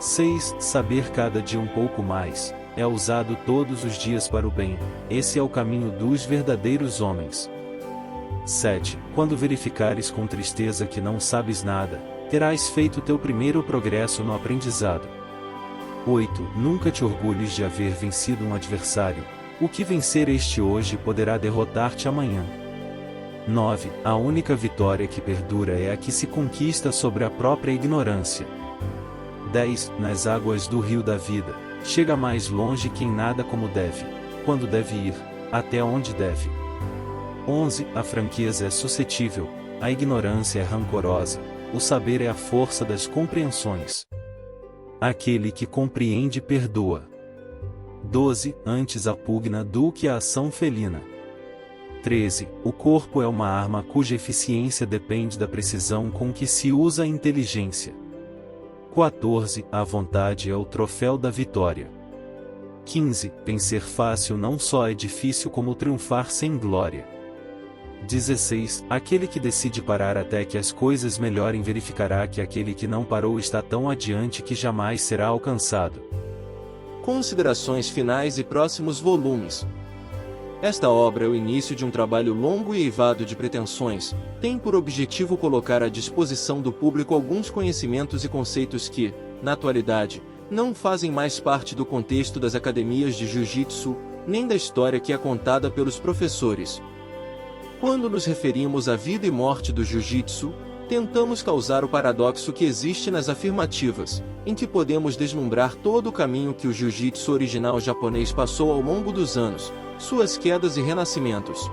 6. Saber cada dia um pouco mais, é usado todos os dias para o bem, esse é o caminho dos verdadeiros homens. 7. Quando verificares com tristeza que não sabes nada, terás feito teu primeiro progresso no aprendizado. 8. Nunca te orgulhes de haver vencido um adversário, o que vencer este hoje poderá derrotar-te amanhã. 9. A única vitória que perdura é a que se conquista sobre a própria ignorância. 10. Nas águas do rio da vida, chega mais longe quem nada como deve, quando deve ir, até onde deve. 11. A franqueza é suscetível, a ignorância é rancorosa, o saber é a força das compreensões. Aquele que compreende perdoa. 12. Antes a pugna do que a ação felina. 13. O corpo é uma arma cuja eficiência depende da precisão com que se usa a inteligência. 14. A vontade é o troféu da vitória. 15. Vencer fácil não só é difícil como triunfar sem glória. 16. Aquele que decide parar até que as coisas melhorem verificará que aquele que não parou está tão adiante que jamais será alcançado. Considerações finais e próximos volumes. Esta obra é o início de um trabalho longo e eivado de pretensões, tem por objetivo colocar à disposição do público alguns conhecimentos e conceitos que, na atualidade, não fazem mais parte do contexto das academias de jiu-jitsu, nem da história que é contada pelos professores. Quando nos referimos à vida e morte do jiu-jitsu, tentamos causar o paradoxo que existe nas afirmativas, em que podemos deslumbrar todo o caminho que o jiu-jitsu original japonês passou ao longo dos anos, suas quedas e renascimentos.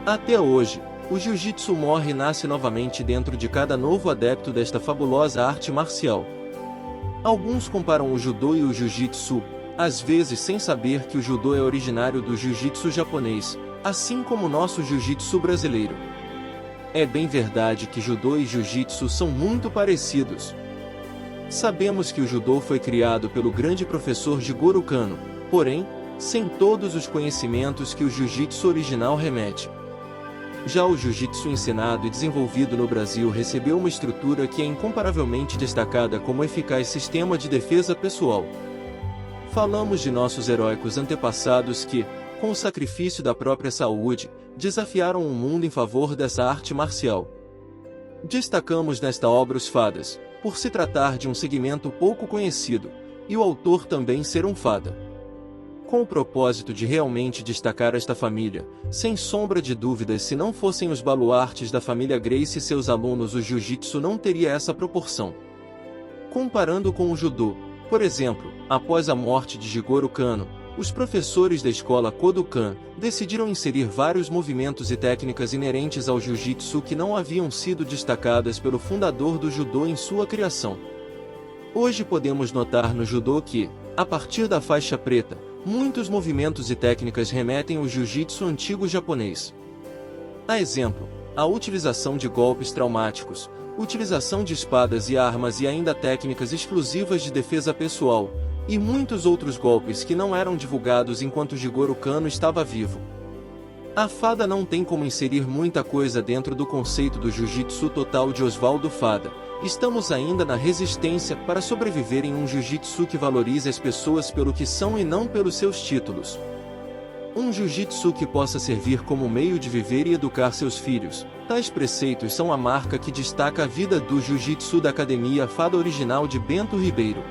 Até hoje, o jiu-jitsu morre e nasce novamente dentro de cada novo adepto desta fabulosa arte marcial. Alguns comparam o judô e o jiu-jitsu, às vezes sem saber que o judô é originário do jiu-jitsu japonês, assim como o nosso jiu-jitsu brasileiro. É bem verdade que judô e jiu-jitsu são muito parecidos. Sabemos que o judô foi criado pelo grande professor Jigoro Kano, porém, sem todos os conhecimentos que o jiu-jitsu original remete. Já o jiu-jitsu ensinado e desenvolvido no Brasil recebeu uma estrutura que é incomparavelmente destacada como eficaz sistema de defesa pessoal. Falamos de nossos heróicos antepassados que, com o sacrifício da própria saúde, desafiaram o mundo em favor dessa arte marcial. Destacamos nesta obra os fadas, por se tratar de um segmento pouco conhecido, e o autor também ser um fada. Com o propósito de realmente destacar esta família, sem sombra de dúvidas, se não fossem os baluartes da família Gracie e seus alunos, o jiu-jitsu não teria essa proporção. Comparando com o judô, por exemplo, após a morte de Jigoro Kano, os professores da escola Kodokan decidiram inserir vários movimentos e técnicas inerentes ao jiu-jitsu que não haviam sido destacadas pelo fundador do judô em sua criação. Hoje podemos notar no judô que, a partir da faixa preta, muitos movimentos e técnicas remetem ao jiu-jitsu antigo japonês. A exemplo, a utilização de golpes traumáticos, utilização de espadas e armas e ainda técnicas exclusivas de defesa pessoal, e muitos outros golpes que não eram divulgados enquanto Jigoro Kano estava vivo. A fada não tem como inserir muita coisa dentro do conceito do jiu-jitsu total de Oswaldo Fada. Estamos ainda na resistência para sobreviver em um jiu-jitsu que valorize as pessoas pelo que são e não pelos seus títulos. Um jiu-jitsu que possa servir como meio de viver e educar seus filhos. Tais preceitos são a marca que destaca a vida do jiu-jitsu da Academia Fada original de Bento Ribeiro.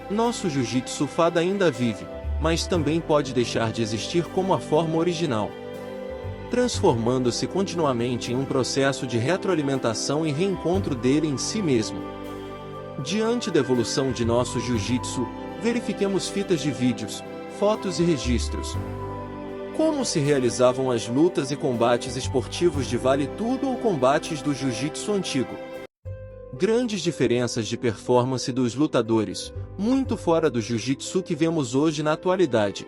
Nosso jiu-jitsu Fada ainda vive, mas também pode deixar de existir como a forma original, transformando-se continuamente em um processo de retroalimentação e reencontro dele em si mesmo. Diante da evolução de nosso jiu-jitsu, verifiquemos fitas de vídeos, fotos e registros. Como se realizavam as lutas e combates esportivos de Vale Tudo ou combates do jiu-jitsu antigo. Grandes diferenças de performance dos lutadores, muito fora do jiu-jitsu que vemos hoje na atualidade.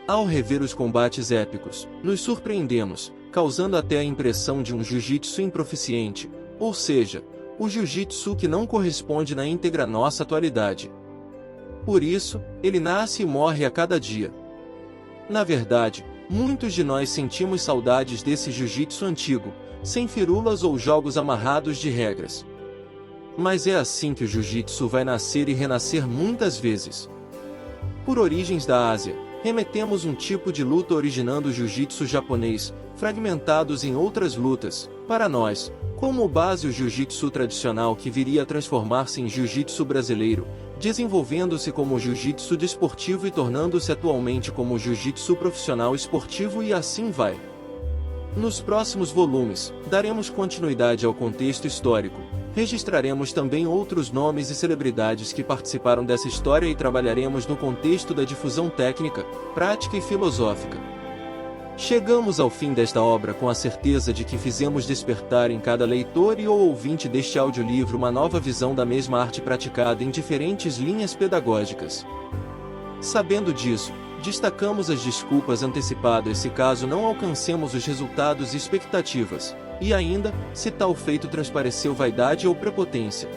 Ao rever os combates épicos, nos surpreendemos, causando até a impressão de um jiu-jitsu improficiente, ou seja, o jiu-jitsu que não corresponde na íntegra à nossa atualidade. Por isso, ele nasce e morre a cada dia. Na verdade, muitos de nós sentimos saudades desse jiu-jitsu antigo, sem firulas ou jogos amarrados de regras. Mas é assim que o jiu-jitsu vai nascer e renascer muitas vezes. Por origens da Ásia, remetemos um tipo de luta originando o jiu-jitsu japonês, fragmentados em outras lutas, para nós, como base o jiu-jitsu tradicional que viria a transformar-se em jiu-jitsu brasileiro, desenvolvendo-se como jiu-jitsu desportivo e tornando-se atualmente como jiu-jitsu profissional esportivo e assim vai. Nos próximos volumes, daremos continuidade ao contexto histórico, registraremos também outros nomes e celebridades que participaram dessa história e trabalharemos no contexto da difusão técnica, prática e filosófica. Chegamos ao fim desta obra com a certeza de que fizemos despertar em cada leitor e ou ouvinte deste audiolivro uma nova visão da mesma arte praticada em diferentes linhas pedagógicas. Sabendo disso, destacamos as desculpas antecipadas se caso não alcancemos os resultados e expectativas, e ainda, se tal feito transpareceu vaidade ou prepotência.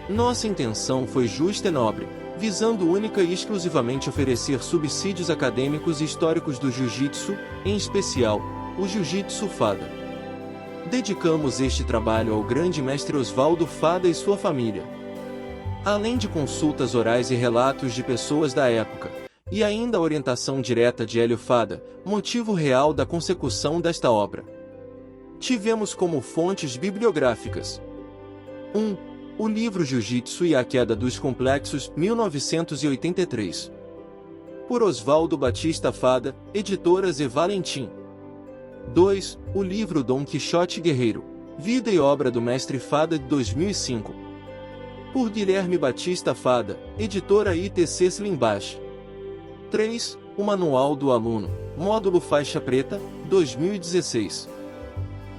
Nossa intenção foi justa e nobre, visando única e exclusivamente oferecer subsídios acadêmicos e históricos do Jiu-Jitsu, em especial, o Jiu-Jitsu Fada. Dedicamos este trabalho ao grande mestre Oswaldo Fada e sua família. Além de consultas orais e relatos de pessoas da época, e ainda a orientação direta de Hélio Fada, motivo real da consecução desta obra. Tivemos como fontes bibliográficas: 1. O livro Jiu-Jitsu e a Queda dos Complexos, 1983. Por Oswaldo Batista Fada, editoras e Valentim. 2. O livro Dom Quixote Guerreiro, Vida e Obra do Mestre Fada, de 2005. Por Guilherme Batista Fada, editora ITC Slimbach. 3. O Manual do Aluno, Módulo Faixa Preta, 2016.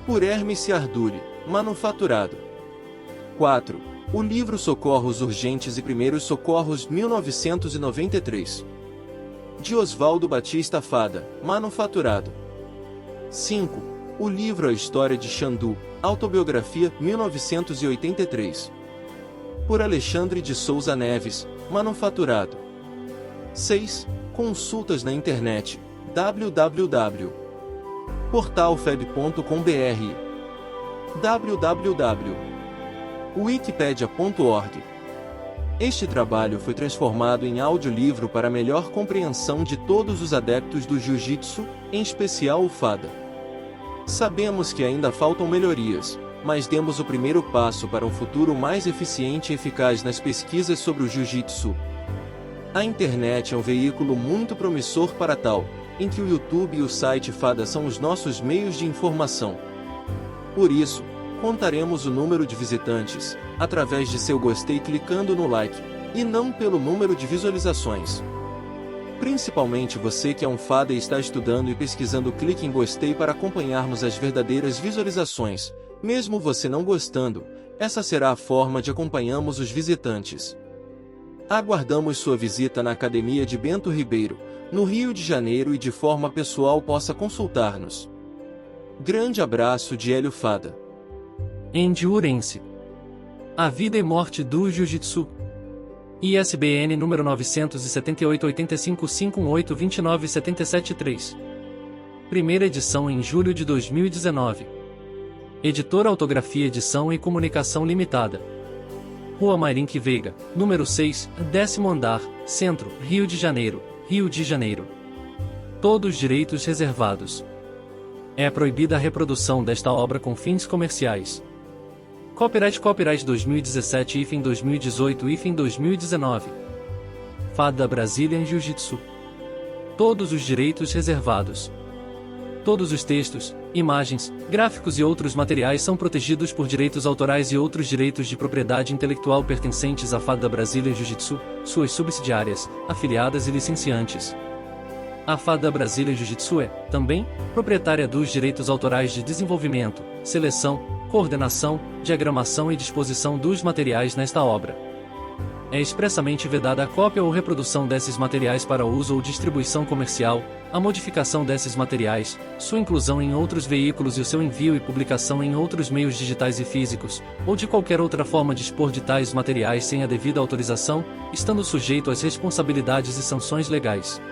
Por Hermes Arduri, Manufaturado. 4. O livro Socorros Urgentes e Primeiros Socorros, 1993. De Oswaldo Batista Fada, Manufaturado. 5. O livro A História de Xandu, Autobiografia, 1983. Por Alexandre de Souza Neves, Manufaturado. 6. Consultas na internet, www.portalfeb.com.br, www.wikipedia.org. Este trabalho foi transformado em audiolivro para melhor compreensão de todos os adeptos do Jiu-Jitsu, em especial o Fada. Sabemos que ainda faltam melhorias, mas demos o primeiro passo para um futuro mais eficiente e eficaz nas pesquisas sobre o Jiu-Jitsu. A internet é um veículo muito promissor para tal, em que o YouTube e o site Fada são os nossos meios de informação. Por isso, contaremos o número de visitantes, através de seu gostei clicando no like, e não pelo número de visualizações. Principalmente você que é um Fada e está estudando e pesquisando, clique em gostei para acompanharmos as verdadeiras visualizações. Mesmo você não gostando, essa será a forma de acompanharmos os visitantes. Aguardamos sua visita na Academia de Bento Ribeiro, no Rio de Janeiro, e de forma pessoal possa consultar-nos. Grande abraço de Hélio Fada. Endurance. A vida e morte do Jiu-Jitsu. ISBN número 978-85-518-29-773. Primeira edição em julho de 2019. Editora Autografia Edição e Comunicação Limitada. Rua Mairink Veiga, número 6, 10º andar, Centro, Rio de Janeiro, Rio de Janeiro. Todos direitos reservados. É proibida a reprodução desta obra com fins comerciais. Copyright 2017 e 2018 e 2019. Fada Brazilian Jiu-Jitsu. Todos os direitos reservados. Todos os textos, imagens, gráficos e outros materiais são protegidos por direitos autorais e outros direitos de propriedade intelectual pertencentes à Fada Brazilian Jiu-Jitsu, suas subsidiárias, afiliadas e licenciantes. A Fada Brazilian Jiu-Jitsu é, também, proprietária dos direitos autorais de desenvolvimento, seleção, coordenação, diagramação e disposição dos materiais nesta obra. É expressamente vedada a cópia ou reprodução desses materiais para uso ou distribuição comercial, a modificação desses materiais, sua inclusão em outros veículos e o seu envio e publicação em outros meios digitais e físicos, ou de qualquer outra forma de expor de tais materiais sem a devida autorização, estando sujeito às responsabilidades e sanções legais.